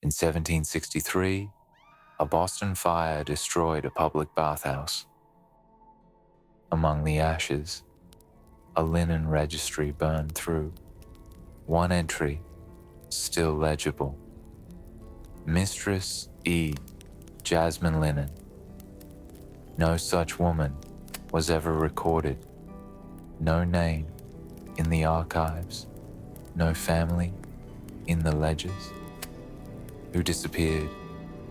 In 1763, a Boston fire destroyed a public bathhouse. Among the ashes, a linen registry burned through. One entry, still legible. Mistress E, jasmine linen. No such woman was ever recorded. No name in the archives. No family in the ledgers. Who disappeared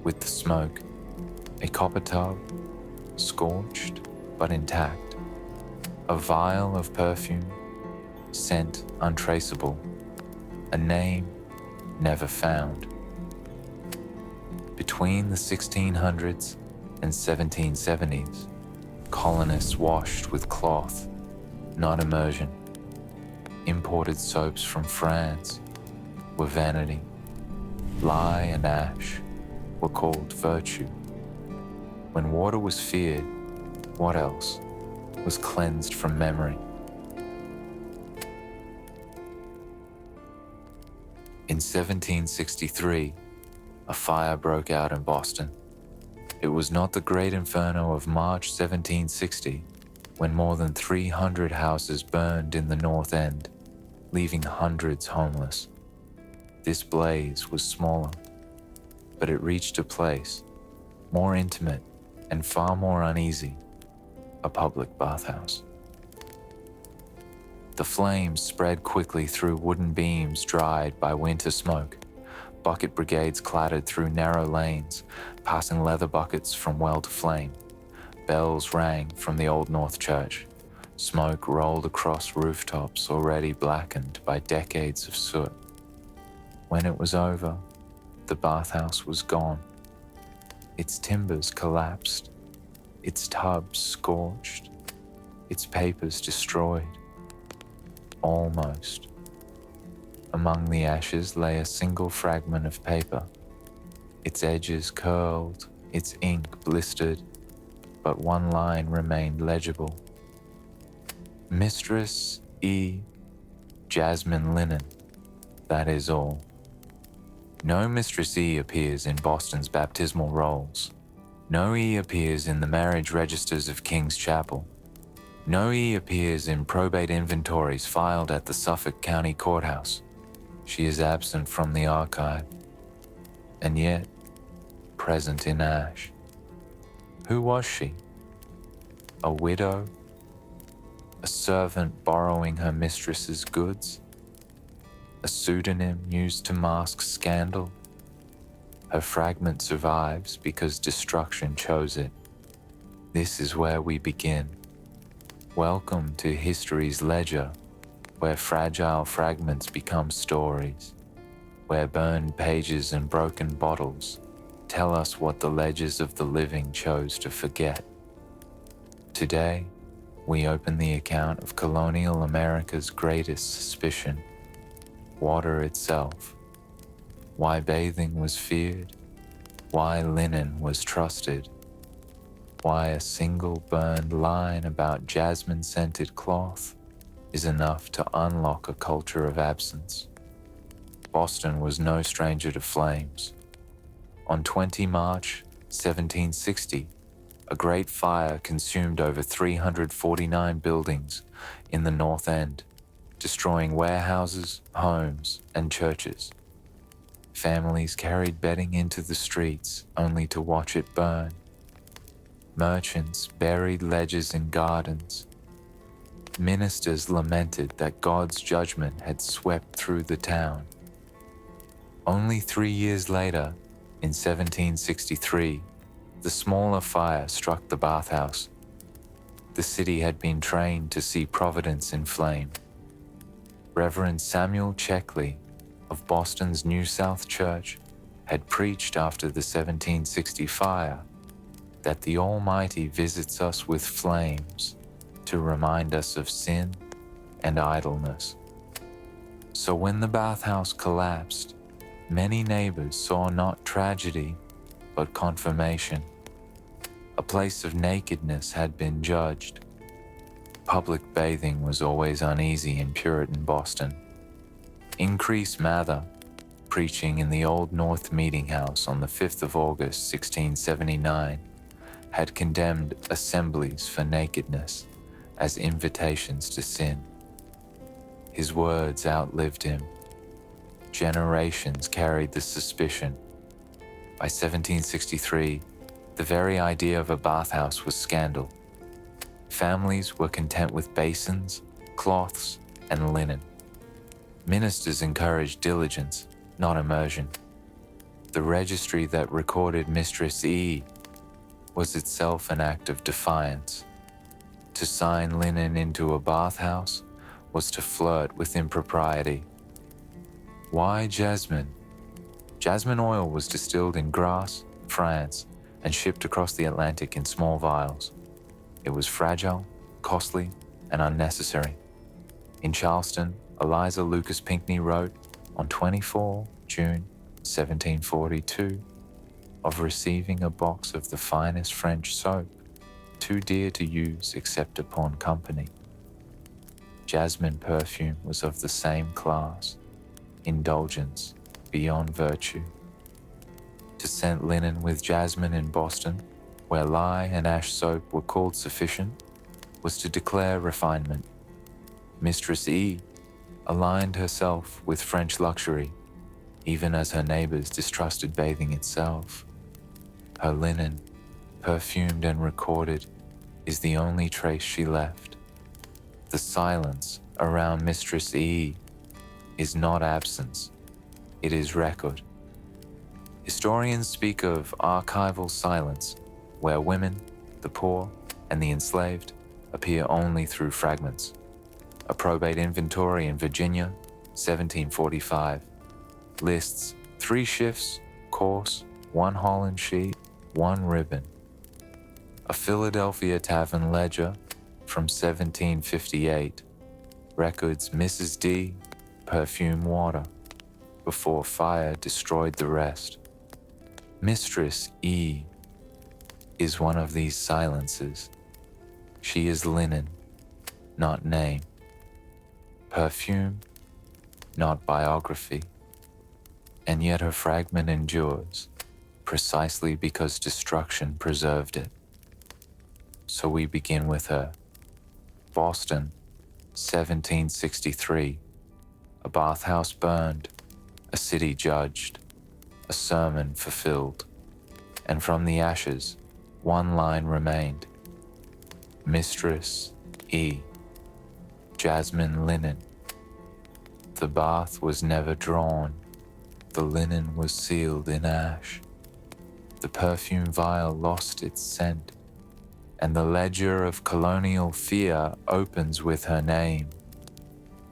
with the smoke. A copper tub, scorched but intact. A vial of perfume, scent untraceable. A name never found. Between the 1600s and 1770s, colonists washed with cloth, not immersion. Imported soaps from France were vanity. Lye and ash were called virtue. When water was feared, what else was cleansed from memory? In 1763, a fire broke out in Boston. It was not the Great Inferno of March 1760, when more than 300 houses burned in the North End, leaving hundreds homeless. This blaze was smaller, but it reached a place more intimate and far more uneasy, a public bathhouse. The flames spread quickly through wooden beams dried by winter smoke. Bucket brigades clattered through narrow lanes, passing leather buckets from well to flame. Bells rang from the Old North Church. Smoke rolled across rooftops already blackened by decades of soot. When it was over, the bathhouse was gone. Its timbers collapsed, its tubs scorched, its papers destroyed. Almost. Among the ashes lay a single fragment of paper, its edges curled, its ink blistered, but one line remained legible. Mistress E, jasmine linen, that is all. No Mistress E appears in Boston's baptismal rolls. No E appears in the marriage registers of King's Chapel. No E appears in probate inventories filed at the Suffolk County Courthouse. She is absent from the archive, and yet present in ash. Who was she? A widow? A servant borrowing her mistress's goods? A pseudonym used to mask scandal? Her fragment survives because destruction chose it. This is where we begin. Welcome to history's ledger, where fragile fragments become stories, where burned pages and broken bottles tell us what the ledgers of the living chose to forget. Today, we open the account of colonial America's greatest suspicion, water itself. Why bathing was feared, why linen was trusted, why a single burned line about jasmine-scented cloth is enough to unlock a culture of absence. Boston was no stranger to flames. On 20 March 1760, a great fire consumed over 349 buildings in the North End, destroying warehouses, homes, and churches. Families carried bedding into the streets only to watch it burn. Merchants buried ledgers in gardens. Ministers lamented that God's judgment had swept through the town. Only 3 years later, in 1763, the smaller fire struck the bathhouse. The city had been trained to see providence in flame. Reverend Samuel Checkley of Boston's New South Church had preached after the 1760 fire that the Almighty visits us with flames to remind us of sin and idleness. So when the bathhouse collapsed, many neighbors saw not tragedy, but confirmation. A place of nakedness had been judged. Public bathing was always uneasy in Puritan Boston. Increase Mather, preaching in the Old North Meeting House on the 5th of August 1679, had condemned assemblies for nakedness as invitations to sin. His words outlived him. Generations carried the suspicion. By 1763, the very idea of a bathhouse was scandal. Families were content with basins, cloths, and linen. Ministers encouraged diligence, not immersion. The registry that recorded Mistress E was itself an act of defiance. To sign linen into a bathhouse was to flirt with impropriety. Why jasmine? Jasmine oil was distilled in Grasse, France, and shipped across the Atlantic in small vials. It was fragile, costly, and unnecessary. In Charleston, Eliza Lucas Pinckney wrote on 24 June 1742 of receiving a box of the finest French soap, too dear to use except upon company. Jasmine perfume was of the same class, indulgence beyond virtue. To scent linen with jasmine in Boston, where lye and ash soap were called sufficient, was to declare refinement. Mistress E aligned herself with French luxury, even as her neighbors distrusted bathing itself. Her linen, perfumed and recorded, is the only trace she left. The silence around Mistress E is not absence, it is record. Historians speak of archival silence, where women, the poor, and the enslaved appear only through fragments. A probate inventory in Virginia, 1745, lists 3 shifts, coarse, 1 holland sheet, 1 ribbon. A Philadelphia tavern ledger from 1758 records Mrs. D. perfume water before fire destroyed the rest. Mistress E is one of these silences. She is linen, not name. Perfume, not biography. And yet her fragment endures, precisely because destruction preserved it. So we begin with her. Boston, 1763. A bathhouse burned, a city judged, a sermon fulfilled. And from the ashes, one line remained. Mistress E. Jasmine linen. The bath was never drawn. The linen was sealed in ash. The perfume vial lost its scent, and the ledger of colonial fear opens with her name,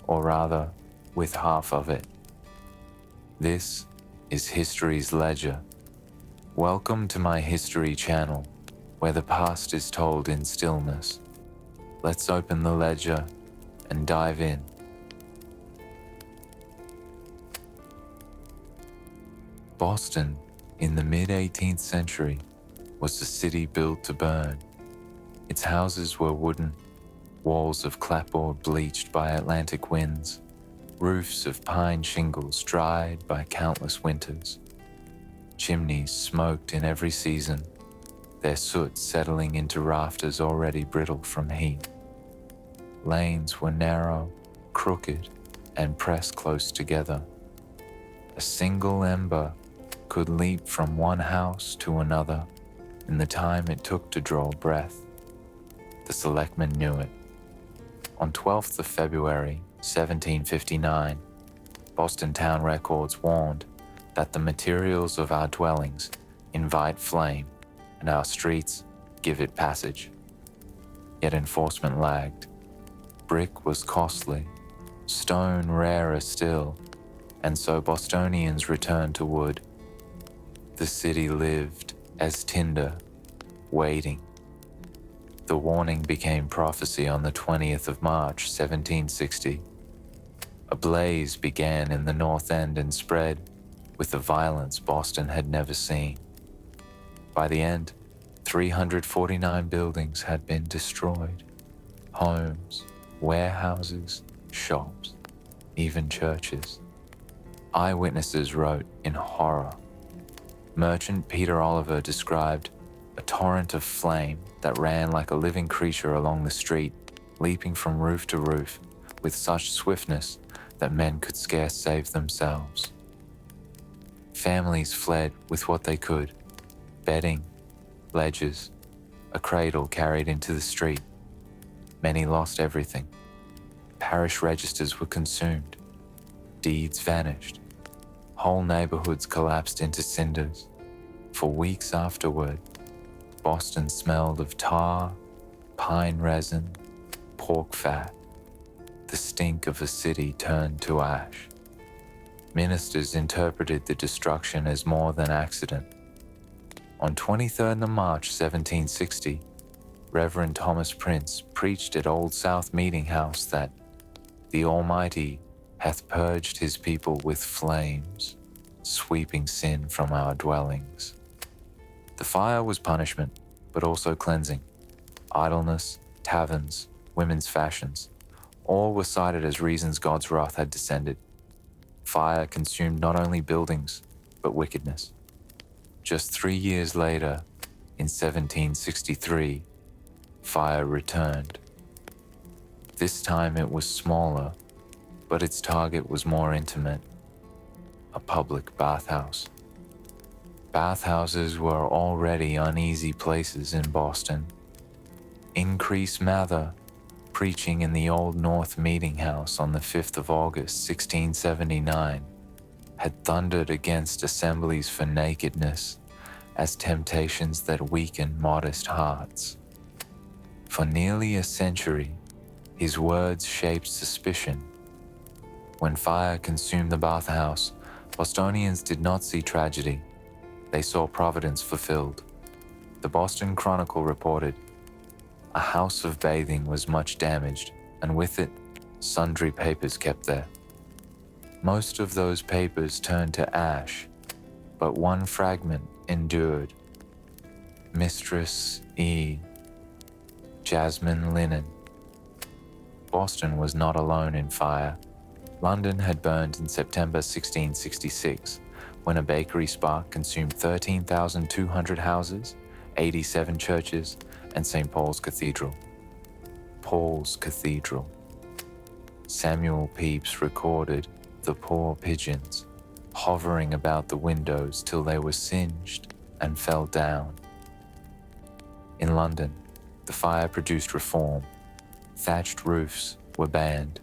or rather, with half of it. This is history's ledger. Welcome to my history channel, where the past is told in stillness. Let's open the ledger and dive in. Boston, in the mid-18th century, was a city built to burn. Its houses were wooden, walls of clapboard bleached by Atlantic winds, roofs of pine shingles dried by countless winters. Chimneys smoked in every season, their soot settling into rafters already brittle from heat. Lanes were narrow, crooked, and pressed close together. A single ember could leap from one house to another in the time it took to draw breath. The selectmen knew it. On 12th of February, 1759, Boston town records warned that the materials of our dwellings invite flame and our streets give it passage. Yet enforcement lagged. Brick was costly, stone rarer still, and so Bostonians returned to wood. The city lived as tinder, waiting. The warning became prophecy on the 20th of March, 1760. A blaze began in the North End and spread with a violence Boston had never seen. By the end, 349 buildings had been destroyed. Homes, warehouses, shops, even churches. Eyewitnesses wrote in horror. Merchant Peter Oliver described a torrent of flame that ran like a living creature along the street, leaping from roof to roof with such swiftness that men could scarce save themselves. Families fled with what they could: bedding, ledgers, a cradle carried into the street. Many lost everything. Parish registers were consumed. Deeds vanished. Whole neighborhoods collapsed into cinders. For weeks afterward, Boston smelled of tar, pine resin, pork fat. The stink of a city turned to ash. Ministers interpreted the destruction as more than accident. On 23rd of March 1760, Reverend Thomas Prince preached at Old South Meeting House that the Almighty hath purged his people with flames, sweeping sin from our dwellings. The fire was punishment, but also cleansing. Idleness, taverns, women's fashions, all were cited as reasons God's wrath had descended. Fire consumed not only buildings, but wickedness. Just 3 years later, in 1763, fire returned. This time it was smaller, but its target was more intimate: a public bathhouse. Bathhouses were already uneasy places in Boston. Increase Mather, preaching in the Old North Meeting House on the 5th of August, 1679, had thundered against assemblies for nakedness as temptations that weaken modest hearts. For nearly a century, his words shaped suspicion. When fire consumed the bathhouse, Bostonians did not see tragedy. They saw providence fulfilled. The Boston Chronicle reported, "A house of bathing was much damaged, and with it, sundry papers kept there. Most of those papers turned to ash, but one fragment endured. Mistress E, jasmine linen." Boston was not alone in fire. London had burned in September 1666, when a bakery spark consumed 13,200 houses, 87 churches, and St. Paul's Cathedral. Paul's Cathedral. Samuel Pepys recorded the poor pigeons hovering about the windows till they were singed and fell down. In London, the fire produced reform. Thatched roofs were banned.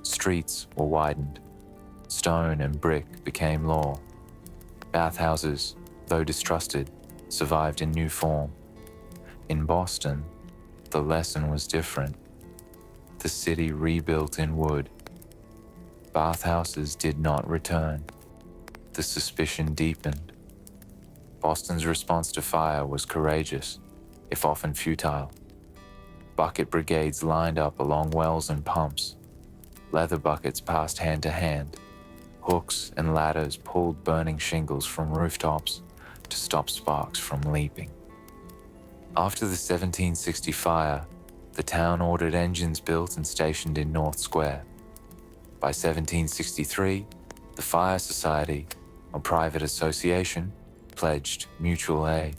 Streets were widened. Stone and brick became law. Bathhouses, though distrusted, survived in new form. In Boston, the lesson was different. The city rebuilt in wood. Bathhouses did not return. The suspicion deepened. Boston's response to fire was courageous, if often futile. Bucket brigades lined up along wells and pumps. Leather buckets passed hand to hand. Hooks and ladders pulled burning shingles from rooftops to stop sparks from leaping. After the 1760 fire, the town ordered engines built and stationed in North Square. By 1763, the Fire Society, a private association, pledged mutual aid.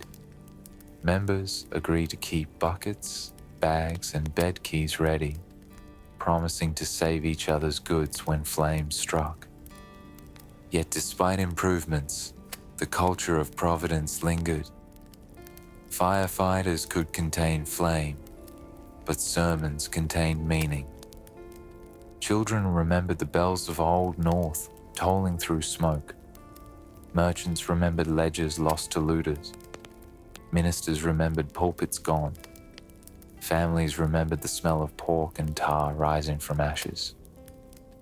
Members agreed to keep buckets, bags, and bed keys ready, promising to save each other's goods when flames struck. Yet despite improvements, the culture of providence lingered. Firefighters could contain flame, but sermons contained meaning. Children remembered the bells of Old North tolling through smoke. Merchants remembered ledgers lost to looters. Ministers remembered pulpits gone. Families remembered the smell of pork and tar rising from ashes.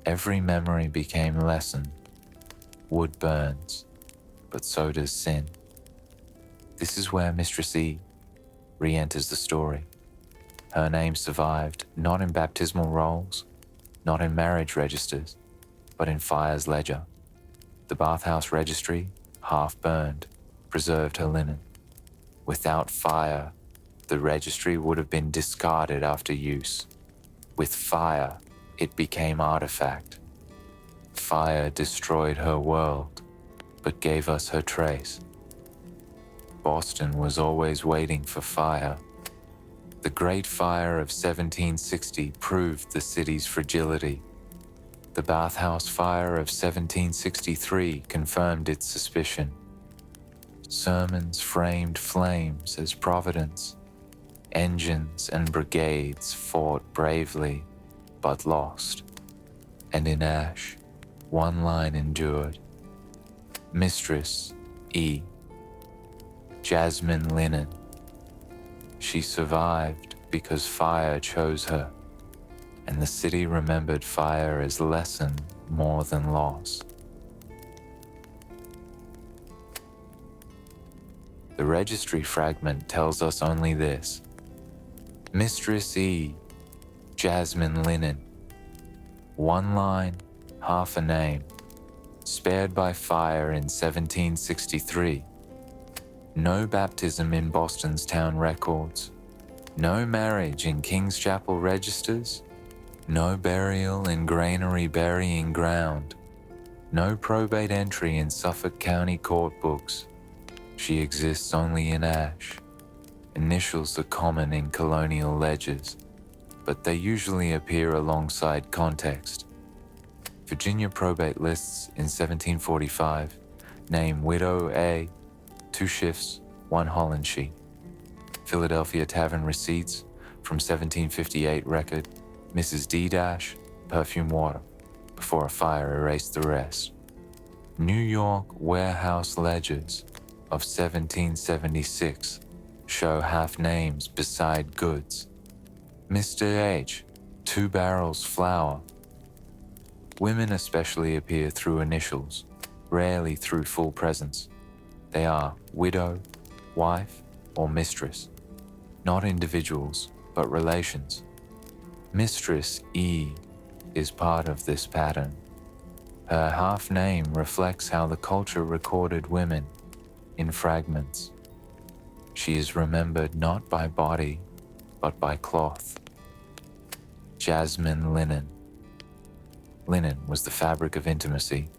Every memory became lesson. Wood burns, but so does sin. This is where Mistress E re-enters the story. Her name survived not in baptismal rolls, not in marriage registers, but in fire's ledger. The bathhouse registry, half burned, preserved her linen. Without fire, the registry would have been discarded after use. With fire, it became artifact. Fire destroyed her world, but gave us her trace. Boston was always waiting for fire. The Great Fire of 1760 proved the city's fragility. The bathhouse fire of 1763 confirmed its suspicion. Sermons framed flames as providence. Engines and brigades fought bravely, but lost. And in ash, one line endured. Mistress E. Jasmine linen. She survived because fire chose her, and the city remembered fire as lesson more than loss. The registry fragment tells us only this: Mistress E. Jasmine linen. One line, half a name. Spared by fire in 1763. No baptism in Boston's town records. No marriage in King's Chapel registers. No burial in granary burying ground. No probate entry in Suffolk County court books. She exists only in ash. Initials are common in colonial ledgers, but they usually appear alongside context. Virginia probate lists in 1745 name Widow A, 2 shifts, 1 Holland sheet. Philadelphia Tavern receipts from 1758 record Mrs. D. Perfume water, before a fire erased the rest. New York warehouse ledgers of 1776 show half names beside goods. Mr. H, 2 barrels flour. Women especially appear through initials, rarely through full presence. They are widow, wife, or mistress, not individuals, but relations. Mistress E is part of this pattern. Her half name reflects how the culture recorded women in fragments. She is remembered not by body, but by cloth. Jasmine linen. Linen was the fabric of intimacy.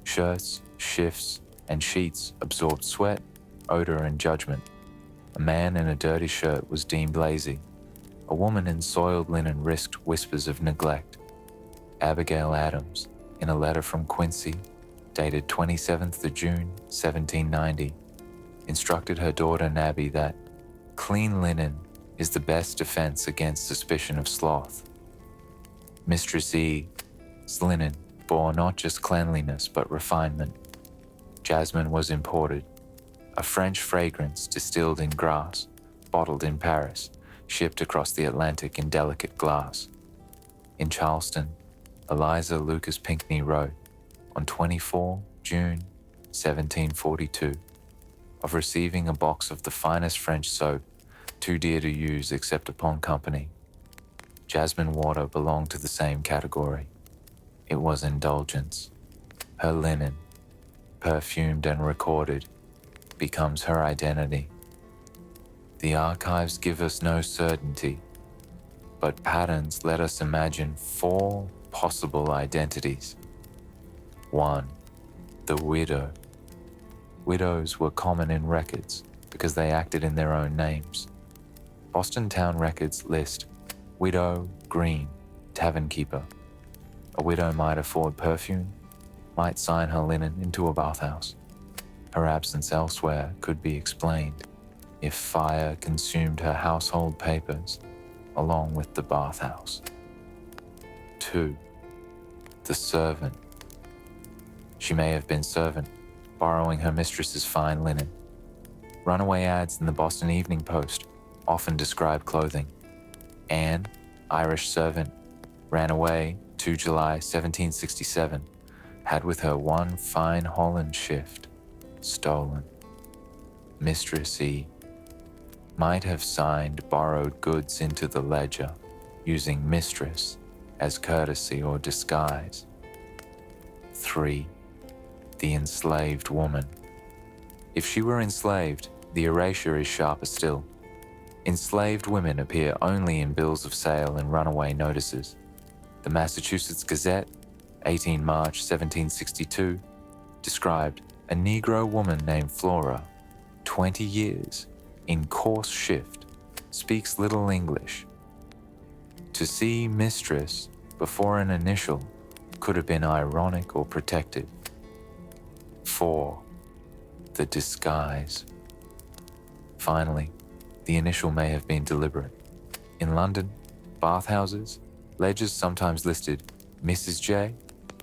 Shirts, shifts, and sheets absorbed sweat, odor, and judgment. A man in a dirty shirt was deemed lazy. A woman in soiled linen risked whispers of neglect. Abigail Adams, in a letter from Quincy, dated 27th of June, 1790, instructed her daughter Nabby that clean linen is the best defense against suspicion of sloth. Mistress E's linen bore not just cleanliness but refinement. Jasmine was imported, a French fragrance distilled in grass, bottled in Paris, shipped across the Atlantic in delicate glass. In Charleston, Eliza Lucas Pinckney wrote, on 24 June 1742, of receiving a box of the finest French soap, too dear to use except upon company. Jasmine water belonged to the same category. It was indulgence. Her linen, perfumed and recorded, becomes her identity. The archives give us no certainty, but patterns let us imagine 4 possible identities. 1. The widow. Widows were common in records because they acted in their own names. Boston town records list Widow Green, tavern keeper. A widow might afford perfume, might sign her linen into a bathhouse. Her absence elsewhere could be explained if fire consumed her household papers along with the bathhouse. 2. The servant. She may have been servant, borrowing her mistress's fine linen. Runaway ads in the Boston Evening Post often describe clothing. Anne, Irish servant, ran away 2 July 1767, had with her 1 fine Holland shift, stolen. Mistress E might have signed borrowed goods into the ledger, using mistress as courtesy or disguise. 3. The enslaved woman. If she were enslaved, the erasure is sharper still. Enslaved women appear only in bills of sale and runaway notices. The Massachusetts Gazette, 18 March 1762, described a Negro woman named Flora, 20 years, in coarse shift, speaks little English. To see mistress before an initial could have been ironic or protective. 4. The disguise. Finally, the initial may have been deliberate. In London, bathhouses, ledgers sometimes listed Mrs. J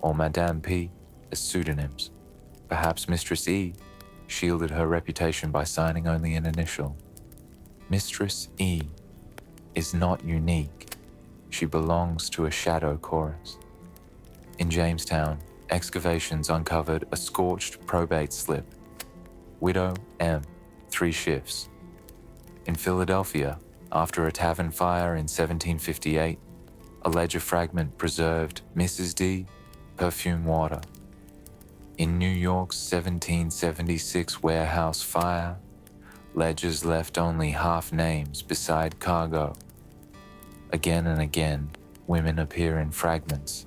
or Madame P as pseudonyms. Perhaps Mistress E shielded her reputation by signing only an initial. Mistress E is not unique. She belongs to a shadow chorus. In Jamestown, excavations uncovered a scorched probate slip. Widow M, 3 shifts. In Philadelphia, after a tavern fire in 1758, a ledger fragment preserved Mrs. D, perfume water. In New York's 1776 warehouse fire, ledgers left only half names beside cargo. Again and again, women appear in fragments,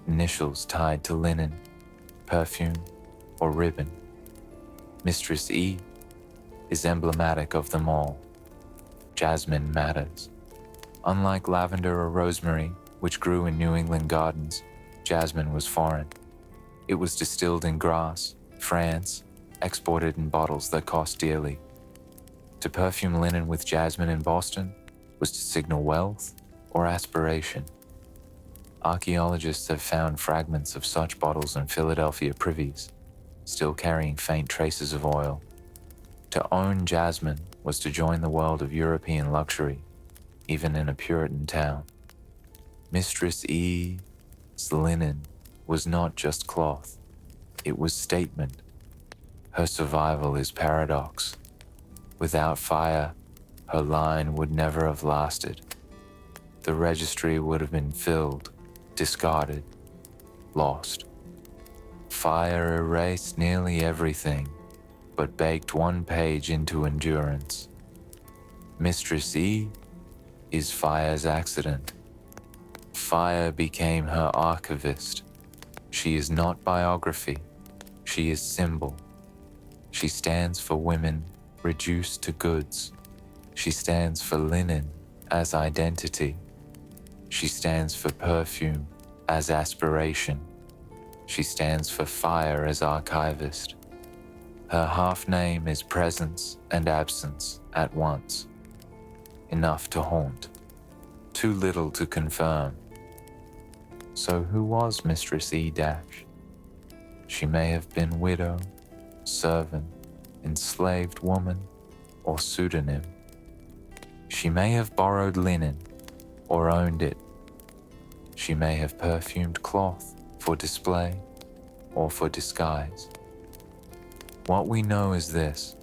initials tied to linen, perfume, or ribbon. Mistress E is emblematic of them all. Jasmine matters. Unlike lavender or rosemary, which grew in New England gardens, jasmine was foreign. It was distilled in Grasse, France, exported in bottles that cost dearly. To perfume linen with jasmine in Boston was to signal wealth or aspiration. Archaeologists have found fragments of such bottles in Philadelphia privies, still carrying faint traces of oil. To own jasmine was to join the world of European luxury, even in a Puritan town. Mistress E's linen was not just cloth, it was statement. Her survival is paradox. Without fire, her line would never have lasted. The registry would have been filled, discarded, lost. Fire erased nearly everything, but baked one page into endurance. Mistress E is fire's accident. Fire became her archivist. She is not biography, she is symbol. She stands for women reduced to goods. She stands for linen as identity. She stands for perfume as aspiration. She stands for fire as archivist. Her half name is presence and absence at once. Enough to haunt, too little to confirm. So who was Mistress E dash? She may have been widow, servant, enslaved woman, or pseudonym. She may have borrowed linen or owned it. She may have perfumed cloth for display or for disguise. What we know is this: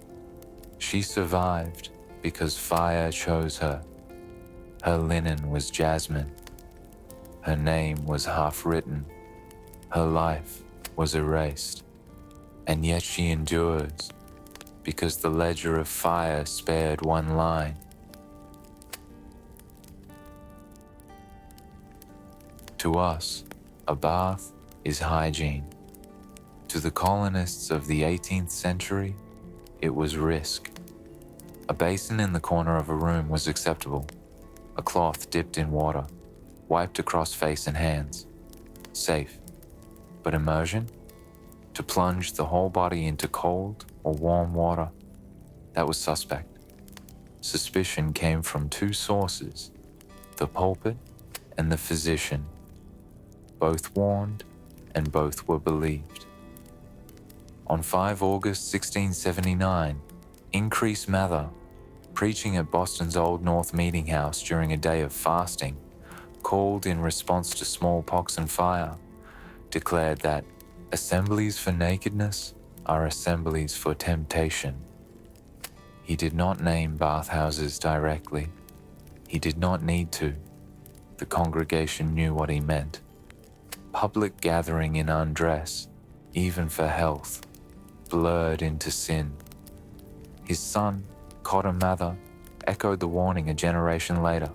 she survived because fire chose her. Her linen was jasmine. Her name was half written. Her life was erased. And yet she endures because the ledger of fire spared one line. To us, a bath is hygiene. To the colonists of the 18th century, it was risk. A basin in the corner of a room was acceptable. A cloth dipped in water, wiped across face and hands. Safe. But immersion? To plunge the whole body into cold or warm water? That was suspect. Suspicion came from two sources, the pulpit and the physician. Both warned and both were believed. On 5 August 1679, Increase Mather, preaching at Boston's Old North Meeting House during a day of fasting, called in response to smallpox and fire, declared that assemblies for nakedness are assemblies for temptation. He did not name bathhouses directly. He did not need to. The congregation knew what he meant. Public gathering in undress, even for health, blurred into sin. His son, Cotton Mather, echoed the warning a generation later.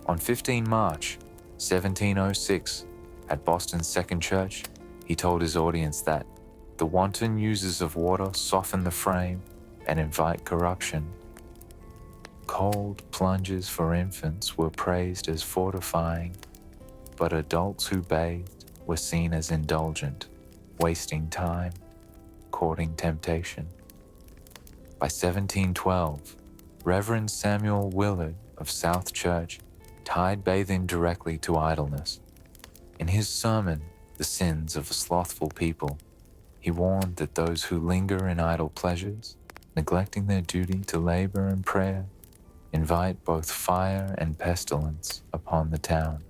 On 15 March 1706, At Boston's Second Church, he told his audience that the wanton uses of water soften the frame and invite corruption. Cold plunges for infants were praised as fortifying, but adults who bathed were seen as indulgent, wasting time, courting temptation. By 1712, Reverend Samuel Willard of South Church tied bathing directly to idleness. In his sermon, The Sins of a Slothful People, he warned that those who linger in idle pleasures, neglecting their duty to labor and prayer, invite both fire and pestilence upon the town.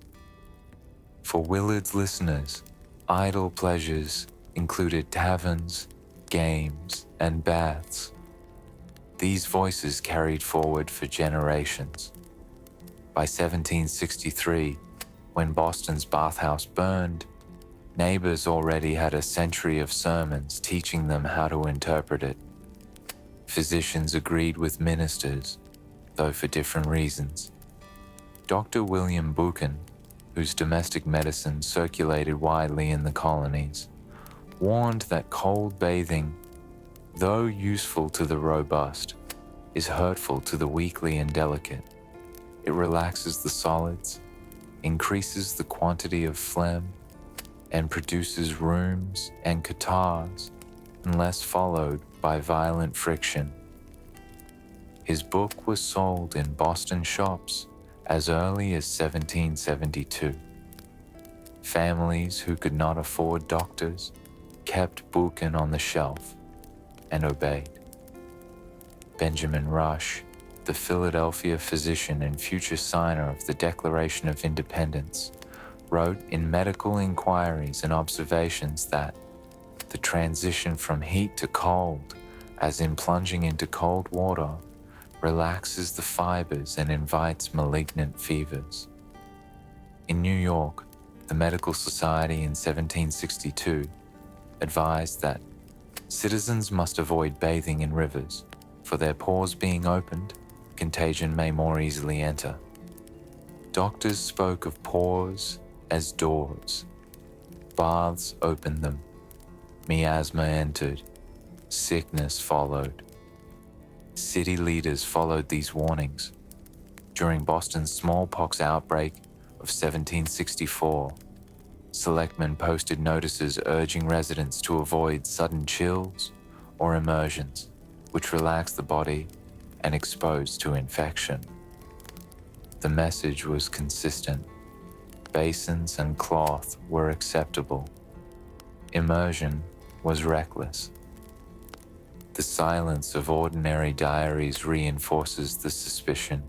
For Willard's listeners, idle pleasures included taverns, games, and baths. These voices carried forward for generations. By 1763, when Boston's bathhouse burned, neighbors already had a century of sermons teaching them how to interpret it. Physicians agreed with ministers, though for different reasons. Dr. William Buchan, whose domestic medicine circulated widely in the colonies, warned that cold bathing, though useful to the robust, is hurtful to the weakly and delicate. It relaxes the solids, increases the quantity of phlegm, and produces rheums and catarrhs unless followed by violent friction. His book was sold in Boston shops as early as 1772. Families who could not afford doctors kept Buchan on the shelf and obeyed. Benjamin Rush, the Philadelphia physician and future signer of the Declaration of Independence, wrote in Medical Inquiries and Observations that the transition from heat to cold, as in plunging into cold water, relaxes the fibers and invites malignant fevers. In New York, the Medical Society in 1762 advised that citizens must avoid bathing in rivers, for their pores being opened, contagion may more easily enter. Doctors spoke of pores as doors. Baths opened them. Miasma entered. Sickness followed. City leaders followed these warnings. During Boston's smallpox outbreak of 1764, selectmen posted notices urging residents to avoid sudden chills or immersions, which relax the body and expose to infection. The message was consistent. Basins and cloth were acceptable. Immersion was reckless. The silence of ordinary diaries reinforces the suspicion.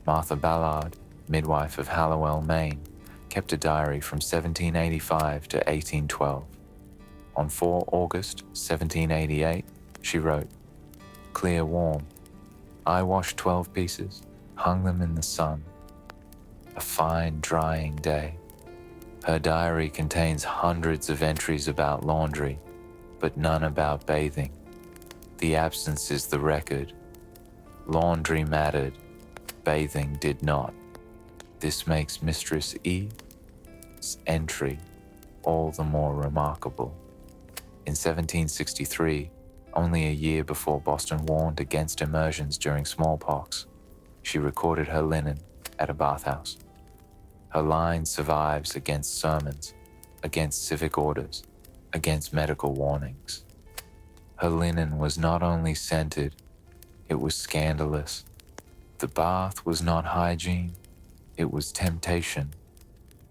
Martha Ballard, midwife of Hallowell, Maine, kept a diary from 1785 to 1812. On 4 August 1788, she wrote, "Clear warm. I washed 12 pieces, hung them in the sun. A fine drying day." Her diary contains hundreds of entries about laundry, but none about bathing. The absence is the record. Laundry mattered, bathing did not. This makes Mistress E's entry all the more remarkable. In 1763, only a year before Boston warned against immersions during smallpox, she recorded her linen at a bathhouse. Her line survives against sermons, against civic orders, against medical warnings. Her linen was not only scented, it was scandalous. The bath was not hygiene, it was temptation.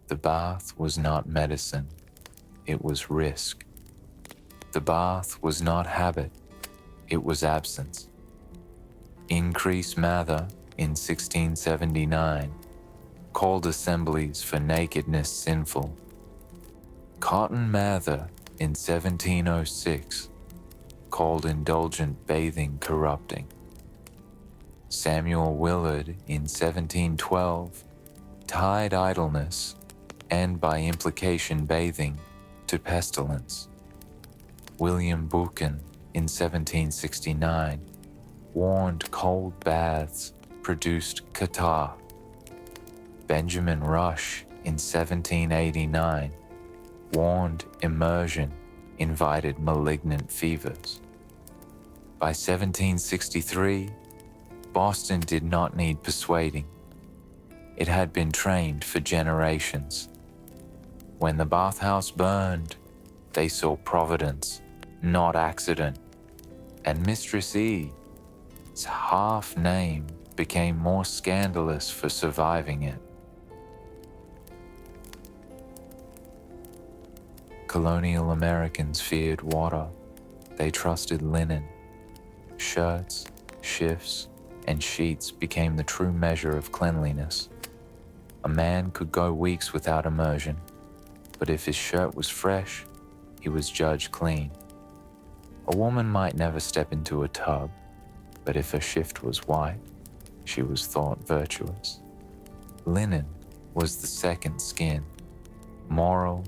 The bath was not medicine, it was risk. The bath was not habit, it was absence. Increase Mather, in 1679, called assemblies for nakedness sinful. Cotton Mather, in 1706, called indulgent bathing corrupting. Samuel Willard, in 1712, tied idleness, and by implication bathing, to pestilence. William Buchan, in 1769, warned cold baths produced catarrh. Benjamin Rush, in 1789 warned immersion invited malignant fevers. By 1763, Boston did not need persuading. It had been trained for generations. When the bathhouse burned, they saw providence, not accident, and Mistress E's half name became more scandalous for surviving it. Colonial Americans feared water. They trusted linen. Shirts, shifts, and sheets became the true measure of cleanliness. A man could go weeks without immersion, but if his shirt was fresh, he was judged clean. A woman might never step into a tub, but if her shift was white, she was thought virtuous. Linen was the second skin, moral,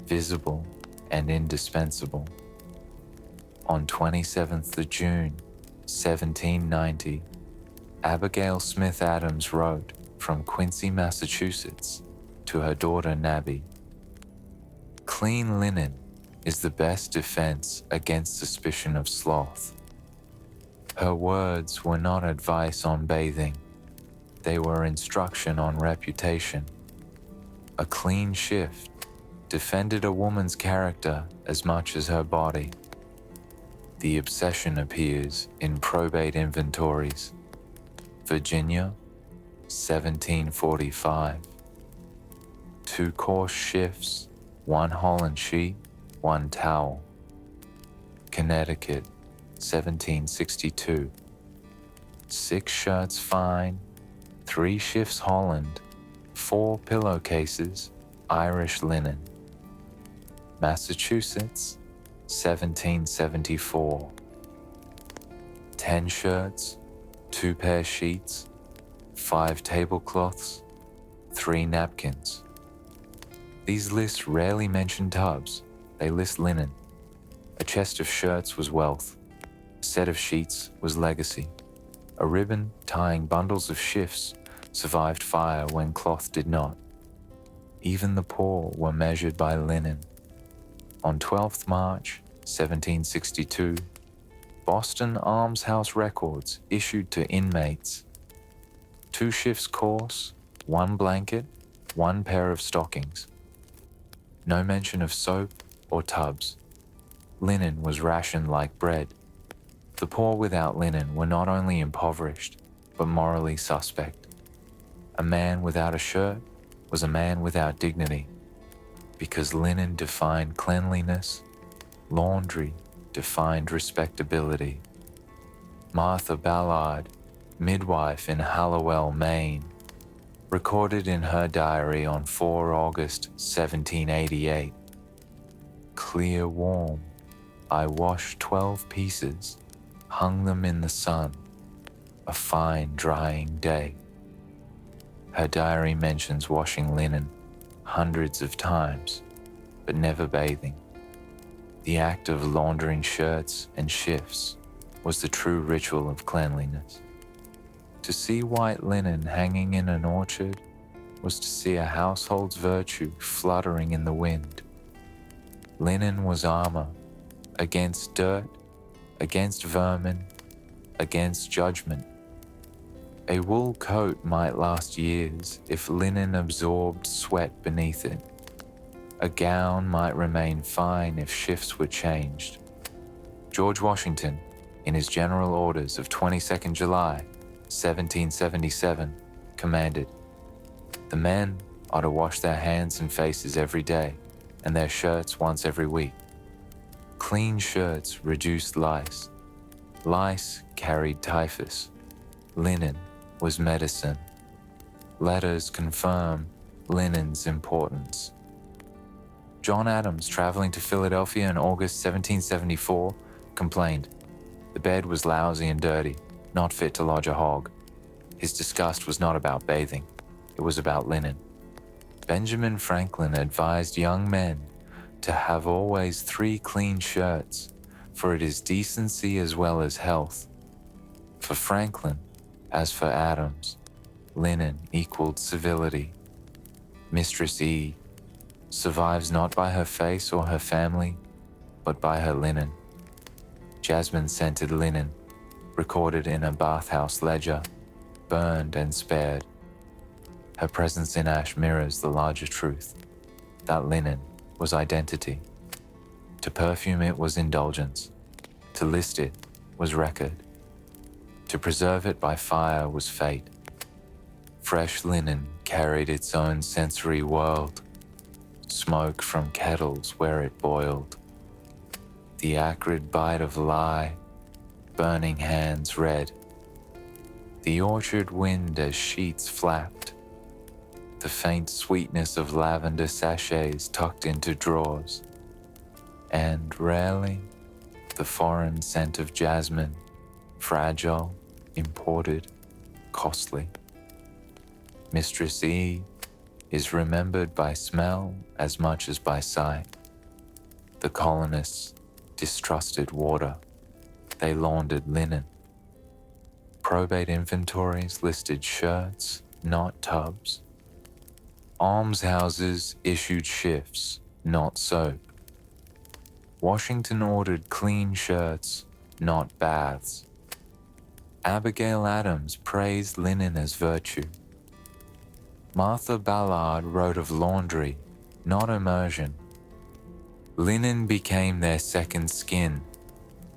visible, and indispensable. On 27th of June, 1790, Abigail Smith Adams wrote from Quincy, Massachusetts, to her daughter Nabby, "Clean linen is the best defense against suspicion of sloth." Her words were not advice on bathing. They were instruction on reputation. A clean shift defended a woman's character as much as her body. The obsession appears in probate inventories. Virginia, 1745. 2 coarse shifts, 1 Holland sheet, 1 towel. Connecticut, 1762. 6 shirts fine, 3 shifts Holland, 4 pillowcases, Irish linen. Massachusetts, 1774. 10 shirts, 2 pair sheets, 5 tablecloths, 3 napkins. These lists rarely mention tubs, they list linen. A chest of shirts was wealth. A set of sheets was legacy. A ribbon tying bundles of shifts survived fire when cloth did not. Even the poor were measured by linen. On 12th March, 1762, Boston almshouse records issued to inmates. 2 shifts coarse, 1 blanket, 1 pair of stockings. No mention of soap or tubs. Linen was rationed like bread. The poor without linen were not only impoverished, but morally suspect. A man without a shirt was a man without dignity. Because linen defined cleanliness, laundry defined respectability. Martha Ballard, midwife in Hallowell, Maine, recorded in her diary on 4 August 1788, "Clear warm, I washed 12 pieces, hung them in the sun, a fine drying day." Her diary mentions washing linen hundreds of times, but never bathing. The act of laundering shirts and shifts was the true ritual of cleanliness. To see white linen hanging in an orchard was to see a household's virtue fluttering in the wind. Linen was armor against dirt, against vermin, against judgment. A wool coat might last years if linen absorbed sweat beneath it. A gown might remain fine if shifts were changed. George Washington, in his General Orders of 22nd July, 1777, commanded, "The men are to wash their hands and faces every day, and their shirts once every week." Clean shirts reduced lice. Lice carried typhus. Linen was medicine. Letters confirm linen's importance. John Adams, traveling to Philadelphia in August 1774, complained, "The bed was lousy and dirty, not fit to lodge a hog." His disgust was not about bathing, it was about linen. Benjamin Franklin advised young men to have always 3 clean shirts, for it is decency as well as health. For Franklin, as for Adams, linen equaled civility. Mistress E survives not by her face or her family, but by her linen. Jasmine-scented linen, recorded in a bathhouse ledger, burned and spared. Her presence in ash mirrors the larger truth. That linen was identity. To perfume it was indulgence. To list it was record. To preserve it by fire was fate. Fresh linen carried its own sensory world, smoke from kettles where it boiled. The acrid bite of lie, burning hands red. The orchard wind as sheets flapped. The faint sweetness of lavender sachets tucked into drawers. And rarely, the foreign scent of jasmine, fragile, imported, costly. Mistress E is remembered by smell as much as by sight. The colonists distrusted water. They laundered linen. Probate inventories listed shirts, not tubs. Almshouses issued shifts, not soap. Washington ordered clean shirts, not baths. Abigail Adams praised linen as virtue. Martha Ballard wrote of laundry, not immersion. Linen became their second skin,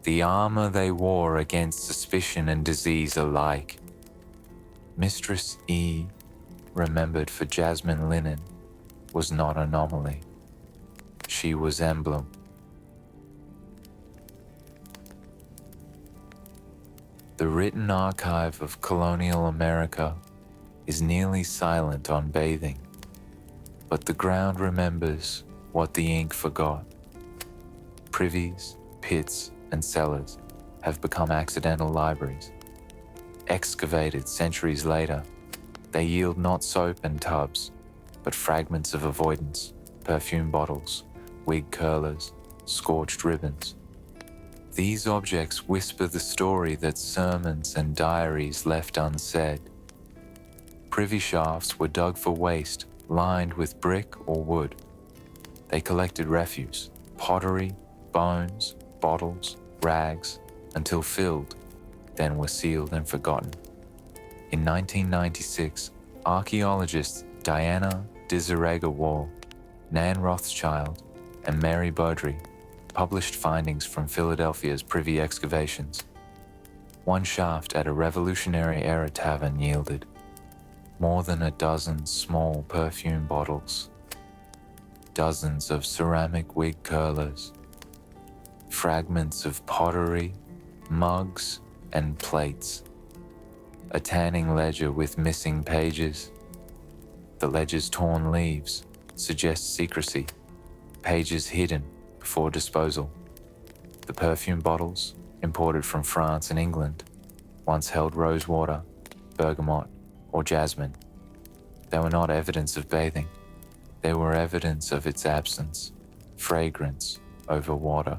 the armor they wore against suspicion and disease alike. Mistress E, remembered for jasmine linen, was not anomaly. She was emblem. The written archive of colonial America is nearly silent on bathing, but the ground remembers what the ink forgot. Privies, pits, and cellars have become accidental libraries. Excavated centuries later, they yield not soap and tubs, but fragments of avoidance, perfume bottles, wig curlers, scorched ribbons. These objects whisper the story that sermons and diaries left unsaid. Privy shafts were dug for waste, lined with brick or wood. They collected refuse, pottery, bones, bottles, rags, until filled, then were sealed and forgotten. In 1996, archaeologists Diana Dizarega-Wall, Nan Rothschild, and Mary Beaudry published findings from Philadelphia's privy excavations. One shaft at a Revolutionary-era tavern yielded more than a dozen small perfume bottles, dozens of ceramic wig curlers, fragments of pottery, mugs, and plates, a tanning ledger with missing pages. The ledger's torn leaves suggest secrecy, pages hidden before disposal. The perfume bottles, imported from France and England, once held rose water, bergamot, or jasmine. They were not evidence of bathing. They were evidence of its absence, fragrance over water.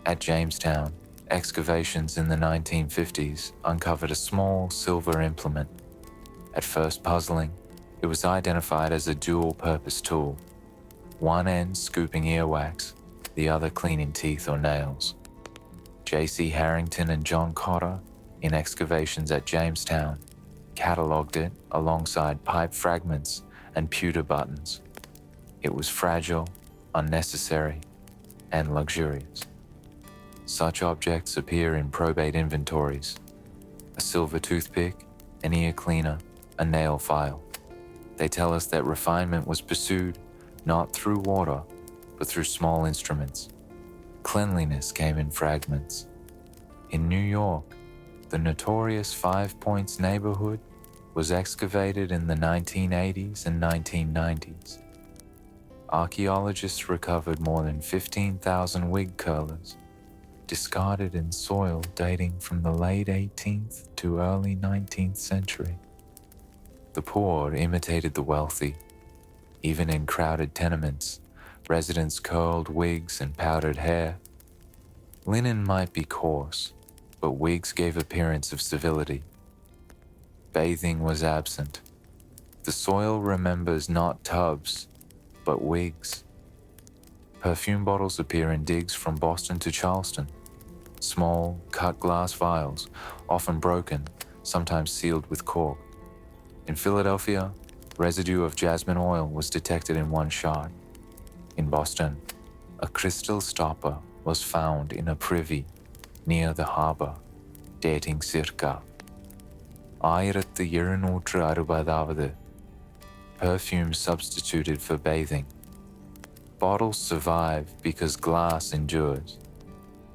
At Jamestown, excavations in the 1950s uncovered a small silver implement. At first puzzling, it was identified as a dual-purpose tool, one end scooping earwax, the other cleaning teeth or nails. J.C. Harrington and John Cotter, in excavations at Jamestown, catalogued it alongside pipe fragments and pewter buttons. It was fragile, unnecessary, and luxurious. Such objects appear in probate inventories: a silver toothpick, an ear cleaner, a nail file. They tell us that refinement was pursued not through water, but through small instruments. Cleanliness came in fragments. In New York, the notorious Five Points neighborhood was excavated in the 1980s and 1990s. Archaeologists recovered more than 15,000 wig curlers, discarded in soil dating from the late 18th to early 19th century. The poor imitated the wealthy. Even in crowded tenements, residents curled wigs and powdered hair. Linen might be coarse, but wigs gave appearance of civility. Bathing was absent. The soil remembers not tubs, but wigs. Perfume bottles appear in digs from Boston to Charleston. Small, cut glass vials, often broken, sometimes sealed with cork. In Philadelphia, residue of jasmine oil was detected in one shot. In Boston, a crystal stopper was found in a privy near the harbor, dating circa 1260. Perfume substituted for bathing. Bottles survive because glass endures.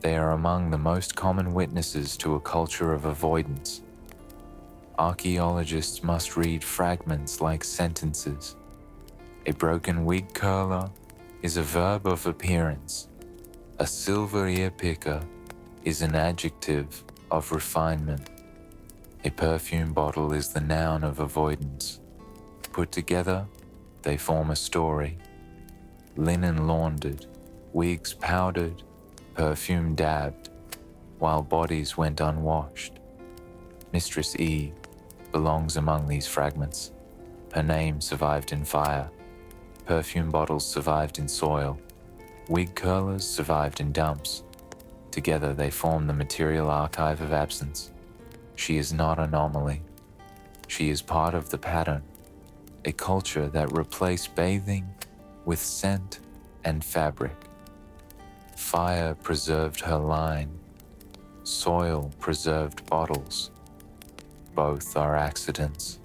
They are among the most common witnesses to a culture of avoidance. Archaeologists must read fragments like sentences. A broken wig curler is a verb of appearance. A silver ear picker is an adjective of refinement. A perfume bottle is the noun of avoidance. Put together, they form a story. Linen laundered, wigs powdered, perfume dabbed, while bodies went unwashed. Mistress E belongs among these fragments. Her name survived in fire. Perfume bottles survived in soil. Wig curlers survived in dumps. Together they form the material archive of absence. She is not an anomaly. She is part of the pattern, a culture that replaced bathing with scent and fabric. Fire preserved her line. Soil preserved bottles. Both are accidents,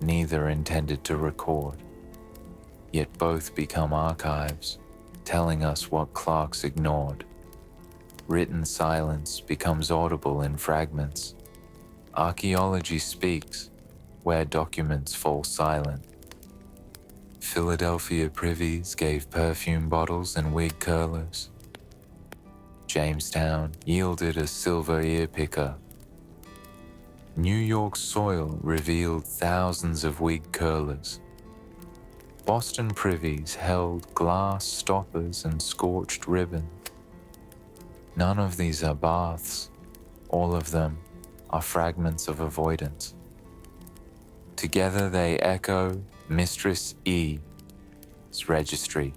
neither intended to record. Yet both become archives, telling us what clocks ignored. Written silence becomes audible in fragments. Archaeology speaks where documents fall silent. Philadelphia privies gave perfume bottles and wig curlers. Jamestown yielded a silver ear picker. New York soil revealed thousands of wig curlers. Boston privies held glass stoppers and scorched ribbon. None of these are baths. All of them are fragments of avoidance. Together they echo Mistress E's registry.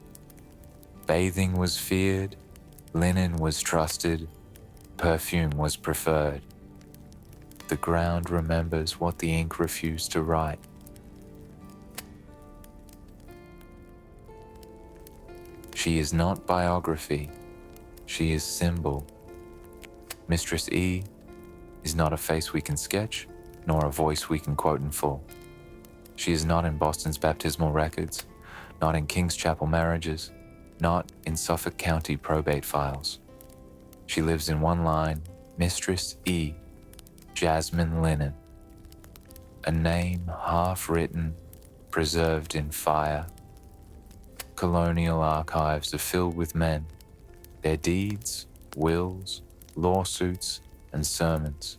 Bathing was feared, linen was trusted, perfume was preferred. The ground remembers what the ink refused to write. She is not biography, she is symbol. Mistress E is not a face we can sketch, nor a voice we can quote in full. She is not in Boston's baptismal records, not in King's Chapel marriages, not in Suffolk County probate files. She lives in one line, Mistress E, jasmine linen. A name half written, preserved in fire. Colonial archives are filled with men, their deeds, wills, lawsuits, and sermons.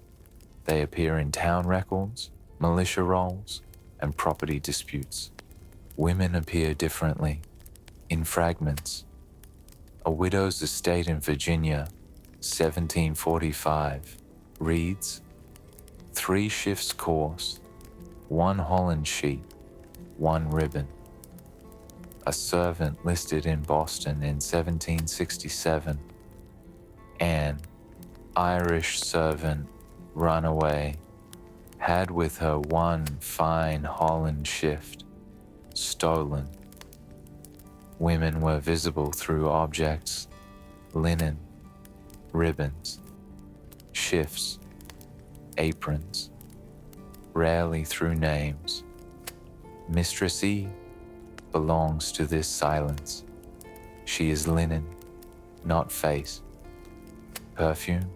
They appear in town records, militia rolls, and property disputes. Women appear differently, in fragments. A widow's estate in Virginia, 1745, reads, 3 shifts coarse, 1 Holland sheet, 1 ribbon. A servant listed in Boston in 1767, Anne, Irish servant, runaway, had with her 1 fine Holland shift, stolen. Women were visible through objects, linen, ribbons, shifts, aprons, rarely through names. Mistress E belongs to this silence. She is linen, not face. Perfume,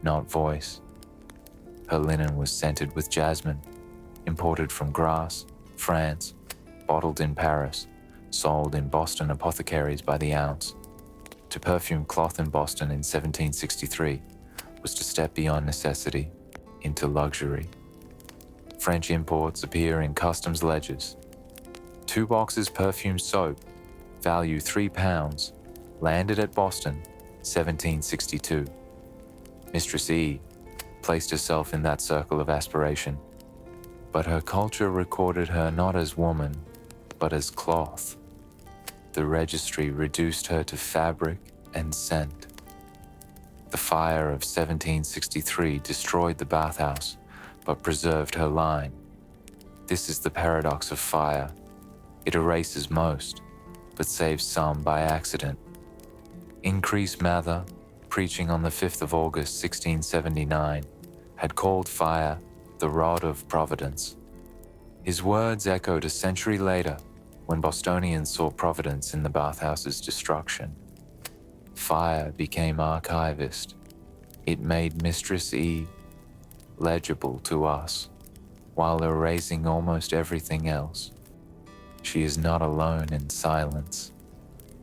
not voice. Her linen was scented with jasmine, imported from Grasse, France, bottled in Paris, sold in Boston apothecaries by the ounce. To perfume cloth in Boston in 1763 was to step beyond necessity into luxury. French imports appear in customs ledgers. 2 boxes perfume soap, value £3, landed at Boston, 1762. Mistress E placed herself in that circle of aspiration, but her culture recorded her not as woman, but as cloth. The registry reduced her to fabric and scent. The fire of 1763 destroyed the bathhouse, but preserved her line. This is the paradox of fire. It erases most, but saves some by accident. Increase Mather, preaching on the 5th of August 1679, had called fire the rod of providence. His words echoed a century later when Bostonians saw providence in the bathhouse's destruction. Fire became archivist. It made Mistress E legible to us, while erasing almost everything else. She is not alone in silence.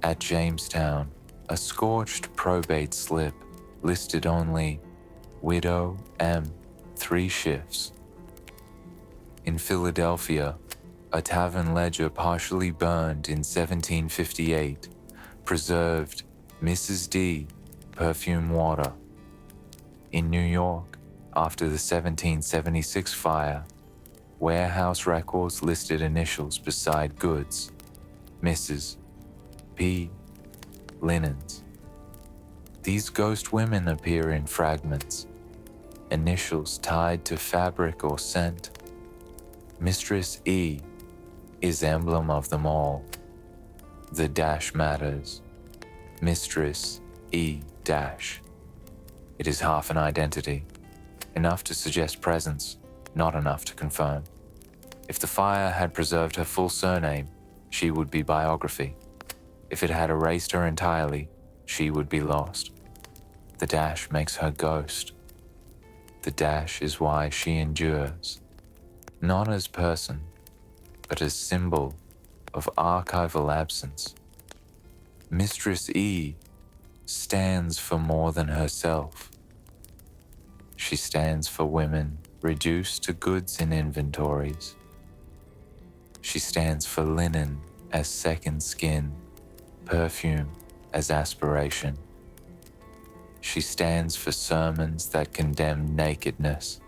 At Jamestown, a scorched probate slip listed only Widow M, 3 shifts. In Philadelphia, a tavern ledger partially burned in 1758 preserved Mrs. D, perfume water. In New York, after the 1776 fire, warehouse records listed initials beside goods, Mrs. P, linens. These ghost women appear in fragments, initials tied to fabric or scent. Mistress E is emblem of them all. The dash matters. Mistress E dash. It is half an identity, enough to suggest presence, not enough to confirm. If the fire had preserved her full surname, she would be biography. If it had erased her entirely, she would be lost. The dash makes her ghost. The dash is why she endures, not as person, but as symbol of archival absence. Mistress E stands for more than herself. She stands for women reduced to goods in inventories. She stands for linen as second skin, perfume as aspiration. She stands for sermons that condemn nakedness.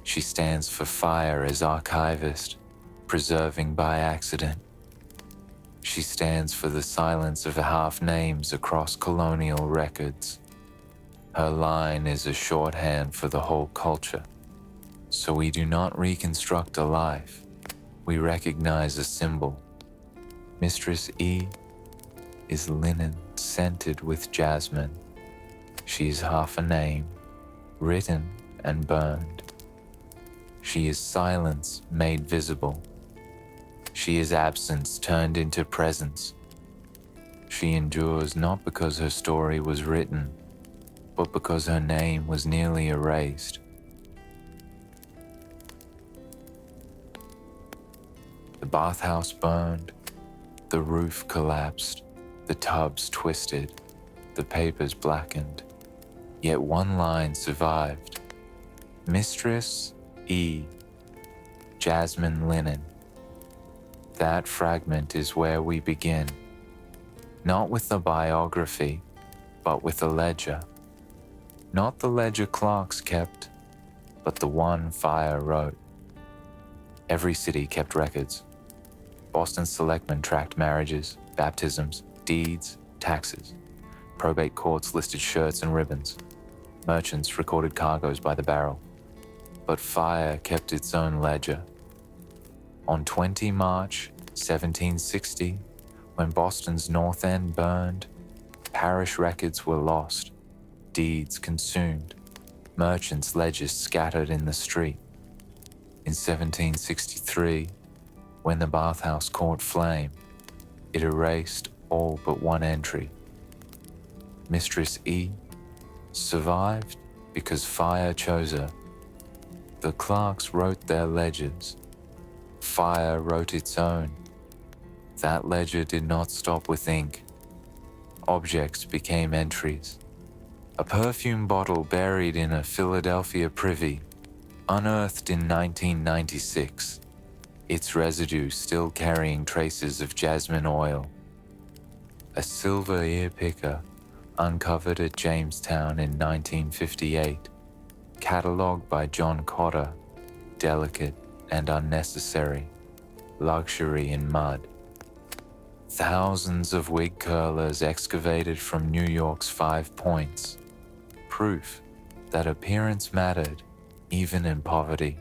She stands for fire as archivist, preserving by accident. She stands for the silence of half names across colonial records. Her line is a shorthand for the whole culture. So we do not reconstruct a life, we recognize a symbol. Mistress E is linen scented with jasmine. She is half a name, written and burned. She is silence made visible. She is absence turned into presence. She endures not because her story was written, but because her name was nearly erased. The bathhouse burned, the roof collapsed, the tubs twisted, the papers blackened. Yet one line survived. Mistress E, jasmine linen. That fragment is where we begin, not with the biography, but with the ledger. Not the ledger clerks kept, but the one fire wrote. Every city kept records. Boston's selectmen tracked marriages, baptisms, deeds, taxes. Probate courts listed shirts and ribbons. Merchants recorded cargoes by the barrel. But fire kept its own ledger. On 20 March 1760, when Boston's North End burned, parish records were lost, deeds consumed, merchants' ledgers scattered in the street. In 1763, when the bathhouse caught flame, it erased all but one entry. Mistress E survived because fire chose her. The clerks wrote their ledgers. Fire wrote its own. That ledger did not stop with ink. Objects became entries. A perfume bottle buried in a Philadelphia privy, unearthed in 1996, its residue still carrying traces of jasmine oil. A silver ear picker uncovered at Jamestown in 1958, catalogued by John Cotter, delicate and unnecessary luxury in mud. Thousands of wig curlers excavated from New York's 5 Points, proof that appearance mattered even in poverty.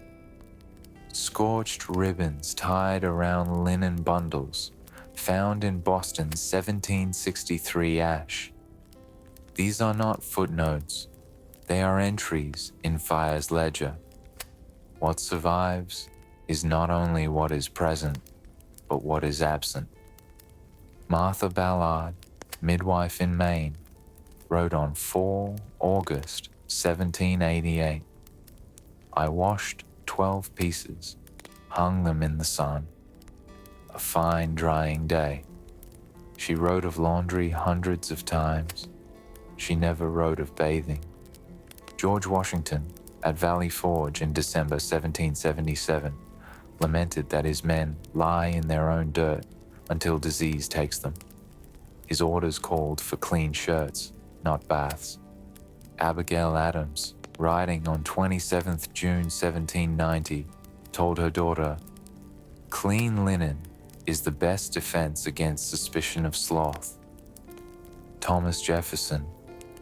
Scorched ribbons tied around linen bundles found in Boston's 1763 ash. These are not footnotes, they are entries in Fire's ledger. What survives is not only what is present, but what is absent. Martha Ballard, midwife in Maine, wrote on 4 August 1788, "I washed 12 pieces, hung them in the sun. A fine drying day." She wrote of laundry hundreds of times. She never wrote of bathing. George Washington, at Valley Forge in December 1777, lamented that his men lie in their own dirt until disease takes them. His orders called for clean shirts, not baths. Abigail Adams, writing on 27th June 1790, told her daughter, "Clean linen is the best defense against suspicion of sloth." Thomas Jefferson,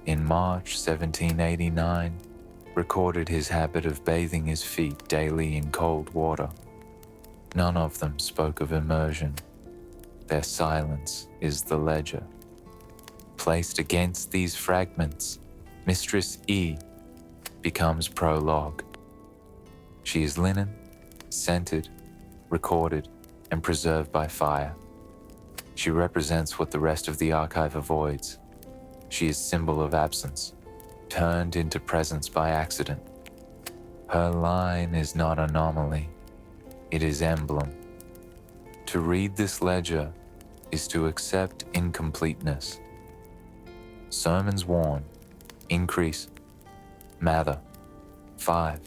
in March 1789, recorded his habit of bathing his feet daily in cold water. None of them spoke of immersion. Their silence is the ledger. Placed against these fragments, Mistress E becomes prologue. She is linen, scented, recorded, and preserved by fire. She represents what the rest of the archive avoids. She is symbol of absence, turned into presence by accident. Her line is not anomaly, it is emblem. To read this ledger is to accept incompleteness. Sermons warn, increase, Mather, 5,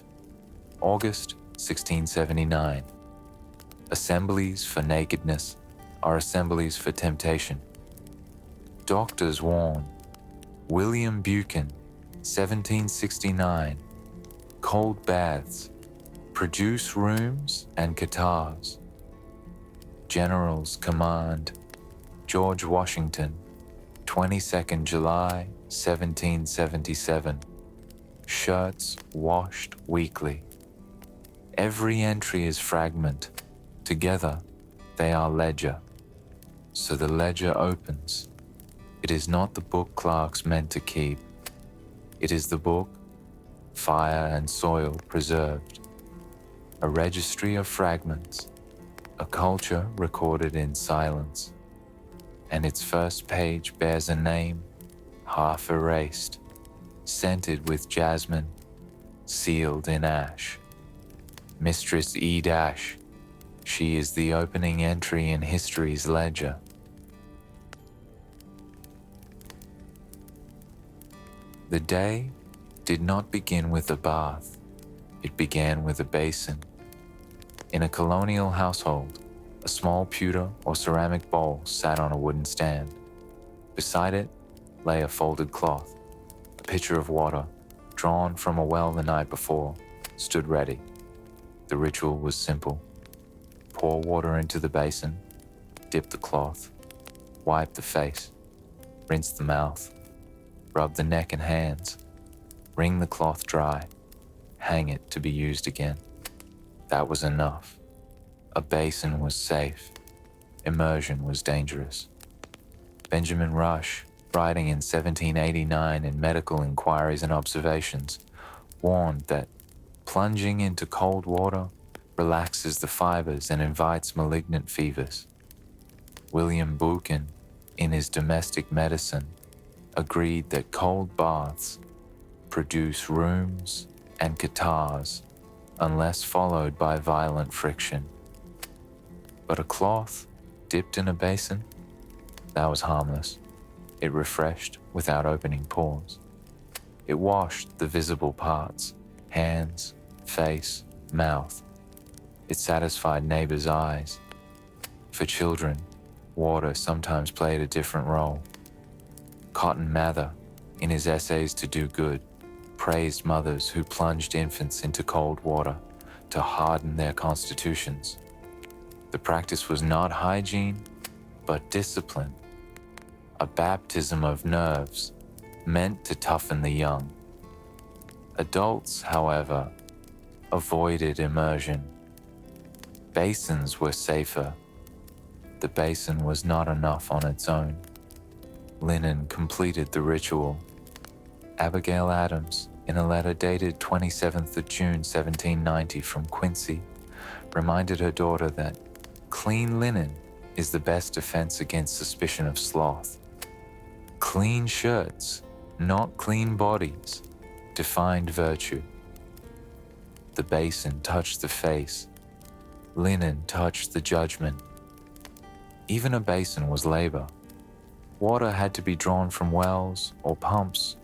August 1679. Assemblies for nakedness are assemblies for temptation. Doctors warn, William Buchan, 1769, cold baths produce rheums and catarrhs. Generals command, George Washington, 22nd July 1777, shirts washed weekly. Every entry is fragment, together they are ledger. So the ledger opens. It is not the book clerks meant to keep. It is the book, fire and soil preserved. A registry of fragments, a culture recorded in silence. And its first page bears a name, half erased, scented with jasmine, sealed in ash. Mistress E. She is the opening entry in history's ledger. The day did not begin with a bath. It began with a basin. In a colonial household, a small pewter or ceramic bowl sat on a wooden stand. Beside it lay a folded cloth. A pitcher of water, drawn from a well the night before, stood ready. The ritual was simple. Pour water into the basin, dip the cloth, wipe the face, rinse the mouth, rub the neck and hands, wring the cloth dry, hang it to be used again. That was enough. A basin was safe. Immersion was dangerous. Benjamin Rush, writing in 1789 in Medical Inquiries and Observations, warned that plunging into cold water relaxes the fibers and invites malignant fevers. William Buchan, in his Domestic Medicine, agreed that cold baths produce rheums and catarrhs unless followed by violent friction. But a cloth dipped in a basin? That was harmless. It refreshed without opening pores. It washed the visible parts, hands, face, mouth. It satisfied neighbors' eyes. For children, water sometimes played a different role. Cotton Mather, in his Essays to Do Good, praised mothers who plunged infants into cold water to harden their constitutions. The practice was not hygiene, but discipline, a baptism of nerves meant to toughen the young. Adults, however, avoided immersion. Basins were safer. The basin was not enough on its own. Linen completed the ritual. Abigail Adams, in a letter dated 27th of June 1790 from Quincy, reminded her daughter that clean linen is the best defense against suspicion of sloth. Clean shirts, not clean bodies, defined virtue. The basin touched the face. Linen touched the judgment. Even a basin was labor. Water had to be drawn from wells or pumps,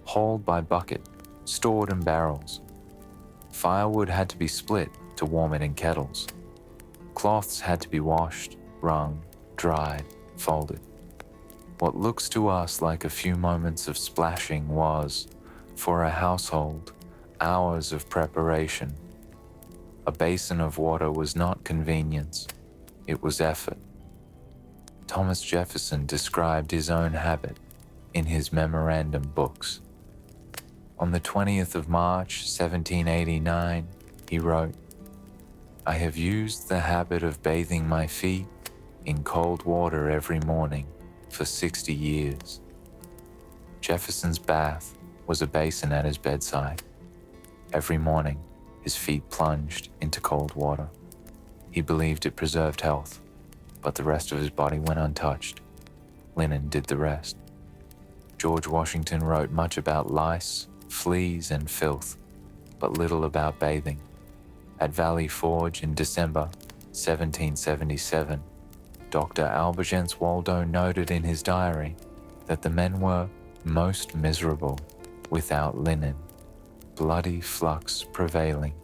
hauled by bucket, stored in barrels. Firewood had to be split to warm it in kettles. Cloths had to be washed, wrung, dried, folded. What looks to us like a few moments of splashing was, for a household, hours of preparation. A basin of water was not convenience, it was effort. Thomas Jefferson described his own habit in his memorandum books. On the 20th of March, 1789, he wrote, "I have used the habit of bathing my feet in cold water every morning for 60 years. Jefferson's bath was a basin at his bedside. Every morning, his feet plunged into cold water. He believed it preserved health, but the rest of his body went untouched. Linen did the rest." George Washington wrote much about lice, fleas, and filth, but little about bathing. At Valley Forge in December 1777, Dr. Albigence Waldo noted in his diary that the men were most miserable without linen, bloody flux prevailing.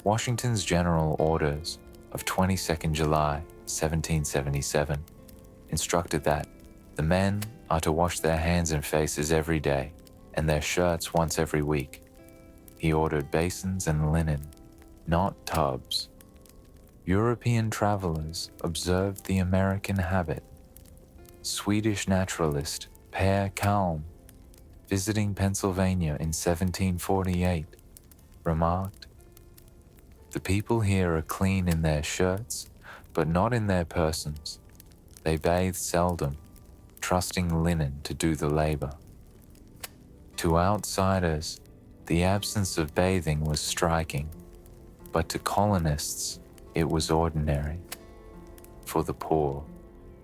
Washington's general orders of 22nd July 1777 instructed that the men are to wash their hands and faces every day and their shirts once every week. He ordered basins and linen, not tubs. European travelers observed the American habit. Swedish naturalist Per Kalm, visiting Pennsylvania in 1748, remarked, "The people here are clean in their shirts, but not in their persons. They bathe seldom, trusting linen to do the labor." To outsiders, the absence of bathing was striking, but to colonists, it was ordinary. For the poor,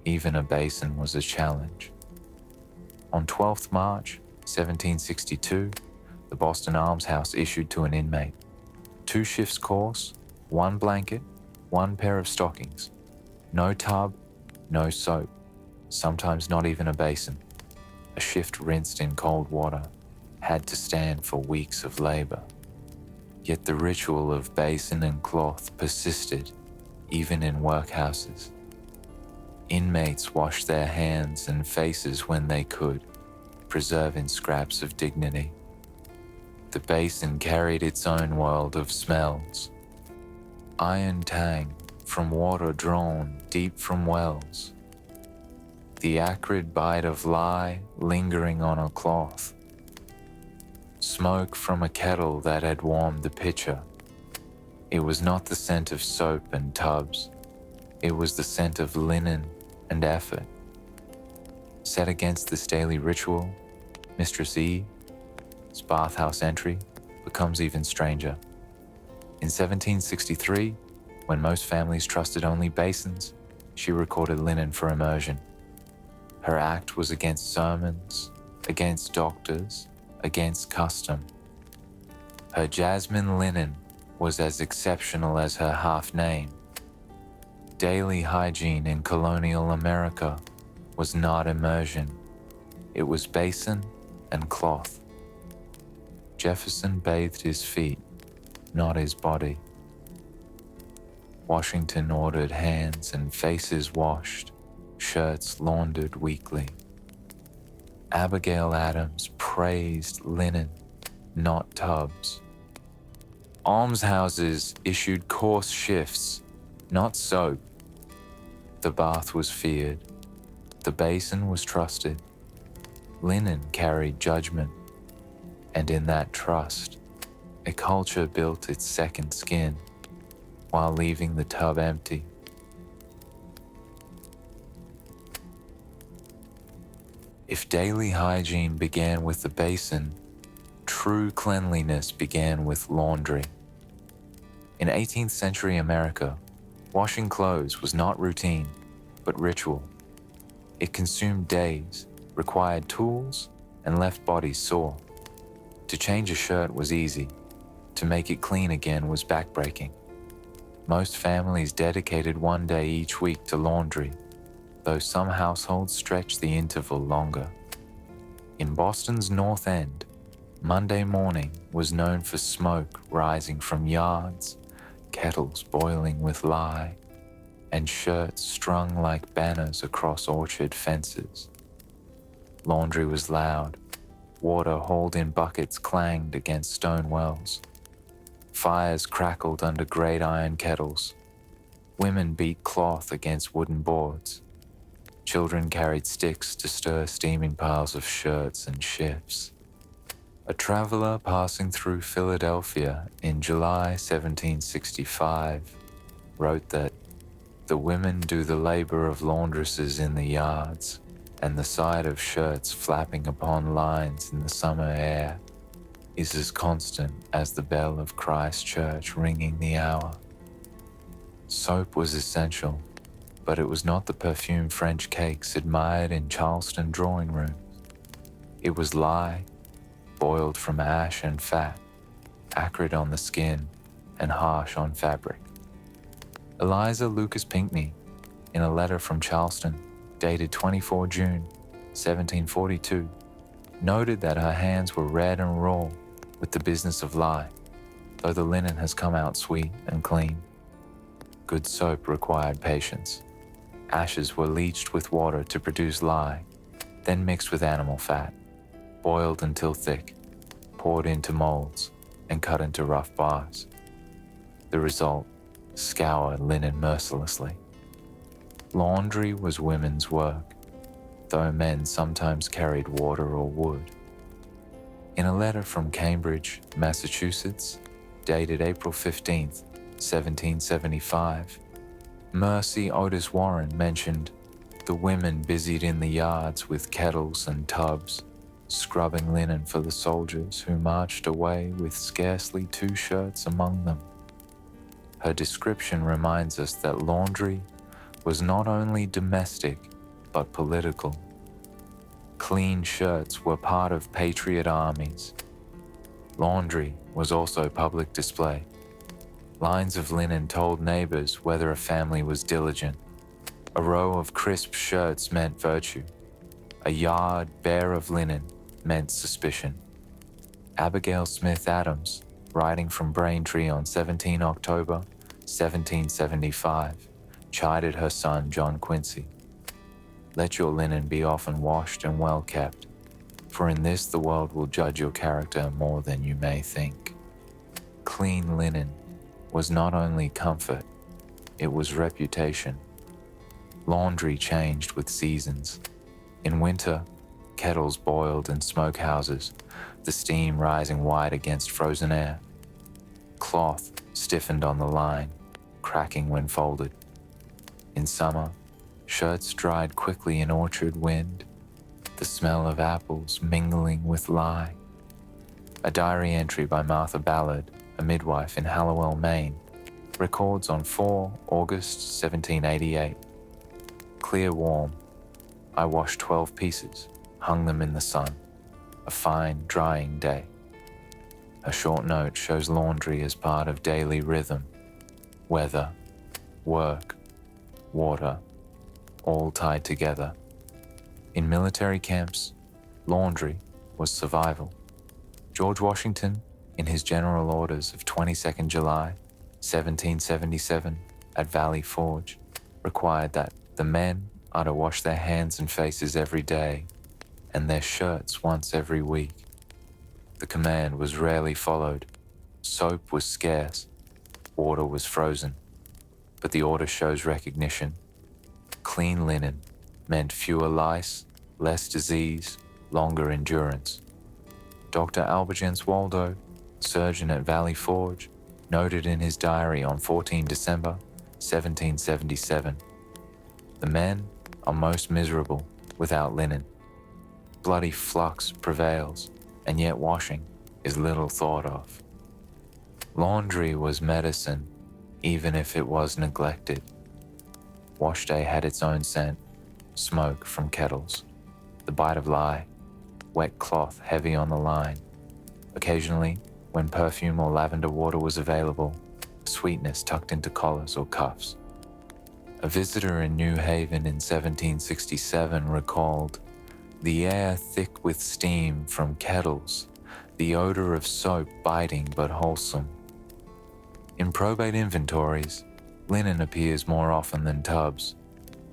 even a basin was a challenge. On 12th March 1762, the Boston Almshouse issued to an inmate 2 shifts course, 1 blanket, 1 pair of stockings, no tub, no soap, sometimes not even a basin. A shift rinsed in cold water had to stand for weeks of labor. Yet the ritual of basin and cloth persisted even in workhouses. Inmates washed their hands and faces when they could, preserving scraps of dignity. The basin carried its own world of smells. Iron tang from water drawn deep from wells. The acrid bite of lye lingering on a cloth. Smoke from a kettle that had warmed the pitcher. It was not the scent of soap and tubs. It was the scent of linen and effort. Set against this daily ritual, Mistress E's bathhouse entry becomes even stranger. In 1763, when most families trusted only basins, she recorded linen for immersion. Her act was against sermons, against doctors, against custom. Her jasmine linen was as exceptional as her half name. Daily hygiene in colonial America was not immersion. It was basin and cloth. Jefferson bathed his feet, not his body. Washington ordered hands and faces washed, shirts laundered weekly. Abigail Adams praised linen, not tubs. Almshouses issued coarse shifts, not soap. The bath was feared. The basin was trusted. Linen carried judgment. And in that trust, a culture built its second skin while leaving the tub empty. If daily hygiene began with the basin, true cleanliness began with laundry. In 18th century America, washing clothes was not routine, but ritual. It consumed days, required tools, and left bodies sore. To change a shirt was easy. To make it clean again was backbreaking. Most families dedicated one day each week to laundry, though some households stretched the interval longer. In Boston's North End, Monday morning was known for smoke rising from yards, kettles boiling with lye, and shirts strung like banners across orchard fences. Laundry was loud. Water hauled in buckets clanged against stone wells. Fires crackled under great iron kettles. Women beat cloth against wooden boards. Children carried sticks to stir steaming piles of shirts and shifts. A traveler passing through Philadelphia in July 1765 wrote that the women do the labor of laundresses in the yards, and the sight of shirts flapping upon lines in the summer air is as constant as the bell of Christ Church ringing the hour. Soap was essential, but it was not the perfume French cakes admired in Charleston drawing rooms. It was lye, boiled from ash and fat, acrid on the skin and harsh on fabric. Eliza Lucas Pinckney, in a letter from Charleston, dated 24 June 1742, noted that her hands were red and raw with the business of lye, though the linen has come out sweet and clean. Good soap required patience. Ashes were leached with water to produce lye, then mixed with animal fat, boiled until thick, poured into molds, and cut into rough bars. The result, scour linen mercilessly. Laundry was women's work, though men sometimes carried water or wood. In a letter from Cambridge, Massachusetts, dated April 15, 1775, Mercy Otis Warren mentioned the women busied in the yards with kettles and tubs, scrubbing linen for the soldiers who marched away with scarcely 2 shirts among them. Her description reminds us that laundry was not only domestic, but political. Clean shirts were part of patriot armies. Laundry was also public display. Lines of linen told neighbors whether a family was diligent. A row of crisp shirts meant virtue. A yard bare of linen meant suspicion. Abigail Smith Adams, writing from Braintree on 17 October 1775, chided her son John Quincy. Let your linen be often washed and well kept, for in this the world will judge your character more than you may think. Clean linen was not only comfort, it was reputation. Laundry changed with seasons. In winter, kettles boiled in smokehouses, the steam rising white against frozen air. Cloth stiffened on the line, cracking when folded. In summer, shirts dried quickly in orchard wind, the smell of apples mingling with lye. A diary entry by Martha Ballard, a midwife in Hallowell, Maine, records on 4 August 1788. Clear warm, I washed 12 pieces, hung them in the sun, a fine drying day. A short note shows laundry as part of daily rhythm, weather, work, water, all tied together. In military camps, laundry was survival. George Washington, in his general orders of 22nd July, 1777, at Valley Forge, required that the men are to wash their hands and faces every day, and their shirts once every week. The command was rarely followed, Soap was scarce, water was frozen, but the order shows recognition. Clean linen meant fewer lice, less disease, longer endurance. Dr. Albigens Waldo, surgeon at Valley Forge, noted in his diary on 14 December 1777, "The men are most miserable without linen. Bloody flux prevails, and yet washing is little thought of." Laundry was medicine, even if it was neglected. Wash day had its own scent, smoke from kettles, the bite of lye, wet cloth heavy on the line. Occasionally, when perfume or lavender water was available, sweetness tucked into collars or cuffs. A visitor in New Haven in 1767 recalled, "The air thick with steam from kettles, the odor of soap biting but wholesome." In probate inventories, linen appears more often than tubs.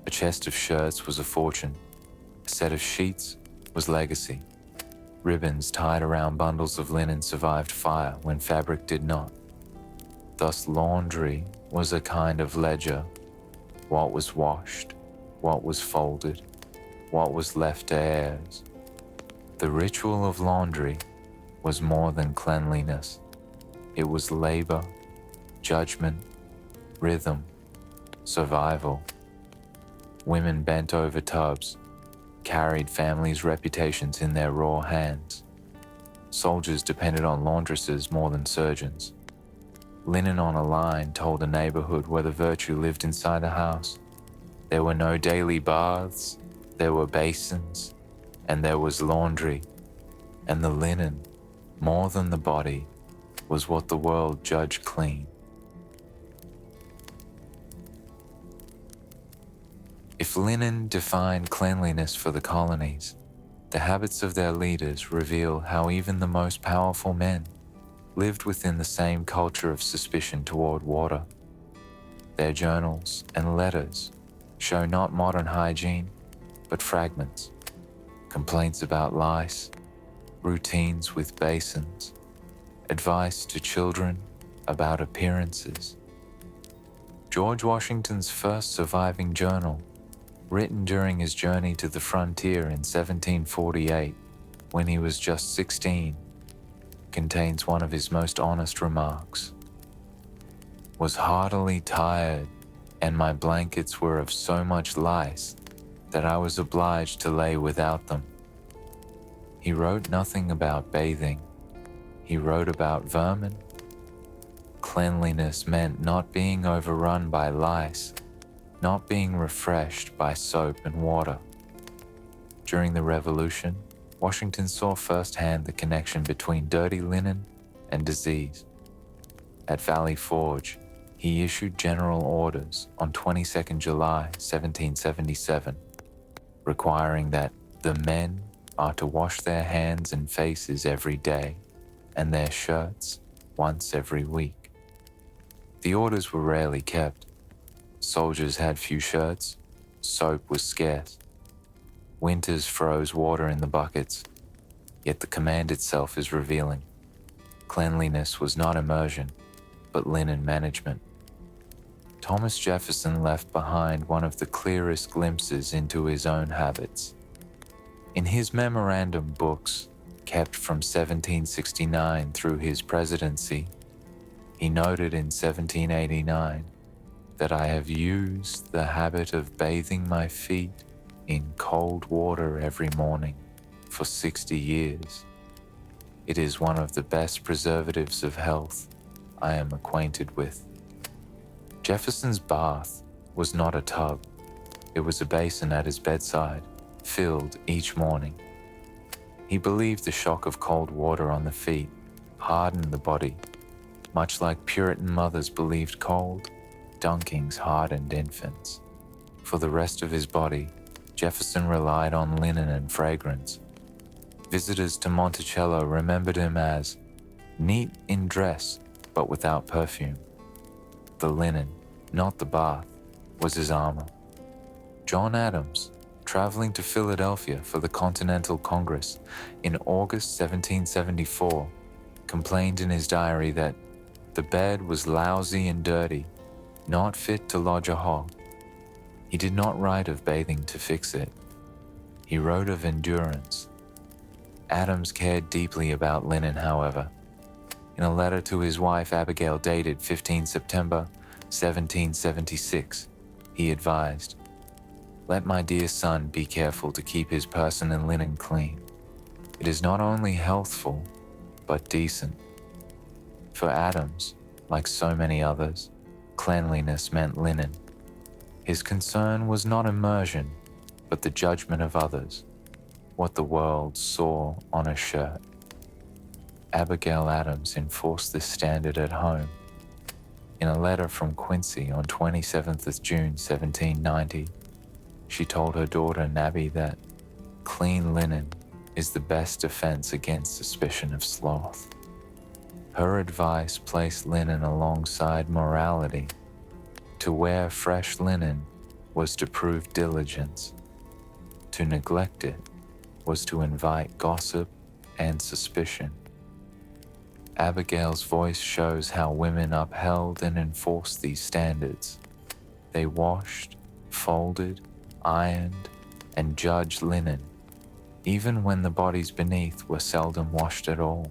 A chest of shirts was a fortune. A set of sheets was legacy. Ribbons tied around bundles of linen survived fire when fabric did not. Thus laundry was a kind of ledger. What was washed, what was folded, what was left to heirs. The ritual of laundry was more than cleanliness. It was labor, judgment, rhythm, survival. Women bent over tubs, carried families' reputations in their raw hands. Soldiers depended on laundresses more than surgeons. Linen on a line told a neighborhood whether virtue lived inside the house. There were no daily baths, there were basins, and there was laundry. And the linen, more than the body, was what the world judged clean. If linen defined cleanliness for the colonies, the habits of their leaders reveal how even the most powerful men lived within the same culture of suspicion toward water. Their journals and letters show not modern hygiene, but fragments, complaints about lice, routines with basins, advice to children about appearances. George Washington's first surviving journal, written during his journey to the frontier in 1748, when he was just 16, contains one of his most honest remarks. "Was heartily tired, and my blankets were of so much lice that I was obliged to lay without them." He wrote nothing about bathing. He wrote about vermin. Cleanliness meant not being overrun by lice, not being refreshed by soap and water. During the Revolution, Washington saw firsthand the connection between dirty linen and disease. At Valley Forge, he issued general orders on 22nd July 1777, requiring that the men are to wash their hands and faces every day, and their shirts once every week. The orders were rarely kept. Soldiers had few shirts, soap was scarce. Winters froze water in the buckets, yet the command itself is revealing. Cleanliness was not immersion, but linen management. Thomas Jefferson left behind one of the clearest glimpses into his own habits. In his memorandum books, kept from 1769 through his presidency, he noted in 1789 that "I have used the habit of bathing my feet in cold water every morning for 60 years. It is one of the best preservatives of health I am acquainted with." Jefferson's bath was not a tub. It was a basin at his bedside, filled each morning. He believed the shock of cold water on the feet hardened the body, much like Puritan mothers believed cold dunkings hardened infants. For the rest of his body, Jefferson relied on linen and fragrance. Visitors to Monticello remembered him as neat in dress but without perfume. The linen, not the bath, was his armor. John Adams, traveling to Philadelphia for the Continental Congress in August 1774, complained in his diary that The bed was lousy and dirty, not fit to lodge a hog. He did not write of bathing to fix it. He wrote of endurance. Adams cared deeply about linen, however. In a letter to his wife Abigail dated 15 September 1776, he advised, "Let my dear son be careful to keep his person and linen clean. It is not only healthful, but decent." For Adams, like so many others, cleanliness meant linen. His concern was not immersion, but the judgment of others, what the world saw on a shirt. Abigail Adams enforced this standard at home. In a letter from Quincy on 27th of June 1790, she told her daughter Nabby that clean linen is the best defense against suspicion of sloth. Her advice placed linen alongside morality. To wear fresh linen was to prove diligence. To neglect it was to invite gossip and suspicion. Abigail's voice shows how women upheld and enforced these standards. They washed, folded, ironed, and judged linen, even when the bodies beneath were seldom washed at all.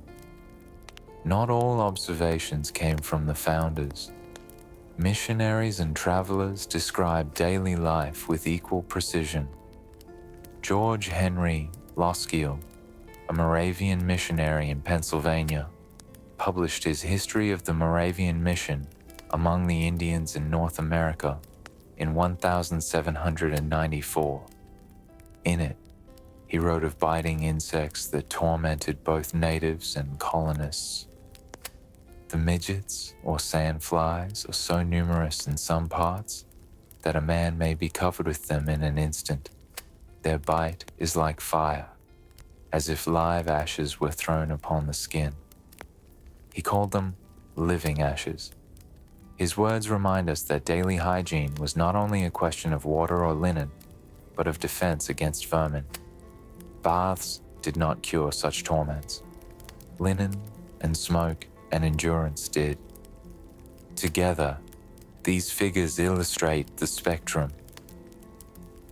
Not all observations came from the founders. Missionaries and travelers described daily life with equal precision. George Henry Loskiel, a Moravian missionary in Pennsylvania, published his History of the Moravian Mission among the Indians in North America in 1794. In it, he wrote of biting insects that tormented both natives and colonists. The midgets, or sandflies, are so numerous in some parts that a man may be covered with them in an instant. Their bite is like fire, as if live ashes were thrown upon the skin. He called them living ashes. His words remind us that daily hygiene was not only a question of water or linen, but of defense against vermin. Baths did not cure such torments. Linen and smoke and endurance did. Together, these figures illustrate the spectrum.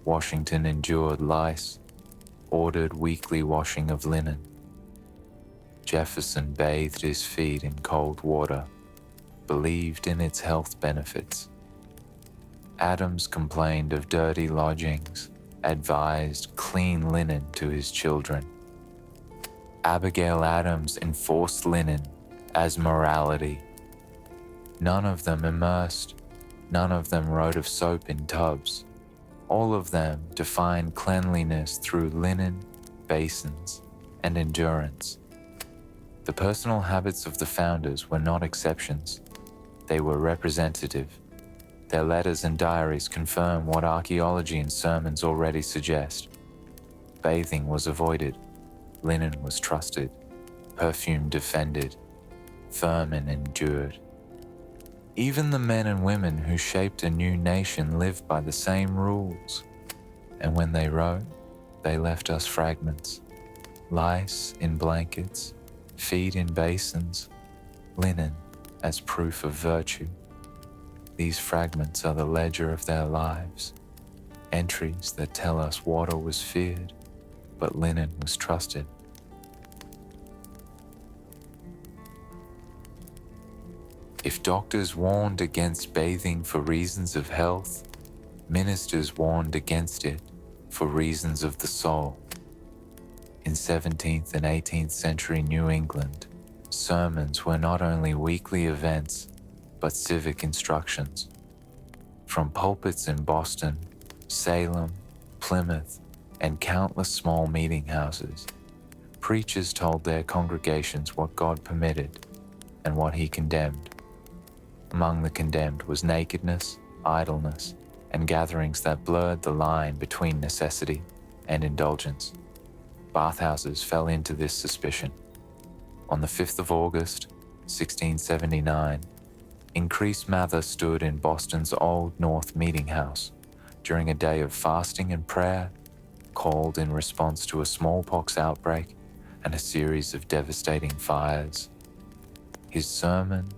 Washington endured lice, ordered weekly washing of linen. Jefferson bathed his feet in cold water, believed in its health benefits. Adams complained of dirty lodgings, advised clean linen to his children. Abigail Adams enforced linen as morality. None of them immersed, none of them wrote of soap in tubs. All of them defined cleanliness through linen, basins, and endurance. The personal habits of the founders were not exceptions. They were representative. Their letters and diaries confirm what archaeology and sermons already suggest. Bathing was avoided, linen was trusted, perfume defended, vermin endured. Even the men and women who shaped a new nation lived by the same rules, and when they wrote, they left us fragments: lice in blankets, feet in basins, linen as proof of virtue. These fragments are the ledger of their lives, entries that tell us water was feared, but linen was trusted. If doctors warned against bathing for reasons of health, ministers warned against it for reasons of the soul. In 17th and 18th century New England, sermons were not only weekly events, but civic instructions. From pulpits in Boston, Salem, Plymouth, and countless small meeting houses, preachers told their congregations what God permitted and what He condemned. Among the condemned was nakedness, idleness, and gatherings that blurred the line between necessity and indulgence. Bathhouses fell into this suspicion. On the 5th of August, 1679, Increase Mather stood in Boston's Old North Meeting House during a day of fasting and prayer, called in response to a smallpox outbreak and a series of devastating fires. His sermon,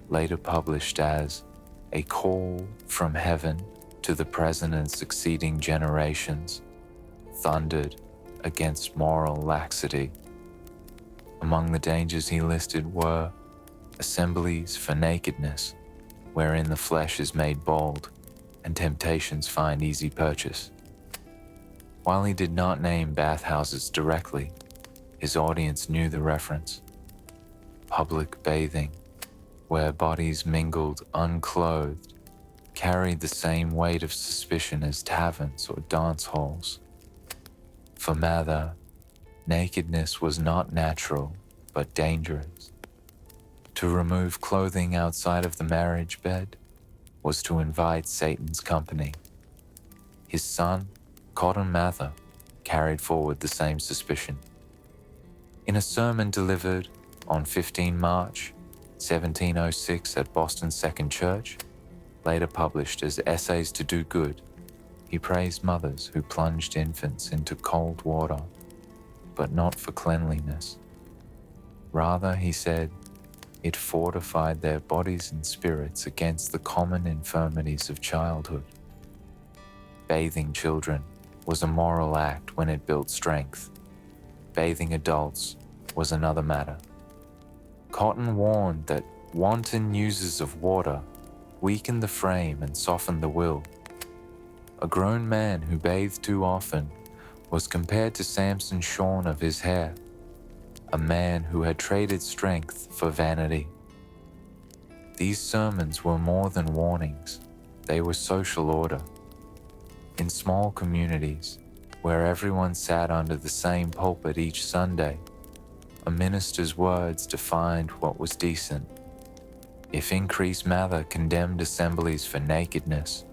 later published as A Call from Heaven to the Present and Succeeding Generations, thundered against moral laxity. Among the dangers he listed were assemblies for nakedness, wherein the flesh is made bold and temptations find easy purchase. While he did not name bathhouses directly, his audience knew the reference. Public bathing, where bodies mingled unclothed, carried the same weight of suspicion as taverns or dance halls. For Mather, nakedness was not natural, but dangerous. To remove clothing outside of the marriage bed was to invite Satan's company. His son, Cotton Mather, carried forward the same suspicion. In a sermon delivered on 15 March 1706 at Boston's Second Church, later published as Essays to Do Good, he praised mothers who plunged infants into cold water, but not for cleanliness. Rather, he said, it fortified their bodies and spirits against the common infirmities of childhood. Bathing children was a moral act when it built strength. Bathing adults was another matter. Cotton warned that wanton uses of water weakened the frame and softened the will. A grown man who bathed too often was compared to Samson shorn of his hair, a man who had traded strength for vanity. These sermons were more than warnings, they were social order. In small communities, where everyone sat under the same pulpit each Sunday, a minister's words defined what was decent. If Increase Mather condemned assemblies for nakedness,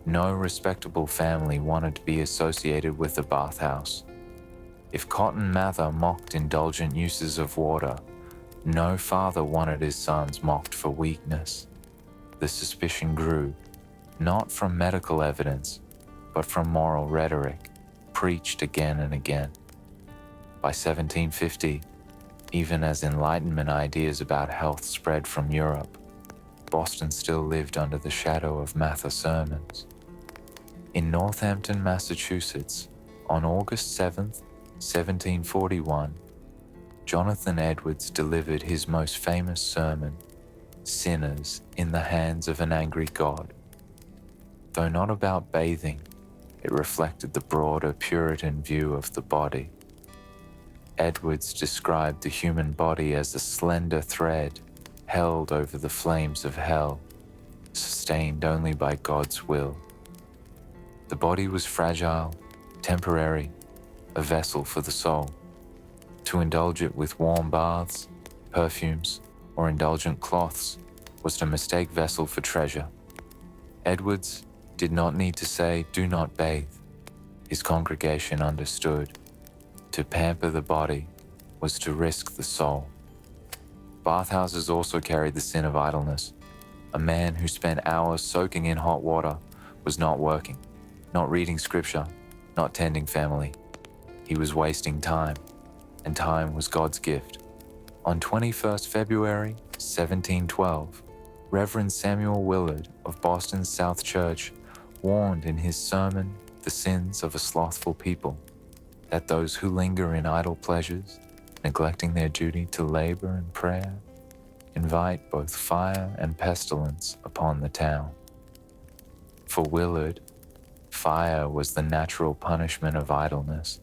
no respectable family wanted to be associated with the bathhouse. If Cotton Mather mocked indulgent uses of water, no father wanted his sons mocked for weakness. The suspicion grew, not from medical evidence, but from moral rhetoric, preached again and again. By 1750, even as Enlightenment ideas about health spread from Europe, Boston still lived under the shadow of Mather sermons. In Northampton, Massachusetts, on August 7th, 1741, Jonathan Edwards delivered his most famous sermon, Sinners in the Hands of an Angry God. Though not about bathing, it reflected the broader Puritan view of the body. Edwards described the human body as a slender thread held over the flames of hell, sustained only by God's will. The body was fragile, temporary, a vessel for the soul. To indulge it with warm baths, perfumes, or indulgent cloths was to mistake vessel for treasure. Edwards did not need to say, "Do not bathe." His congregation understood. To pamper the body was to risk the soul. Bathhouses also carried the sin of idleness. A man who spent hours soaking in hot water was not working, not reading scripture, not tending family. He was wasting time, and time was God's gift. On 21st February 1712, Reverend Samuel Willard of Boston's South Church warned in his sermon, The Sins of a Slothful People, that those who linger in idle pleasures, neglecting their duty to labor and prayer, invite both fire and pestilence upon the town. For Willard, fire was the natural punishment of idleness.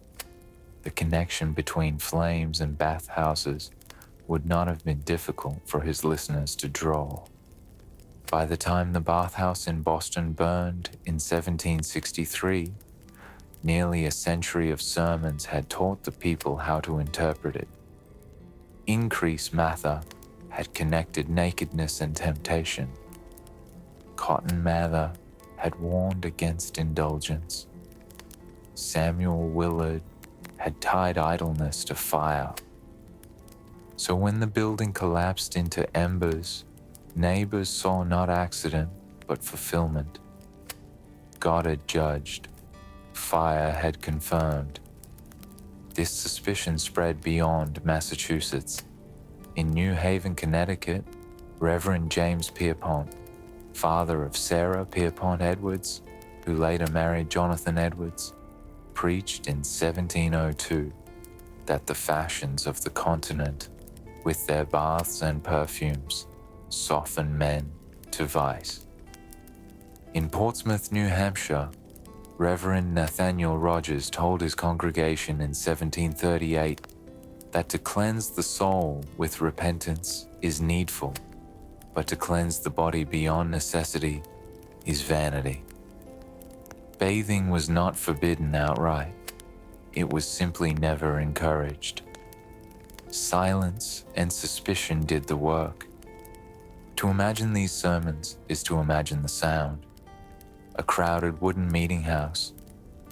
The connection between flames and bathhouses would not have been difficult for his listeners to draw. By the time the bathhouse in Boston burned in 1763, nearly a century of sermons had taught the people how to interpret it. Increase Mather had connected nakedness and temptation. Cotton Mather had warned against indulgence. Samuel Willard had tied idleness to fire. So when the building collapsed into embers, neighbors saw not accident, but fulfillment. God had judged. Fire had confirmed. This suspicion spread beyond Massachusetts. In New Haven, Connecticut, Reverend James Pierpont, father of Sarah Pierpont Edwards, who later married Jonathan Edwards, preached in 1702 that the fashions of the continent, with their baths and perfumes, soften men to vice. In Portsmouth, New Hampshire, Reverend Nathaniel Rogers told his congregation in 1738 that to cleanse the soul with repentance is needful, but to cleanse the body beyond necessity is vanity. Bathing was not forbidden outright. It was simply never encouraged. Silence and suspicion did the work. To imagine these sermons is to imagine the sound. A crowded wooden meeting house,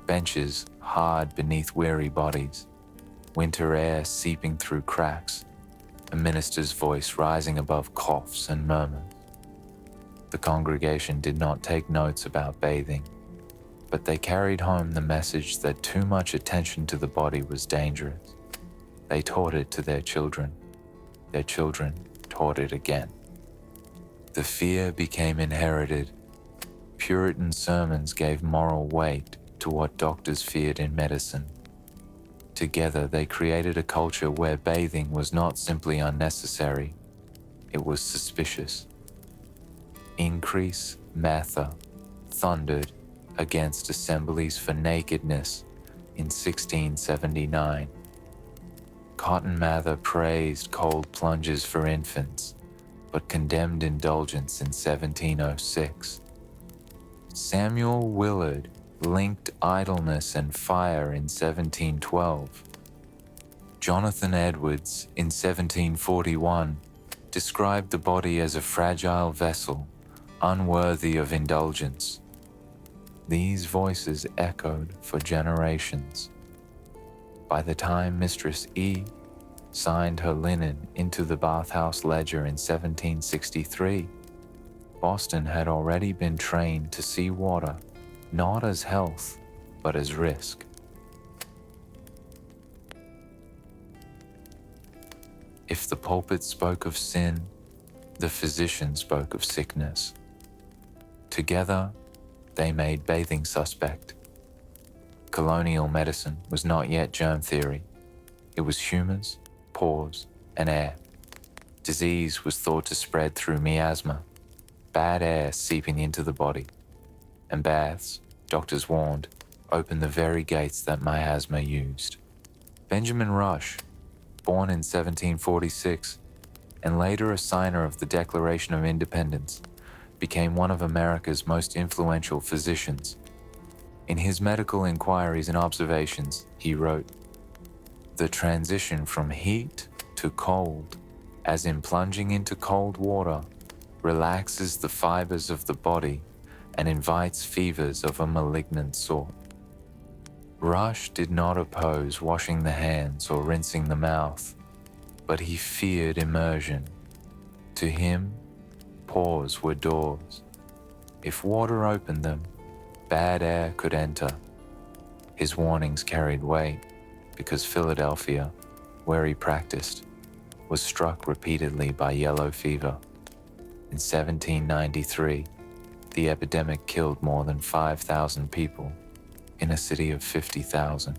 benches hard beneath weary bodies, winter air seeping through cracks, a minister's voice rising above coughs and murmurs. The congregation did not take notes about bathing, but they carried home the message that too much attention to the body was dangerous. They taught it to their children. Their children taught it again. The fear became inherited. Puritan sermons gave moral weight to what doctors feared in medicine. Together, they created a culture where bathing was not simply unnecessary, it was suspicious. Increase Mather thundered against assemblies for nakedness in 1679. Cotton Mather praised cold plunges for infants, but condemned indulgence in 1706. Samuel Willard linked idleness and fire in 1712. Jonathan Edwards in 1741 described the body as a fragile vessel, unworthy of indulgence. These voices echoed for generations. By the time Mistress E signed her linen into the bathhouse ledger in 1763, Boston had already been trained to see water not as health, but as risk. If the pulpit spoke of sin, the physician spoke of sickness. Together, they made bathing suspect. Colonial medicine was not yet germ theory. It was humors, pores, and air. Disease was thought to spread through miasma, bad air seeping into the body. And baths, doctors warned, opened the very gates that miasma used. Benjamin Rush, born in 1746, and later a signer of the Declaration of Independence, became one of America's most influential physicians. In his medical inquiries and observations, he wrote, "The transition from heat to cold, as in plunging into cold water, relaxes the fibers of the body and invites fevers of a malignant sort." Rush did not oppose washing the hands or rinsing the mouth, but he feared immersion. To him, pores were doors. If water opened them, bad air could enter. His warnings carried weight because Philadelphia, where he practiced, was struck repeatedly by yellow fever. In 1793, the epidemic killed more than 5,000 people in a city of 50,000.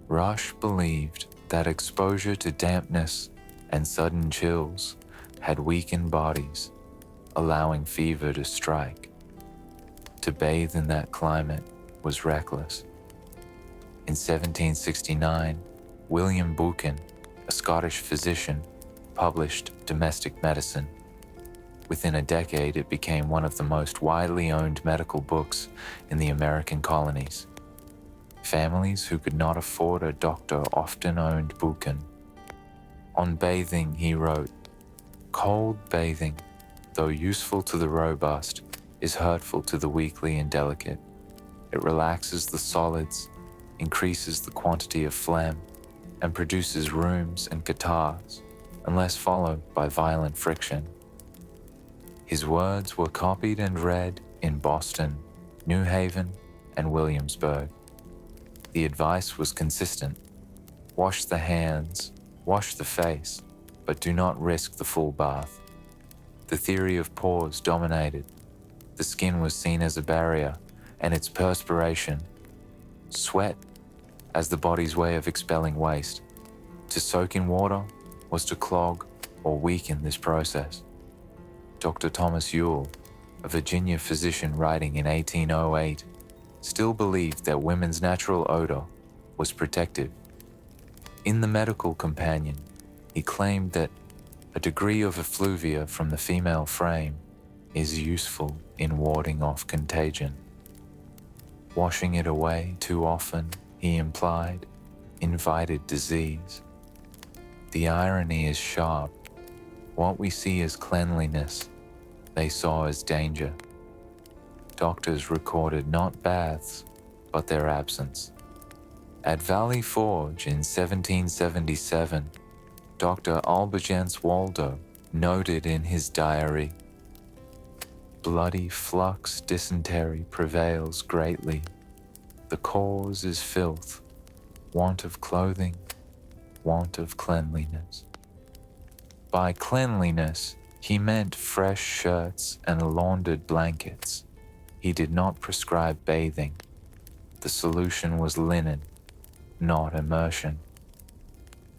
Rush believed that exposure to dampness and sudden chills had weakened bodies, allowing fever to strike. To bathe in that climate was reckless. In 1769, William Buchan, a Scottish physician, published Domestic Medicine. Within a decade, it became one of the most widely owned medical books in the American colonies. Families who could not afford a doctor often owned Buchan. On bathing, he wrote, "Cold bathing, though useful to the robust, is hurtful to the weakly and delicate. It relaxes the solids, increases the quantity of phlegm, and produces rheums and catarrhs, unless followed by violent friction." His words were copied and read in Boston, New Haven, and Williamsburg. The advice was consistent. Wash the hands, wash the face, but do not risk the full bath. The theory of pores dominated. The skin was seen as a barrier, and its perspiration, sweat, as the body's way of expelling waste. To soak in water was to clog or weaken this process. Dr. Thomas Ewell, a Virginia physician writing in 1808, still believed that women's natural odor was protective. In the Medical Companion, he claimed that a degree of effluvia from the female frame is useful in warding off contagion. Washing it away too often, he implied, invited disease. The irony is sharp. What we see as cleanliness, they saw as danger. Doctors recorded not baths, but their absence. At Valley Forge in 1777, Dr. Albigence Waldo noted in his diary, "Bloody flux dysentery prevails greatly. The cause is filth, want of clothing, want of cleanliness." By cleanliness, he meant fresh shirts and laundered blankets. He did not prescribe bathing. The solution was linen, not immersion.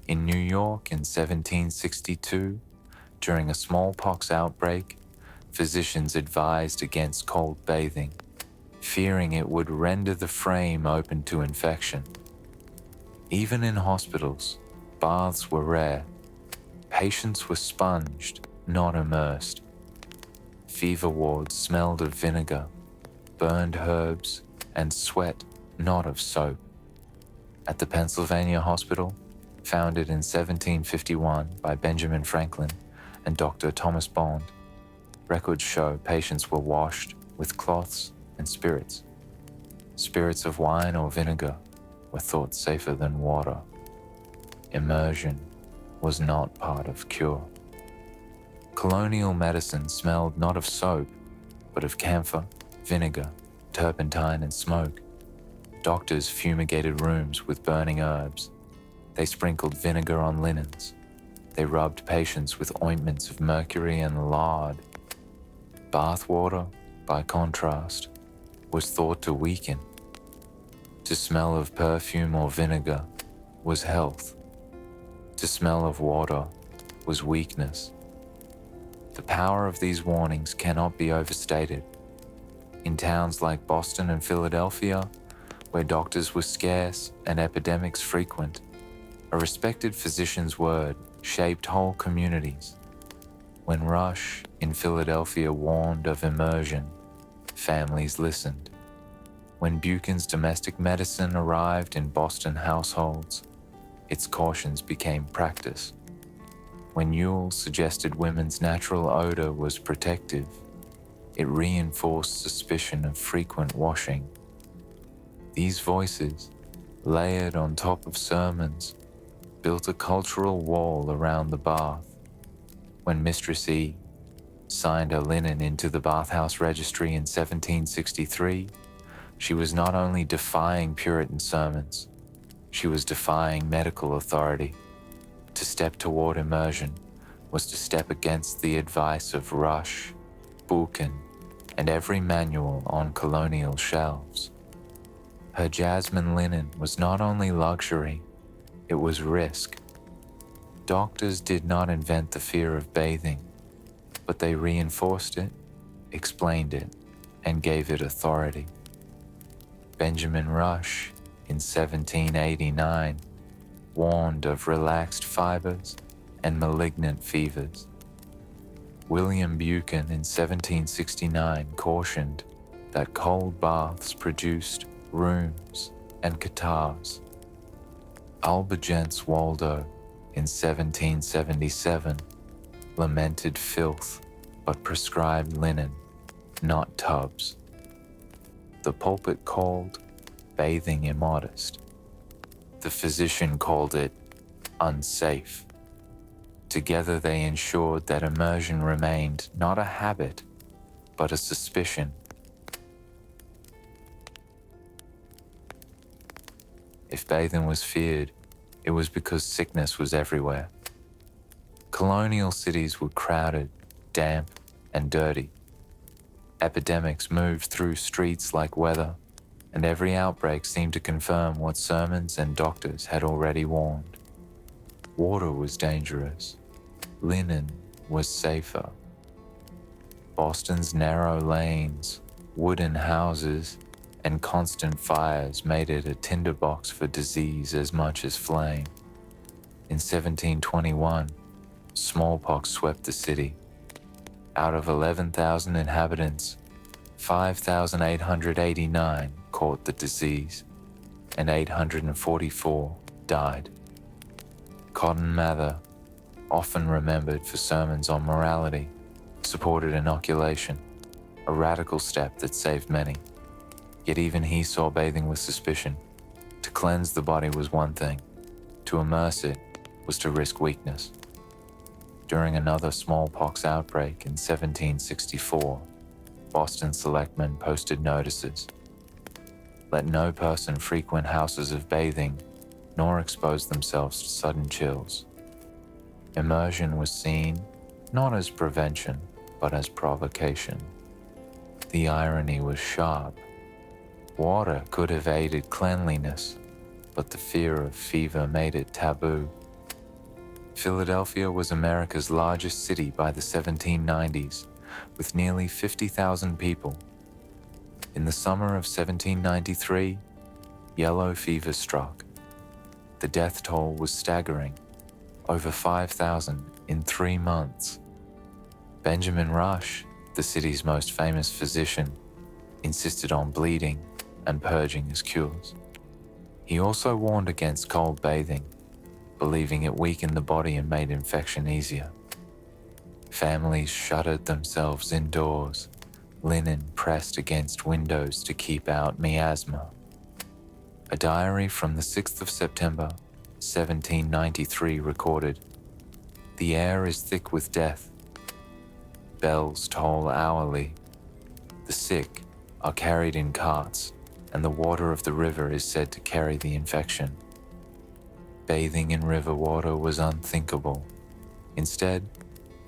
In New York in 1762, during a smallpox outbreak, physicians advised against cold bathing, fearing it would render the frame open to infection. Even in hospitals, baths were rare. Patients were sponged, not immersed. Fever wards smelled of vinegar, burned herbs, and sweat, not of soap. At the Pennsylvania Hospital, founded in 1751 by Benjamin Franklin and Dr. Thomas Bond, records show patients were washed with cloths and spirits. Spirits of wine or vinegar were thought safer than water. Immersion was not part of cure. Colonial medicine smelled not of soap, but of camphor, vinegar, turpentine, and smoke. Doctors fumigated rooms with burning herbs. They sprinkled vinegar on linens. They rubbed patients with ointments of mercury and lard. Bath water, by contrast, was thought to weaken. To smell of perfume or vinegar was health. To smell of water was weakness. The power of these warnings cannot be overstated. In towns like Boston and Philadelphia, where doctors were scarce and epidemics frequent, a respected physician's word shaped whole communities. When Rush in Philadelphia warned of immersion, families listened. When Buchan's domestic medicine arrived in Boston households, its cautions became practice. When Ewell suggested women's natural odor was protective, it reinforced suspicion of frequent washing. These voices, layered on top of sermons, built a cultural wall around the bath. When Mistress E signed her linen into the bathhouse registry in 1763, she was not only defying Puritan sermons, she was defying medical authority. To step toward immersion was to step against the advice of Rush, Buchan, and every manual on colonial shelves. Her jasmine linen was not only luxury, it was risk. Doctors did not invent the fear of bathing, but they reinforced it, explained it, and gave it authority. Benjamin Rush, in 1789, warned of relaxed fibers and malignant fevers. William Buchan in 1769 cautioned that cold baths produced rheums and catarrhs. Albigence Waldo in 1777 lamented filth but prescribed linen, not tubs. The pulpit called bathing immodest. The physician called it unsafe. Together they ensured that immersion remained not a habit, but a suspicion. If bathing was feared, it was because sickness was everywhere. Colonial cities were crowded, damp and dirty. Epidemics moved through streets like weather, and every outbreak seemed to confirm what sermons and doctors had already warned. Water was dangerous. Linen was safer. Boston's narrow lanes, wooden houses, and constant fires made it a tinderbox for disease as much as flame. In 1721, smallpox swept the city. Out of 11,000 inhabitants, 5,889 caught the disease, and 844 died. Cotton Mather, often remembered for sermons on morality, supported inoculation, a radical step that saved many. Yet even he saw bathing with suspicion. To cleanse the body was one thing. To immerse it was to risk weakness. During another smallpox outbreak in 1764, Boston selectmen posted notices. Let no person frequent houses of bathing, nor expose themselves to sudden chills. Immersion was seen not as prevention, but as provocation. The irony was sharp. Water could have aided cleanliness, but the fear of fever made it taboo. Philadelphia was America's largest city by the 1790s, with nearly 50,000 people. In the summer of 1793, yellow fever struck. The death toll was staggering, over 5,000 in 3 months. Benjamin Rush, the city's most famous physician, insisted on bleeding and purging as cures. He also warned against cold bathing, believing it weakened the body and made infection easier. Families shuttered themselves indoors, linen pressed against windows to keep out miasma. A diary from the 6th of September, 1793 recorded, "The air is thick with death. Bells toll hourly. The sick are carried in carts, and the water of the river is said to carry the infection." Bathing in river water was unthinkable. Instead,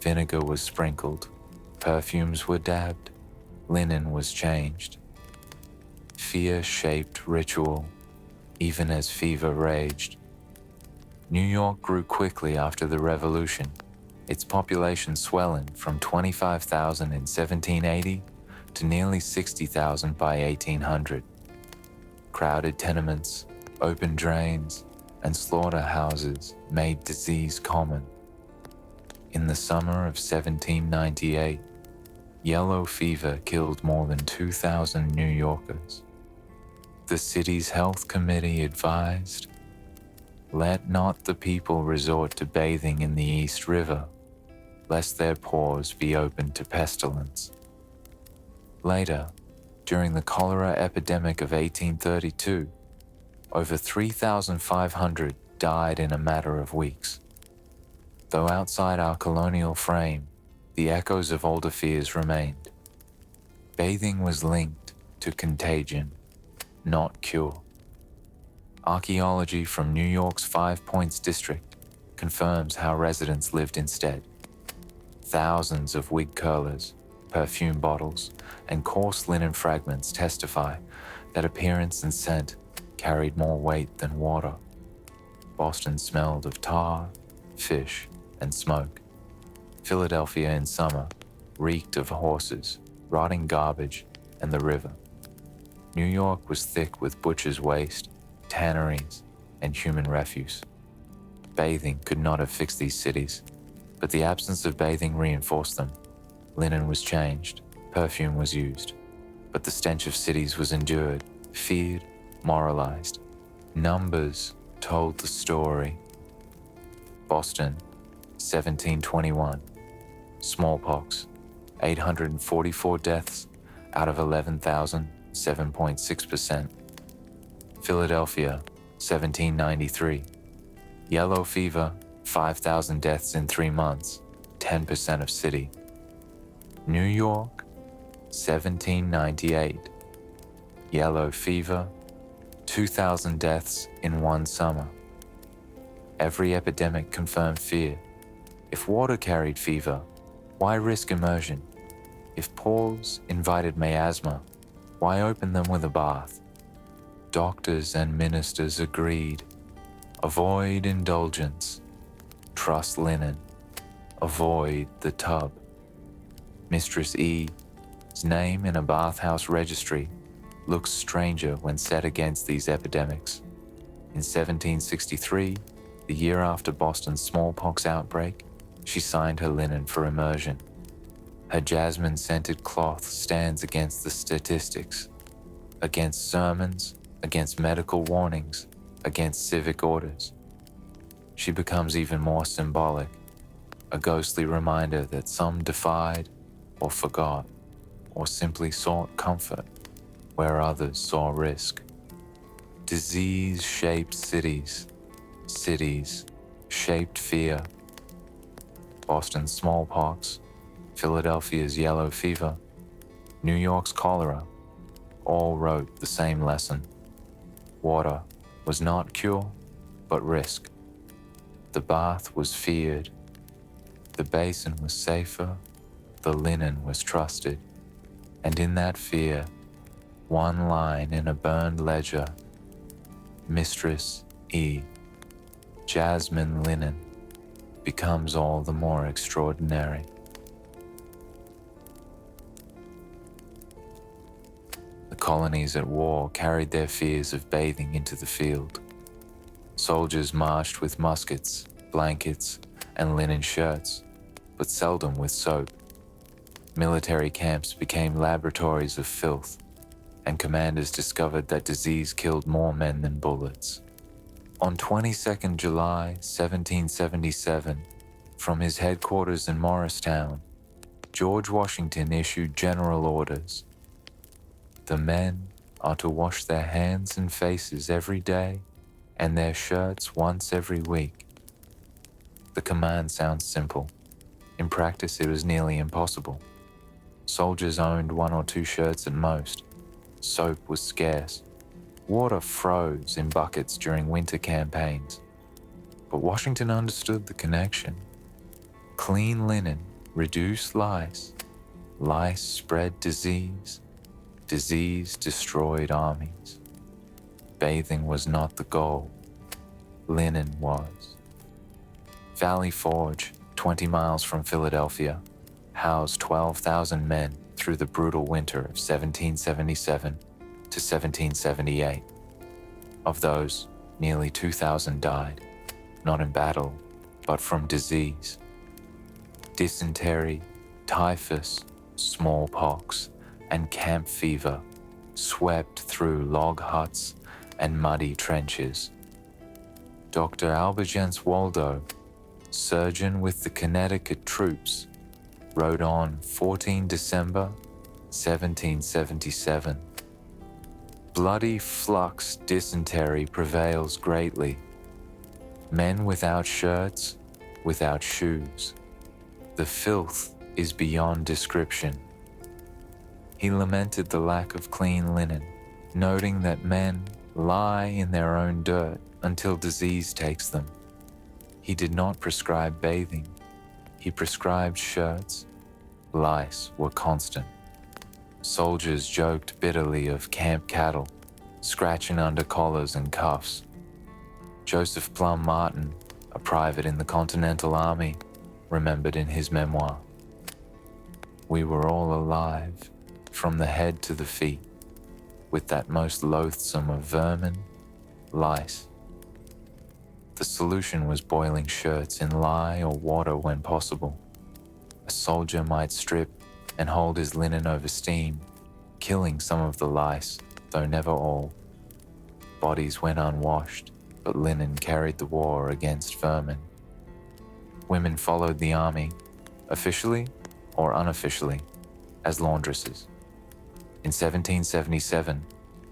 vinegar was sprinkled, perfumes were dabbed, linen was changed. Fear shaped ritual, even as fever raged. New York grew quickly after the Revolution, its population swelling from 25,000 in 1780 to nearly 60,000 by 1800. Crowded tenements, open drains, and slaughterhouses made disease common. In the summer of 1798, yellow fever killed more than 2,000 New Yorkers. The city's health committee advised, "Let not the people resort to bathing in the East River, lest their pores be opened to pestilence." Later, during the cholera epidemic of 1832, over 3,500 died in a matter of weeks. Though outside our colonial frame, the echoes of older fears remained. Bathing was linked to contagion, not cure. Archaeology from New York's Five Points district confirms how residents lived instead. Thousands of wig curlers, perfume bottles, and coarse linen fragments testify that appearance and scent carried more weight than water. Boston smelled of tar, fish, and smoke. Philadelphia in summer reeked of horses, rotting garbage, and the river. New York was thick with butcher's waste, tanneries, and human refuse. Bathing could not have fixed these cities, but the absence of bathing reinforced them. Linen was changed, perfume was used, but the stench of cities was endured, feared, moralized. Numbers told the story. Boston, 1721. Smallpox, 844 deaths out of 11,000, 7.6%. Philadelphia, 1793. Yellow fever, 5,000 deaths in 3 months, 10% of city. New York, 1798. Yellow fever, 2,000 deaths in 1 summer. Every epidemic confirmed fear. If water carried fever, Why risk immersion? If pores invited miasma, why open them with a bath? Doctors and ministers agreed. Avoid indulgence. Trust linen. Avoid the tub. Mistress E's name in a bathhouse registry looks stranger when set against these epidemics. In 1763, the year after Boston's smallpox outbreak, she signed her linen for immersion. Her jasmine-scented cloth stands against the statistics, against sermons, against medical warnings, against civic orders. She becomes even more symbolic, a ghostly reminder that some defied or forgot or simply sought comfort where others saw risk. Disease shaped cities, cities shaped fear. Boston's smallpox, Philadelphia's yellow fever, New York's cholera, all wrote the same lesson. Water was not cure, but risk. The bath was feared. The basin was safer. The linen was trusted. And in that fear, one line in a burned ledger, Mistress E, jasmine linen, becomes all the more extraordinary. The colonies at war carried their fears of bathing into the field. Soldiers marched with muskets, blankets, and linen shirts, but seldom with soap. Military camps became laboratories of filth, and commanders discovered that disease killed more men than bullets. On 22nd July 1777, from his headquarters in Morristown, George Washington issued general orders. The men are to wash their hands and faces every day and their shirts once every week. The command sounds simple. In practice, it was nearly impossible. Soldiers owned 1 or 2 shirts at most. Soap was scarce. Water froze in buckets during winter campaigns. But Washington understood the connection. Clean linen reduced lice. Lice spread disease. Disease destroyed armies. Bathing was not the goal. Linen was. Valley Forge, 20 miles from Philadelphia, housed 12,000 men through the brutal winter of 1777 to 1778. Of those, nearly 2,000 died, not in battle, but from disease. Dysentery, typhus, smallpox, and camp fever swept through log huts and muddy trenches. Dr. Albigence Waldo, surgeon with the Connecticut troops, wrote on 14 December 1777. Bloody flux dysentery prevails greatly. Men without shirts, without shoes. The filth is beyond description. He lamented the lack of clean linen, noting that men lie in their own dirt until disease takes them. He did not prescribe bathing. He prescribed shirts. Lice were constant. Soldiers joked bitterly of camp cattle, scratching under collars and cuffs. Joseph Plum Martin, a private in the Continental Army, remembered in his memoir, "We were all alive, from the head to the feet, with that most loathsome of vermin, lice." The solution was boiling shirts in lye or water when possible. A soldier might strip and hold his linen over steam, killing some of the lice, though never all. Bodies went unwashed, but linen carried the war against vermin. Women followed the army, officially or unofficially, as laundresses. In 1777,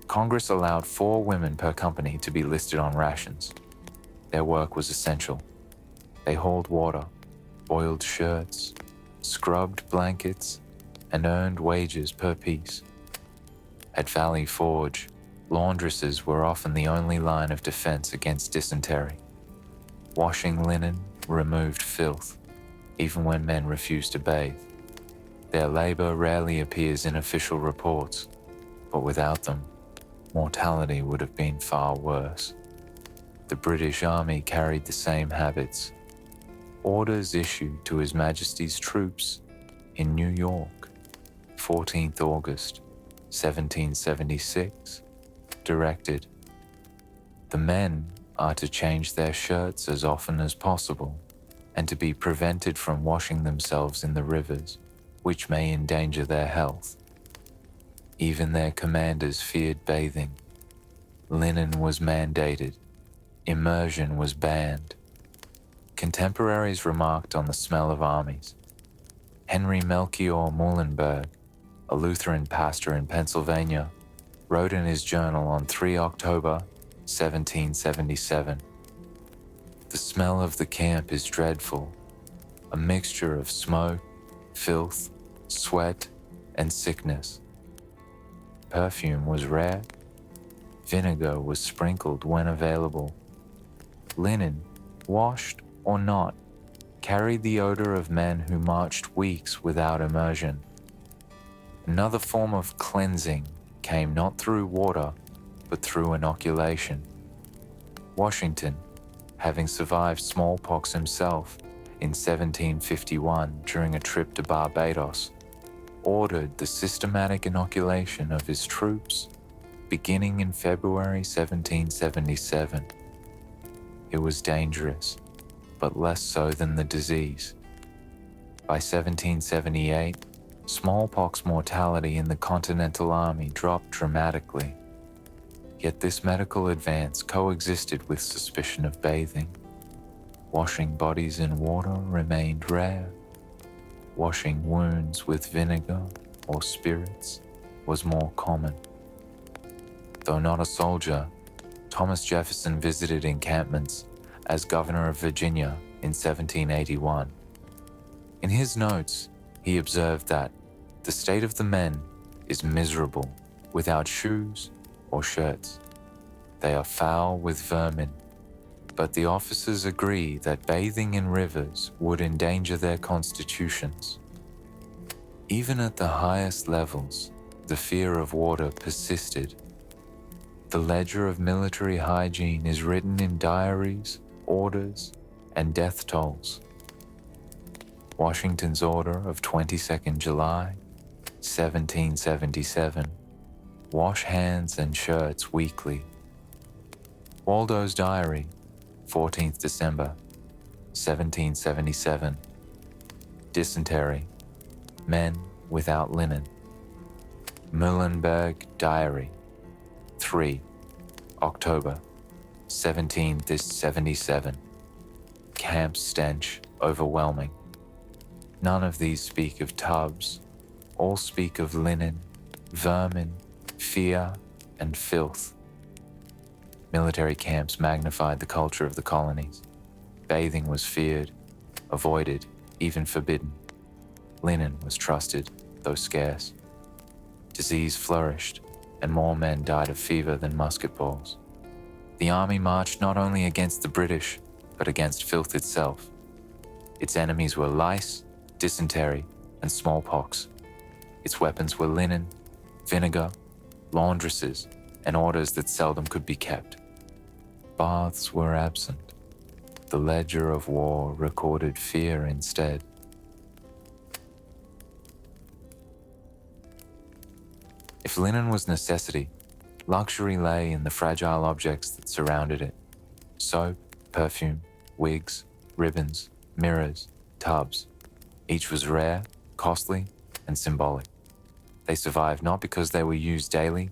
Congress allowed 4 women per company to be listed on rations. Their work was essential. They hauled water, boiled shirts, scrubbed blankets, and earned wages per piece. At Valley Forge, laundresses were often the only line of defense against dysentery. Washing linen removed filth. even when men refuse to bathe. Their labor rarely appears in official reports, but without them, mortality would have been far worse. The British Army carried the same habits. Orders issued to His Majesty's troops in New York, 14th August, 1776, directed, "The men are to change their shirts as often as possible and to be prevented from washing themselves in the rivers, which may endanger their health." Even their commanders feared bathing. Linen was mandated. Immersion was banned. Contemporaries remarked on the smell of armies. Henry Melchior Muhlenberg, a Lutheran pastor in Pennsylvania, wrote in his journal on 3 October 1777, "The smell of the camp is dreadful, a mixture of smoke, filth, sweat, and sickness. Perfume was rare. Vinegar was sprinkled when available. Linen, washed or not, carried the odor of men who marched weeks without immersion. Another form of cleansing came not through water, but through inoculation. Washington, having survived smallpox himself in 1751 during a trip to Barbados, ordered the systematic inoculation of his troops beginning in February 1777. It was dangerous, but less so than the disease. By 1778, smallpox mortality in the Continental Army dropped dramatically. Yet this medical advance coexisted with suspicion of bathing. Washing bodies in water remained rare. Washing wounds with vinegar or spirits was more common. Though not a soldier, Thomas Jefferson visited encampments as governor of Virginia in 1781. In his notes, he observed that the state of the men is miserable without shoes or shirts. They are foul with vermin, but the officers agree that bathing in rivers would endanger their constitutions. Even at the highest levels, the fear of water persisted. The ledger of military hygiene is written in diaries, orders, and death tolls. Washington's order of 22nd July, 1777, wash hands and shirts weekly. Waldo's diary, 14th December, 1777, dysentery, men without linen. Muhlenberg diary, 3 October, 1777, camp stench overwhelming. None of these speak of tubs, all speak of linen, vermin, fear, and filth. Military camps magnified the culture of the colonies. Bathing was feared, avoided, even forbidden. Linen was trusted, though scarce. Disease flourished, and more men died of fever than musket balls. The army marched not only against the British, but against filth itself. Its enemies were lice, dysentery, and smallpox. Its weapons were linen, vinegar, laundresses, and orders that seldom could be kept. Baths were absent. The ledger of war recorded fear instead. If linen was necessity, luxury lay in the fragile objects that surrounded it. Soap, perfume, wigs, ribbons, mirrors, tubs. Each was rare, costly, and symbolic. They survived not because they were used daily,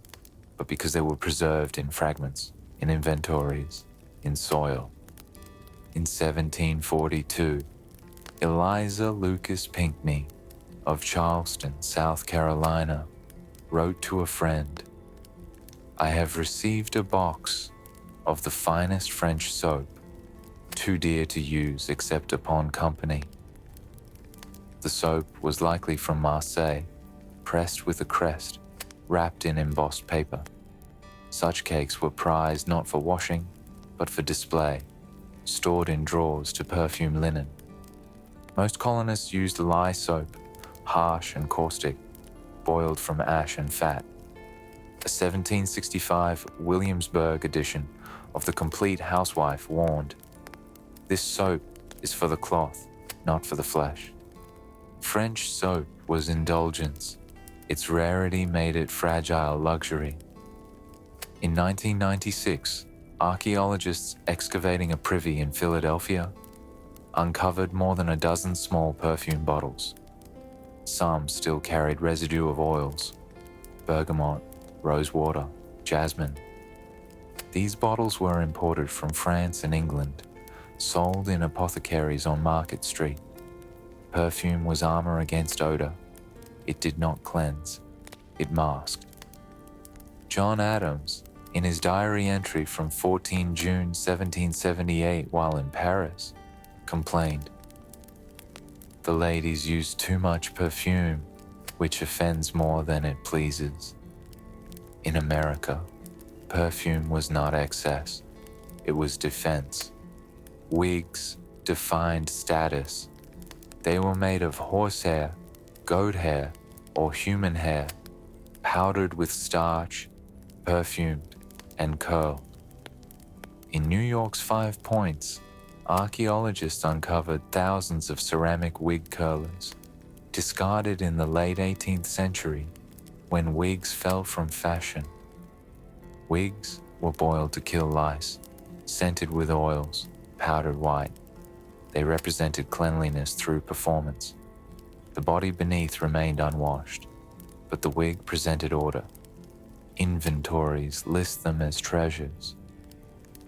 but because they were preserved in fragments, in inventories, in soil. In 1742, Eliza Lucas Pinckney of Charleston, South Carolina, wrote to a friend, "I have received a box of the finest French soap, too dear to use except upon company." The soap was likely from Marseille, pressed with a crest, wrapped in embossed paper. Such cakes were prized not for washing, but for display, stored in drawers to perfume linen. Most colonists used lye soap, harsh and caustic, boiled from ash and fat. A 1765 Williamsburg edition of The Complete Housewife warned, "This soap is for the cloth, not for the flesh." French soap was indulgence. Its rarity made it fragile luxury. In 1996, archaeologists excavating a privy in Philadelphia uncovered more than a dozen small perfume bottles. Some still carried residue of oils, bergamot, rosewater, jasmine. These bottles were imported from France and England, sold in apothecaries on Market Street. Perfume was armor against odor. It did not cleanse, it masked. John Adams, in his diary entry from 14 June 1778 while in Paris, complained, "The ladies use too much perfume, which offends more than it pleases." In America, perfume was not excess, it was defense. Wigs defined status. They were made of horsehair, goat hair, or human hair, powdered with starch, perfumed, and curled. In New York's Five Points, archaeologists uncovered thousands of ceramic wig curlers, discarded in the late 18th century when wigs fell from fashion. Wigs were boiled to kill lice, scented with oils, powdered white. They represented cleanliness through performance. The body beneath remained unwashed, but the wig presented order. Inventories list them as treasures.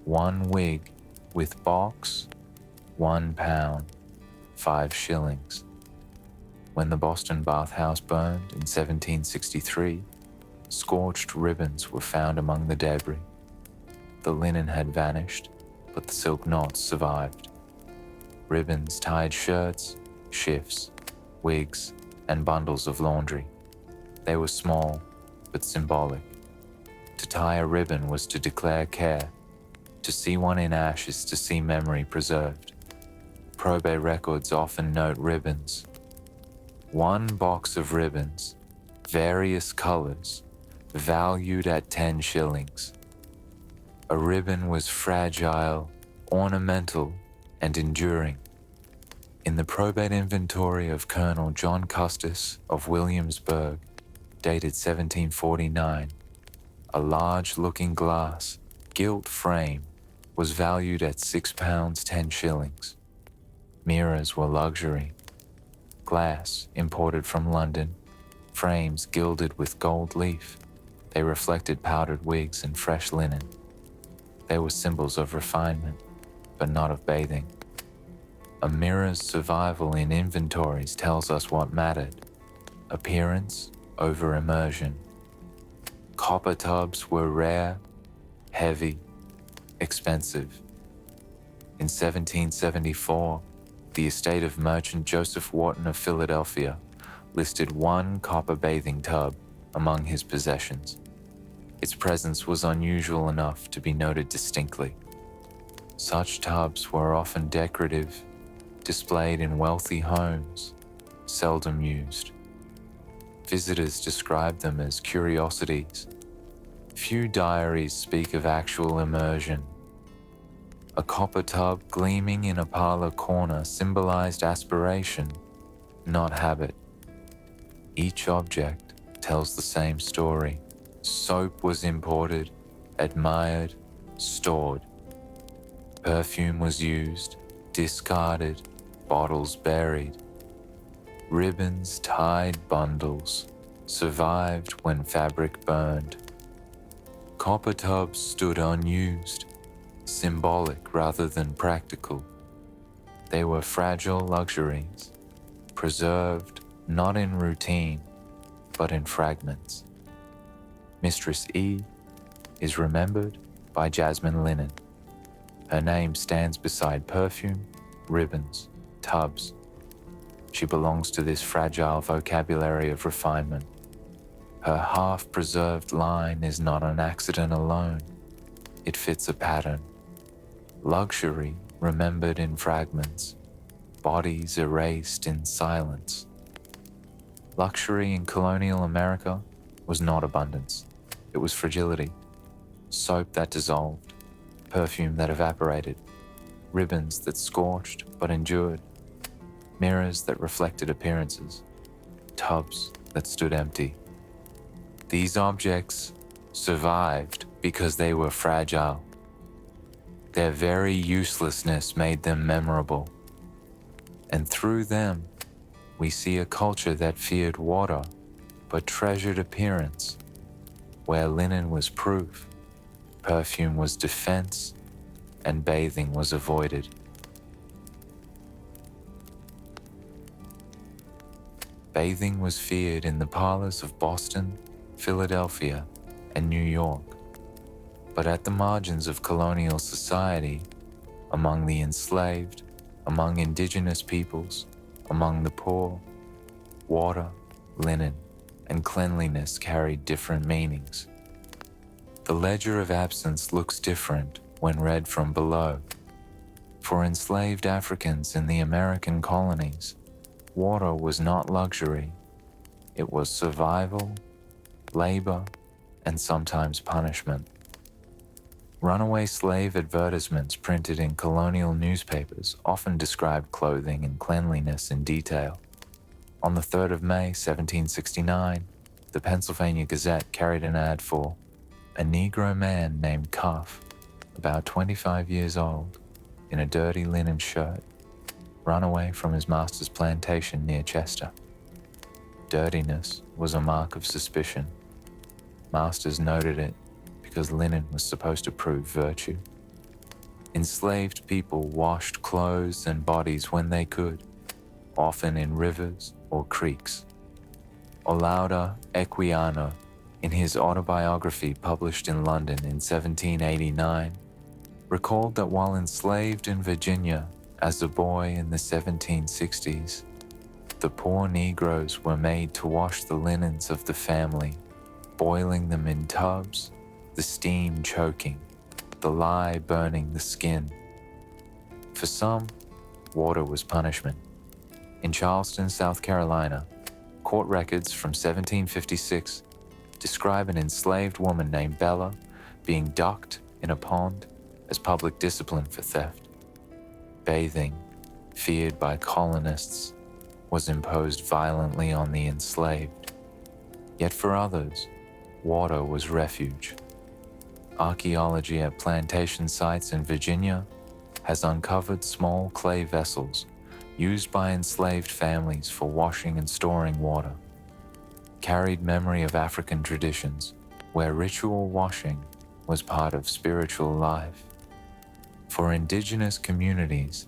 1 wig with box, £1, 5 shillings. When the Boston bathhouse burned in 1763, scorched ribbons were found among the debris. The linen had vanished, but the silk knots survived. Ribbons tied shirts, shifts, wigs, and bundles of laundry. They were small, but symbolic. To tie a ribbon was to declare care. To see one in ash is to see memory preserved. Probate records often note ribbons. 1 box of ribbons, various colors, valued at 10 shillings. A ribbon was fragile, ornamental, and enduring. In the probate inventory of Colonel John Custis of Williamsburg, dated 1749, a large looking glass, gilt frame, was valued at £6, 10 shillings. Mirrors were luxury. Glass imported from London, frames gilded with gold leaf. They reflected powdered wigs and fresh linen. They were symbols of refinement, but not of bathing. A mirror's survival in inventories tells us what mattered: appearance over immersion. Copper tubs were rare, heavy, expensive. In 1774, the estate of merchant Joseph Wharton of Philadelphia listed 1 copper bathing tub among his possessions. Its presence was unusual enough to be noted distinctly. Such tubs were often decorative, displayed in wealthy homes, seldom used. Visitors described them as curiosities. Few diaries speak of actual immersion. A copper tub gleaming in a parlor corner symbolized aspiration, not habit. Each object tells the same story. Soap was imported, admired, stored. Perfume was used, discarded, bottles buried. Ribbons tied bundles, survived when fabric burned. Copper tubs stood unused, symbolic rather than practical. They were fragile luxuries, preserved not in routine, but in fragments. Mistress E is remembered by jasmine linen. Her name stands beside perfume, ribbons, tubs. She belongs to this fragile vocabulary of refinement. Her half-preserved line is not an accident alone. It fits a pattern. Luxury remembered in fragments, bodies erased in silence. Luxury in colonial America was not abundance, it was fragility. Soap that dissolved, perfume that evaporated, ribbons that scorched but endured, mirrors that reflected appearances, tubs that stood empty. These objects survived because they were fragile. Their very uselessness made them memorable. And through them, we see a culture that feared water but treasured appearance, where linen was proof, perfume was defense, and bathing was avoided. Bathing was feared in the parlors of Boston, Philadelphia, and New York. But at the margins of colonial society, among the enslaved, among indigenous peoples, among the poor, water, linen, and cleanliness carried different meanings. The ledger of absence looks different when read from below. For enslaved Africans in the American colonies, water was not luxury. It was survival, labor, and sometimes punishment. Runaway slave advertisements printed in colonial newspapers often described clothing and cleanliness in detail. On the 3rd of May, 1769, the Pennsylvania Gazette carried an ad for a Negro man named Cuff, about 25 years old, in a dirty linen shirt, run away from his master's plantation near Chester. Dirtiness was a mark of suspicion. Masters noted it because linen was supposed to prove virtue. Enslaved people washed clothes and bodies when they could, often in rivers or creeks. Olaudah Equiano, in his autobiography published in London in 1789, recalled that while enslaved in Virginia as a boy in the 1760s, the poor Negroes were made to wash the linens of the family, boiling them in tubs, the steam choking, the lye burning the skin. For some, water was punishment. In Charleston, South Carolina, court records from 1756 describe an enslaved woman named Bella being ducked in a pond as public discipline for theft. Bathing, feared by colonists, was imposed violently on the enslaved. Yet for others, water was refuge. Archaeology at plantation sites in Virginia has uncovered small clay vessels used by enslaved families for washing and storing water, carried memory of African traditions where ritual washing was part of spiritual life. For indigenous communities,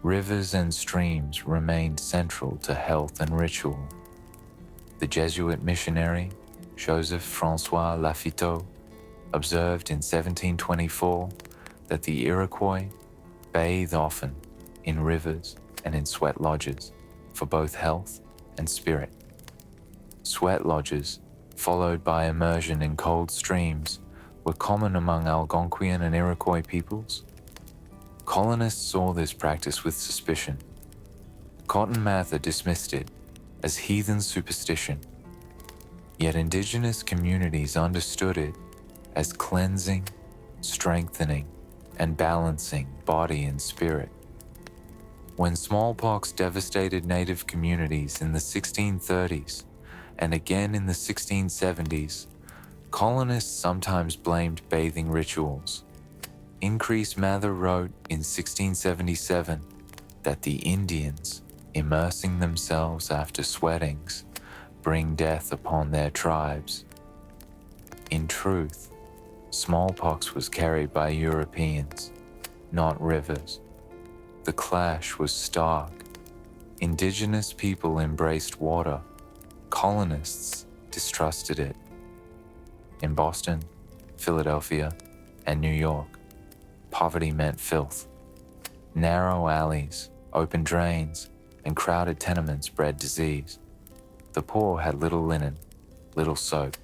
rivers and streams remained central to health and ritual. The Jesuit missionary, Joseph Francois Lafitteau, observed in 1724 that the Iroquois bathe often in rivers and in sweat lodges for both health and spirit. Sweat lodges, followed by immersion in cold streams, were common among Algonquian and Iroquois peoples. Colonists saw this practice with suspicion. Cotton Mather dismissed it as heathen superstition, yet indigenous communities understood it as cleansing, strengthening, and balancing body and spirit. When smallpox devastated native communities in the 1630s and again in the 1670s, colonists sometimes blamed bathing rituals. Increase Mather wrote in 1677 that the Indians, immersing themselves after sweatings, bring death upon their tribes. In truth, smallpox was carried by Europeans, not rivers. The clash was stark. Indigenous people embraced water. Colonists distrusted it. In Boston, Philadelphia, and New York, poverty meant filth. Narrow alleys, open drains, and crowded tenements bred disease. The poor had little linen, little soap,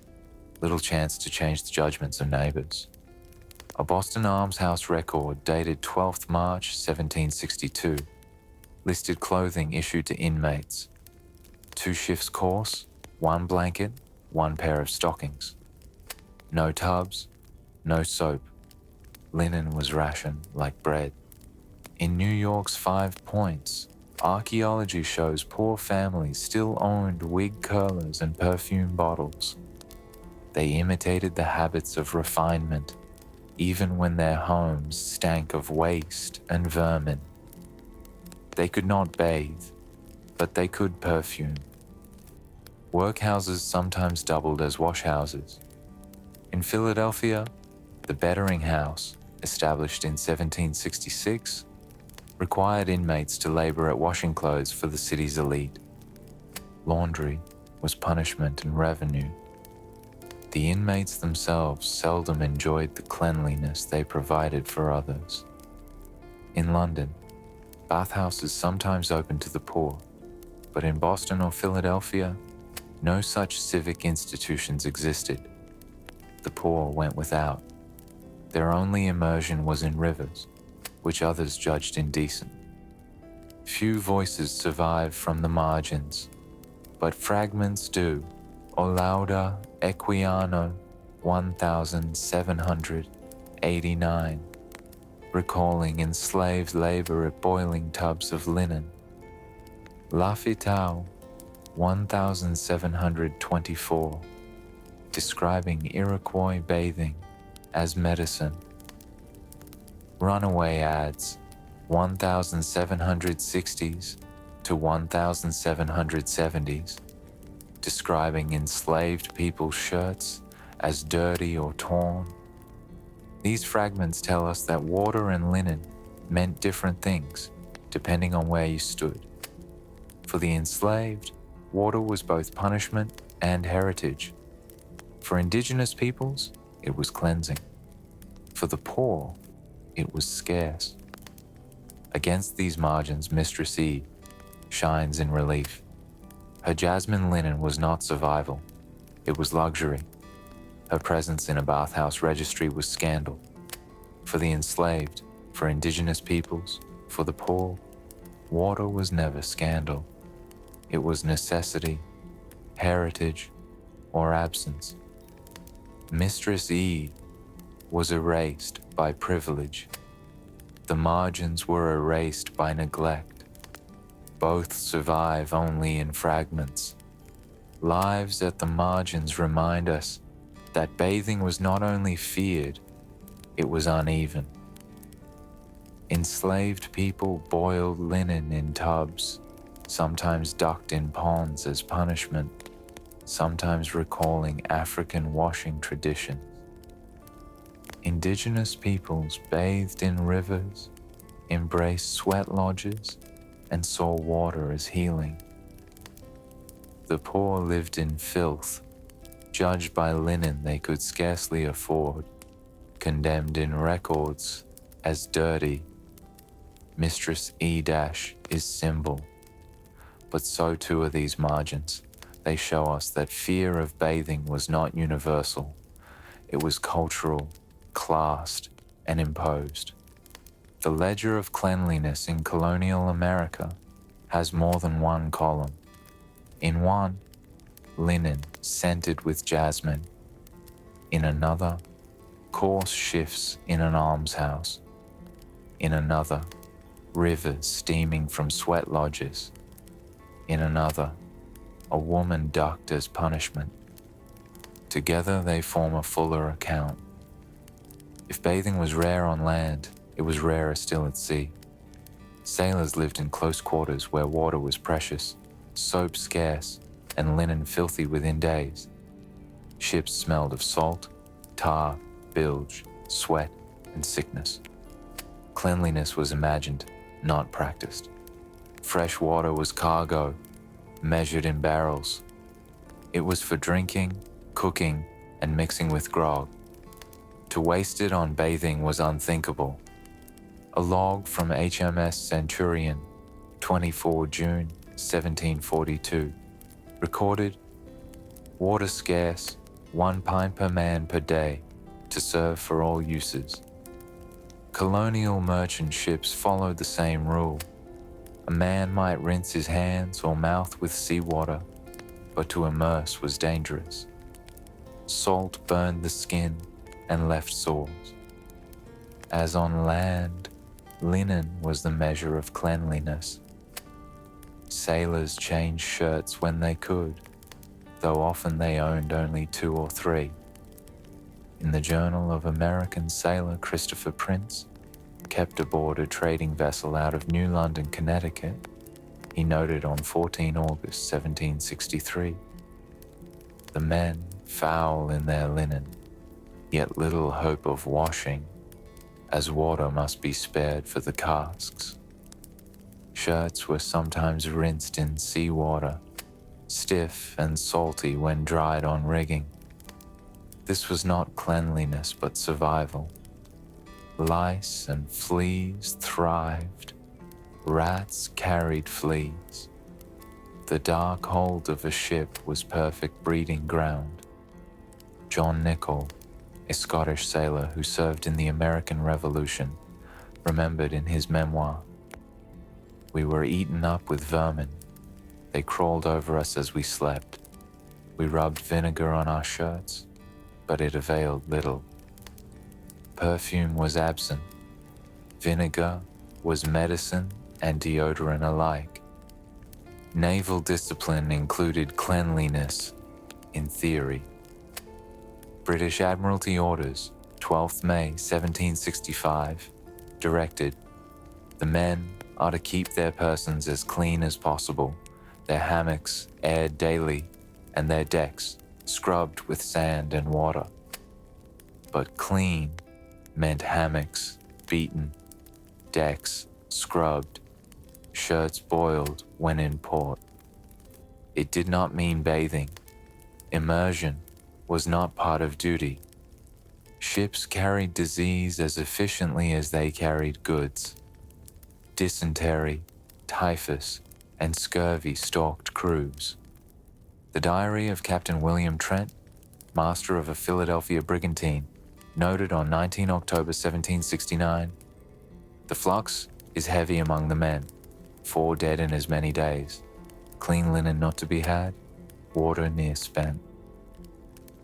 little chance to change the judgments of neighbors. A Boston almshouse record dated 12th March 1762 listed clothing issued to inmates. 2 shifts course, 1 blanket, 1 pair of stockings. No tubs, no soap. Linen was rationed like bread. In New York's 5 Points, archaeology shows poor families still owned wig curlers and perfume bottles. They imitated the habits of refinement, even when their homes stank of waste and vermin. They could not bathe, but they could perfume. Workhouses sometimes doubled as washhouses. In Philadelphia, the Bettering House, established in 1766, required inmates to labor at washing clothes for the city's elite. Laundry was punishment and revenue. The inmates themselves seldom enjoyed the cleanliness they provided for others. In London, bathhouses sometimes opened to the poor, but in Boston or Philadelphia, no such civic institutions existed. The poor went without. Their only immersion was in rivers, which others judged indecent. Few voices survive from the margins, but fragments do. O lauda equiano 1789, recalling enslaved labor at boiling tubs of linen. Lafitau 1724, describing Iroquois bathing as medicine. Runaway ads 1760s to 1770s, describing enslaved people's shirts as dirty or torn. These fragments tell us that water and linen meant different things depending on where you stood. For the enslaved, water was both punishment and heritage. For Indigenous peoples, it was cleansing. For the poor, it was scarce. Against these margins, Mistress E shines in relief. Her jasmine linen was not survival, it was luxury. Her presence in a bathhouse registry was scandal. For the enslaved, for Indigenous peoples, for the poor, water was never scandal. It was necessity, heritage, or absence. Mistress E was erased by privilege. The margins were erased by neglect. Both survive only in fragments. Lives at the margins remind us that bathing was not only feared, it was uneven. Enslaved people boiled linen in tubs, sometimes ducked in ponds as punishment, sometimes recalling African washing traditions. Indigenous peoples bathed in rivers, embraced sweat lodges, and saw water as healing. The poor lived in filth, judged by linen they could scarcely afford, condemned in records as dirty. Mistress E- is symbol, but so too are these margins. They show us that fear of bathing was not universal. It was cultural, classed, and imposed. The ledger of cleanliness in colonial America has more than one column. In one, linen scented with jasmine. In another, coarse shifts in an almshouse. In another, rivers steaming from sweat lodges. In another, a woman ducked as punishment. Together they form a fuller account. If bathing was rare on land, it was rarer still at sea. Sailors lived in close quarters where water was precious, soap scarce, and linen filthy within days. Ships smelled of salt, tar, bilge, sweat, and sickness. Cleanliness was imagined, not practiced. Fresh water was cargo, measured in barrels. It was for drinking, cooking, and mixing with grog. To waste it on bathing was unthinkable. A log from HMS Centurion, 24 June 1742, recorded, "Water scarce, 1 pint per man per day, to serve for all uses." Colonial merchant ships followed the same rule. A man might rinse his hands or mouth with seawater, but to immerse was dangerous. Salt burned the skin and left sores. As on land, linen was the measure of cleanliness. Sailors changed shirts when they could, though often they owned only 2 or 3. In the journal of American sailor Christopher Prince, kept aboard a trading vessel out of New London, Connecticut, he noted on 14 August 1763, "The men foul in their linen, yet little hope of washing, as water must be spared for the casks. Shirts were sometimes rinsed in sea water, stiff and salty when dried on rigging. This was not cleanliness but survival. Lice and fleas thrived. Rats carried fleas. The dark hold of a ship was perfect breeding ground." John Nichol, a Scottish sailor who served in the American Revolution, remembered in his memoir, "We were eaten up with vermin. They crawled over us as we slept. We rubbed vinegar on our shirts, but it availed little. Perfume was absent. Vinegar was medicine and deodorant alike. Naval discipline included cleanliness, in theory." British Admiralty Orders, 12th May 1765, directed, "The men are to keep their persons as clean as possible, their hammocks aired daily, and their decks scrubbed with sand and water." But clean meant hammocks beaten, decks scrubbed, shirts boiled when in port. It did not mean bathing. Immersion was not part of duty. Ships carried disease as efficiently as they carried goods. Dysentery, typhus, and scurvy stalked crews. The diary of Captain William Trent, master of a Philadelphia brigantine, noted on 19 October 1769, "The flux is heavy among the men, 4 dead in as many days, clean linen not to be had, water near spent.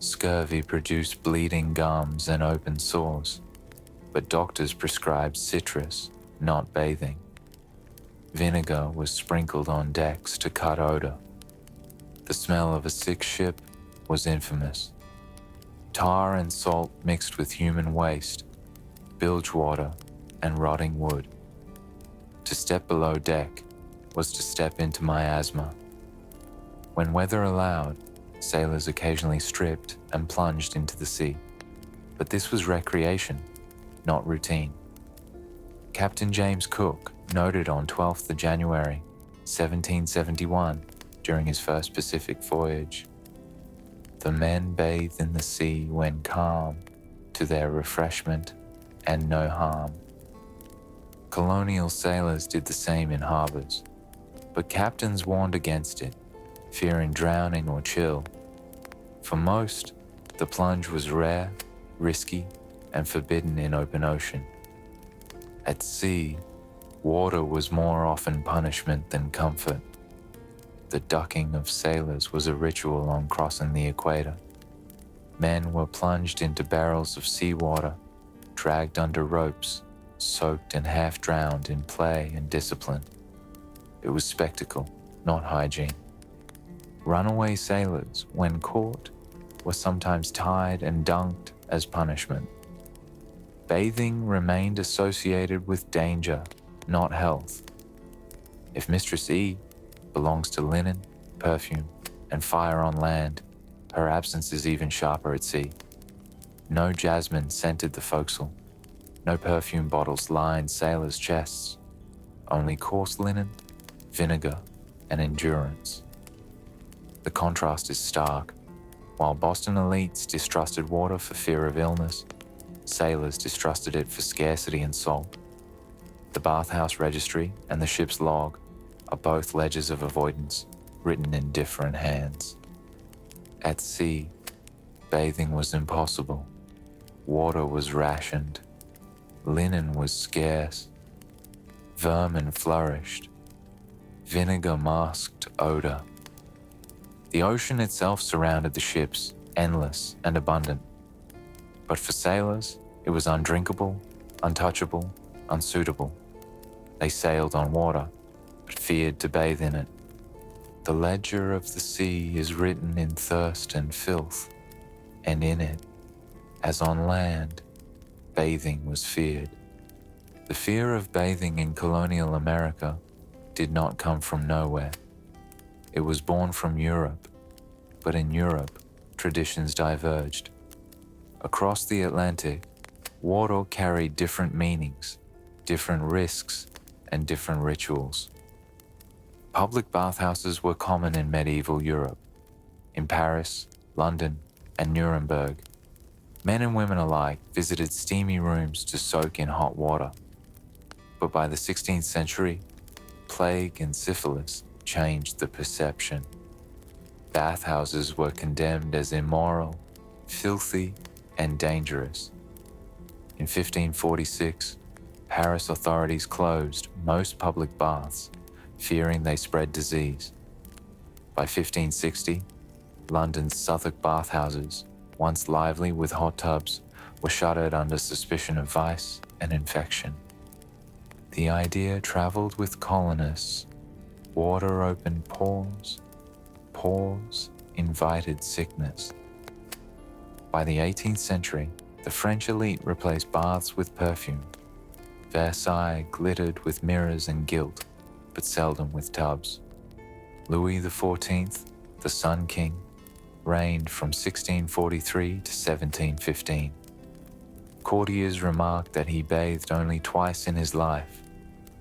Scurvy produced bleeding gums and open sores, but doctors prescribed citrus, not bathing. Vinegar was sprinkled on decks to cut odor. The smell of a sick ship was infamous. Tar and salt mixed with human waste, bilge water, and rotting wood. To step below deck was to step into miasma. When weather allowed, sailors occasionally stripped and plunged into the sea, but this was recreation, not routine." Captain James Cook noted on 12th of January 1771 during his first Pacific voyage, "The men bathe in the sea when calm, to their refreshment and no harm." Colonial sailors did the same in harbors, but captains warned against it, fearing drowning or chill. For most, the plunge was rare, risky, and forbidden in open ocean. At sea, water was more often punishment than comfort. The ducking of sailors was a ritual on crossing the equator. Men were plunged into barrels of seawater, dragged under ropes, soaked and half drowned in play and discipline. It was spectacle, not hygiene. Runaway sailors, when caught, were sometimes tied and dunked as punishment. Bathing remained associated with danger, not health. If Mistress E belongs to linen, perfume, and fire on land, her absence is even sharper at sea. No jasmine scented the forecastle. No perfume bottles lined sailors' chests. Only coarse linen, vinegar, and endurance. The contrast is stark. While Boston elites distrusted water for fear of illness, sailors distrusted it for scarcity and salt. The bathhouse registry and the ship's log are both ledgers of avoidance, written in different hands. At sea, bathing was impossible. Water was rationed. Linen was scarce. Vermin flourished. vinegar-masked odor. The ocean itself surrounded the ships, endless and abundant. But for sailors, it was undrinkable, untouchable, unsuitable. They sailed on water, but feared to bathe in it. The ledger of the sea is written in thirst and filth, and in it, as on land, bathing was feared. The fear of bathing in colonial America did not come from nowhere. It was born from Europe, but in Europe, traditions diverged. Across the Atlantic, water carried different meanings, different risks, and different rituals. Public bathhouses were common in medieval Europe. In Paris, London, and Nuremberg, men and women alike visited steamy rooms to soak in hot water. But by the 16th century, plague and syphilis changed the perception. Bathhouses were condemned as immoral, filthy, and dangerous. In 1546, Paris authorities closed most public baths, fearing they spread disease. By 1560, London's Southwark bathhouses, once lively with hot tubs, were shuttered under suspicion of vice and infection. The idea traveled with colonists. Water opened pores, pores invited sickness. By the 18th century, the French elite replaced baths with perfume. Versailles glittered with mirrors and gilt, but seldom with tubs. Louis XIV, the Sun King, reigned from 1643 to 1715. Courtiers remarked that he bathed only twice in his life,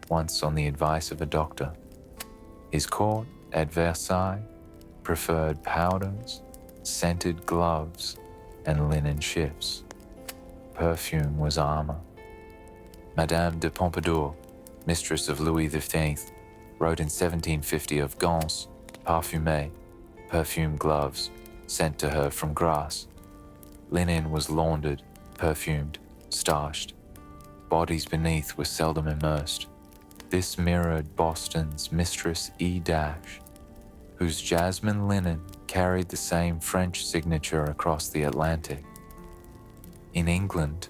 once on the advice of a doctor. His court at Versailles preferred powders, scented gloves, and linen shifts. Perfume was armor. Madame de Pompadour, mistress of Louis XV, wrote in 1750 of gants, parfumés, perfume gloves, sent to her from Grasse. Linen was laundered, perfumed, starched. Bodies beneath were seldom immersed. This mirrored Boston's Mistress E, whose jasmine linen carried the same French signature across the Atlantic. In England,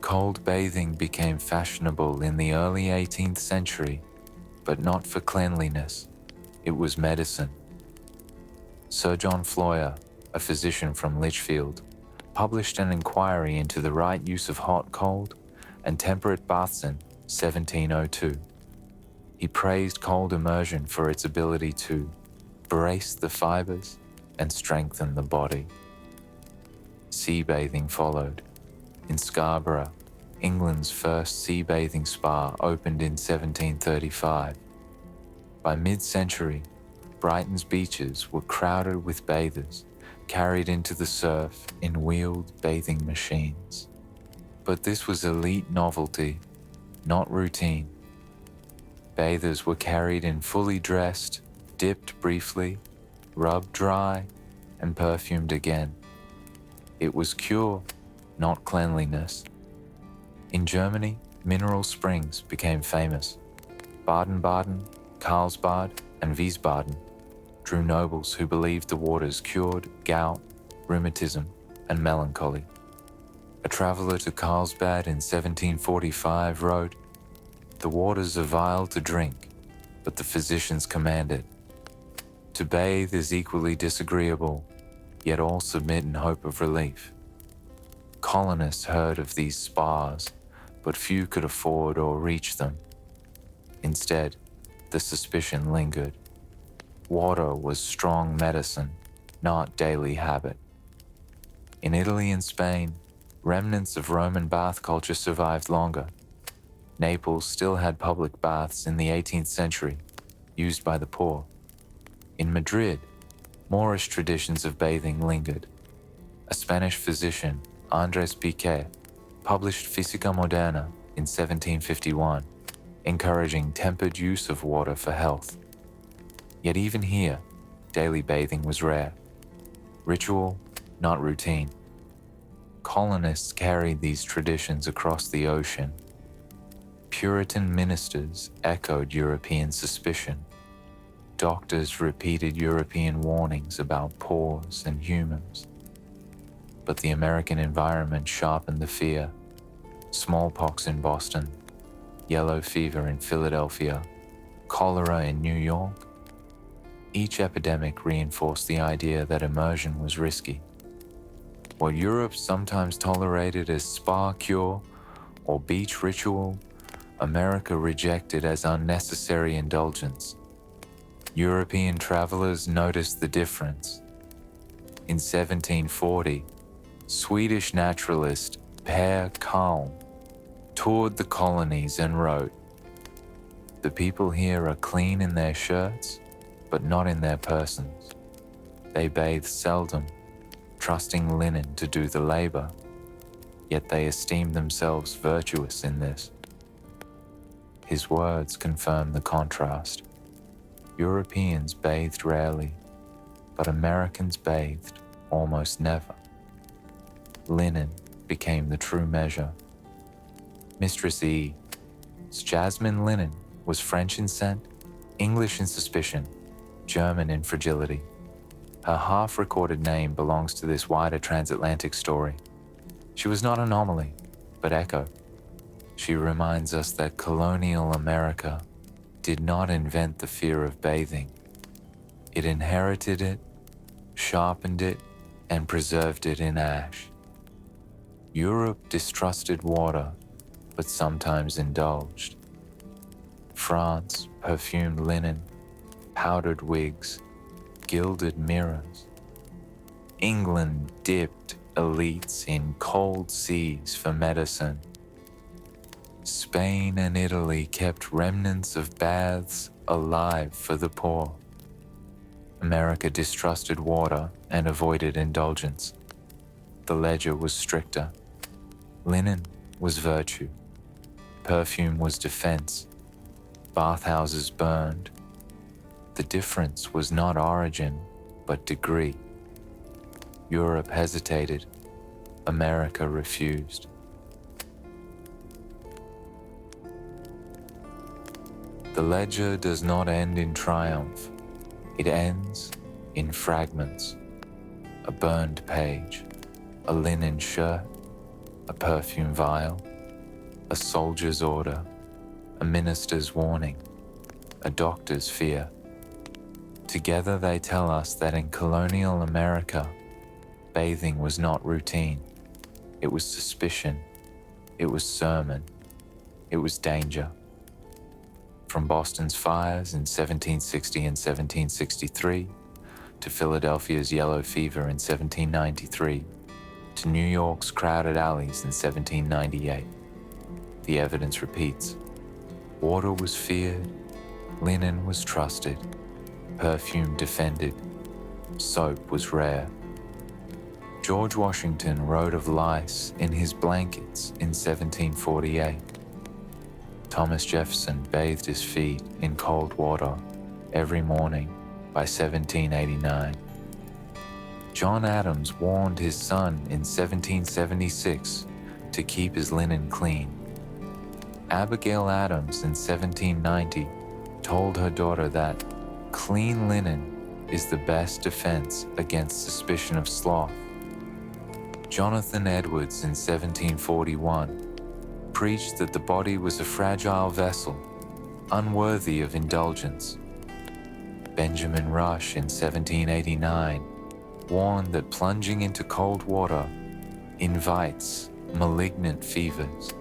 cold bathing became fashionable in the early 18th century, but not for cleanliness. It was medicine. Sir John Floyer, a physician from Lichfield, published an inquiry into the right use of hot, cold, and temperate baths in 1702. He praised cold immersion for its ability to brace the fibers and strengthen the body. Sea bathing followed. In Scarborough, England's first sea bathing spa opened in 1735. By mid-century, Brighton's beaches were crowded with bathers, carried into the surf in wheeled bathing machines. But this was elite novelty, not routine. Bathers were carried in fully dressed, dipped briefly, rubbed dry, and perfumed again. It was cure, not cleanliness. In Germany, mineral springs became famous. Baden-Baden, Karlsbad, and Wiesbaden drew nobles who believed the waters cured gout, rheumatism, and melancholy. A traveler to Karlsbad in 1745 wrote, "The waters are vile to drink, but the physicians command it. To bathe is equally disagreeable, yet all submit in hope of relief." Colonists heard of these spas, but few could afford or reach them. Instead, the suspicion lingered. Water was strong medicine, not daily habit. In Italy and Spain, remnants of Roman bath culture survived longer. Naples still had public baths in the 18th century, used by the poor. In Madrid, Moorish traditions of bathing lingered. A Spanish physician, Andrés Piquet, published Física Moderna in 1751, encouraging tempered use of water for health. Yet even here, daily bathing was rare. Ritual, not routine. Colonists carried these traditions across the ocean. Puritan ministers echoed European suspicion. doctors repeated European warnings about pores and humors. But the American environment sharpened the fear. Smallpox in Boston, yellow fever in Philadelphia, cholera in New York. Each epidemic reinforced the idea that immersion was risky. What Europe sometimes tolerated as spa cure or beach ritual, America rejected as unnecessary indulgence. European travelers noticed the difference. In 1740, Swedish naturalist Per Kalm toured the colonies and wrote, "The people here are clean in their shirts, but not in their persons. They bathe seldom, trusting linen to do the labor, yet they esteem themselves virtuous in this." His words confirm the contrast. Europeans bathed rarely, but Americans bathed almost never. Linen became the true measure. Mistress E's jasmine linen was French in scent, English in suspicion, German in fragility. Her half-recorded name belongs to this wider transatlantic story. She was not anomaly, but echo. She reminds us that colonial America did not invent the fear of bathing. It inherited it, sharpened it, and preserved it in ash. Europe distrusted water, but sometimes indulged. France perfumed linen, powdered wigs, gilded mirrors. England dipped elites in cold seas for medicine. Spain and Italy kept remnants of baths alive for the poor. America distrusted water and avoided indulgence. The ledger was stricter. Linen was virtue. Perfume was defense. Bathhouses burned. The difference was not origin, but degree. Europe hesitated. America refused. The ledger does not end in triumph. It ends in fragments. A burned page, a linen shirt, a perfume vial, a soldier's order, a minister's warning, a doctor's fear. Together they tell us that in colonial America, bathing was not routine. It was suspicion. It was sermon. It was danger. From Boston's fires in 1760 and 1763, to Philadelphia's yellow fever in 1793, to New York's crowded alleys in 1798. The evidence repeats. Water was feared, linen was trusted, perfume defended, soap was rare. George Washington wrote of lice in his blankets in 1748. Thomas Jefferson bathed his feet in cold water every morning by 1789. John Adams warned his son in 1776 to keep his linen clean. Abigail Adams in 1790 told her daughter that clean linen is the best defense against suspicion of sloth. Jonathan Edwards in 1741 preached that the body was a fragile vessel, unworthy of indulgence. Benjamin Rush in 1789 warned that plunging into cold water invites malignant fevers.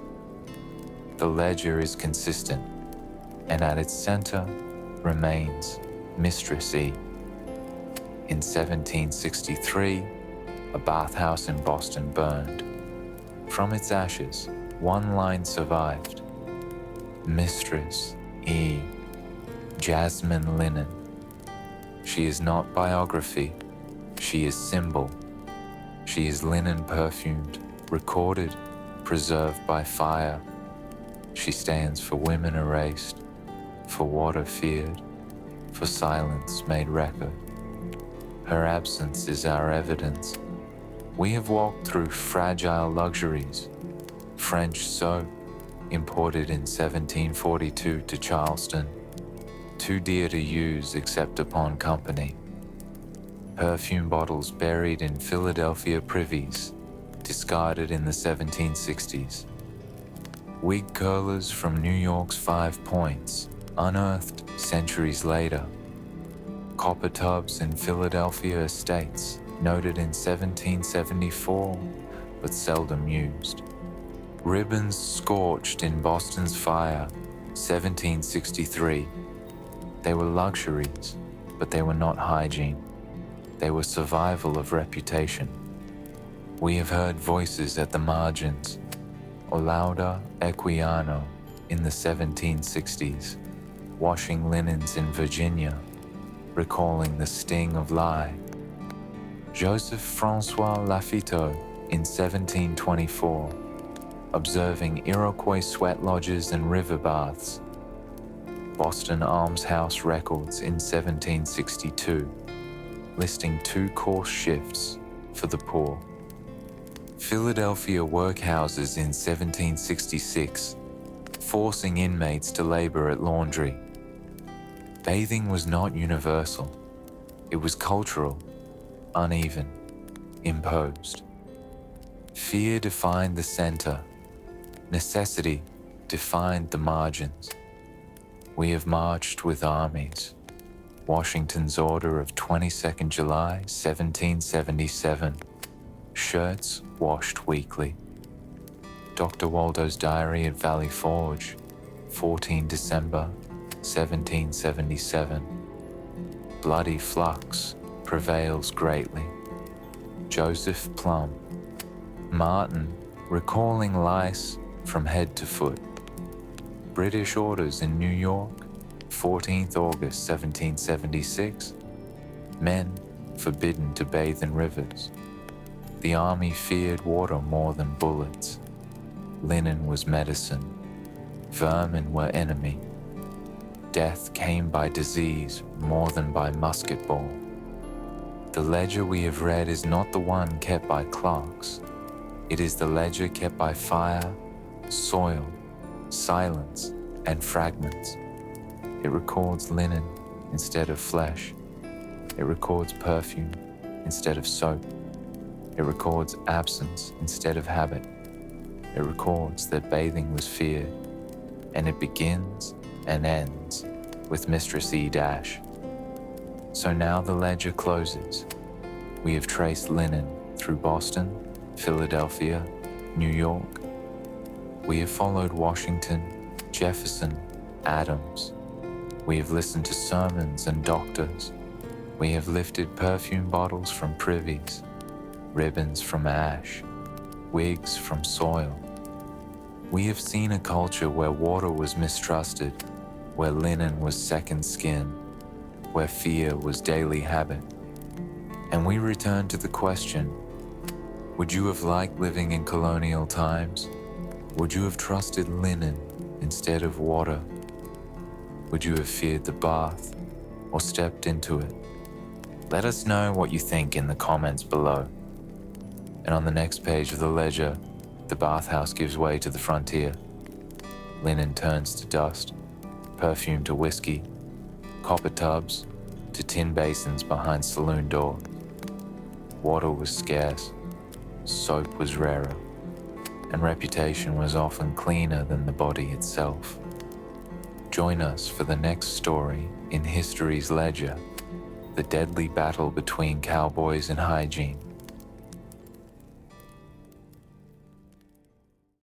The ledger is consistent, and at its center remains Mistress E. In 1763, a bathhouse in Boston burned. From its ashes, one line survived. Mistress E, jasmine linen. She is not biography, she is symbol. She is linen perfumed, recorded, preserved by fire. She stands for women erased, for water feared, for silence made record. Her absence is our evidence. We have walked through fragile luxuries. French soap, imported in 1742 to Charleston. too dear to use except upon company. Perfume bottles buried in Philadelphia privies, discarded in the 1760s. Wig curlers from New York's Five Points, unearthed centuries later. Copper tubs in Philadelphia estates, noted in 1774, but seldom used. Ribbons scorched in Boston's fire, 1763. They were luxuries, but they were not hygiene. They were survival of reputation. We have heard voices at the margins, or lauda equiano in the 1760s, washing linens in Virginia, recalling the sting of lye. Joseph Francois Lafitteau in 1724, observing Iroquois sweat lodges and river baths. Boston almshouse records in 1762, listing 2 course shifts for the poor. Philadelphia workhouses in 1766, forcing inmates to labor at laundry. Bathing was not universal. It was cultural, uneven, imposed. Fear defined the center. Necessity defined the margins. We have marched with armies. Washington's order of 22nd July, 1777. Shirts washed weekly. Dr. Waldo's diary at Valley Forge, 14 December, 1777. Bloody flux prevails greatly. Joseph Plum. Martin recalling lice from head to foot. British orders in New York, 14th August 1776. Men forbidden to bathe in rivers. The army feared water more than bullets. Linen was medicine. Vermin were enemy. Death came by disease more than by musket ball. The ledger we have read is not the one kept by clerks. It is the ledger kept by fire, soil, silence, and fragments. It records linen instead of flesh. It records perfume instead of soap. It records absence instead of habit. It records that bathing was feared, and it begins and ends with Mistress E dash. So now the ledger closes. We have traced linen through Boston, Philadelphia, New York. We have followed Washington, Jefferson, Adams. We have listened to sermons and doctors. We have lifted perfume bottles from privies, ribbons from ash, wigs from soil. We have seen a culture where water was mistrusted, where linen was second skin, where fear was daily habit. And we return to the question, would you have liked living in colonial times? Would you have trusted linen instead of water? Would you have feared the bath or stepped into it? Let us know what you think in the comments below. And on the next page of the ledger, the bathhouse gives way to the frontier. Linen turns to dust, perfume to whiskey, copper tubs to tin basins behind saloon doors. Water was scarce, soap was rarer, and reputation was often cleaner than the body itself. Join us for the next story in history's ledger, the deadly battle between cowboys and hygiene.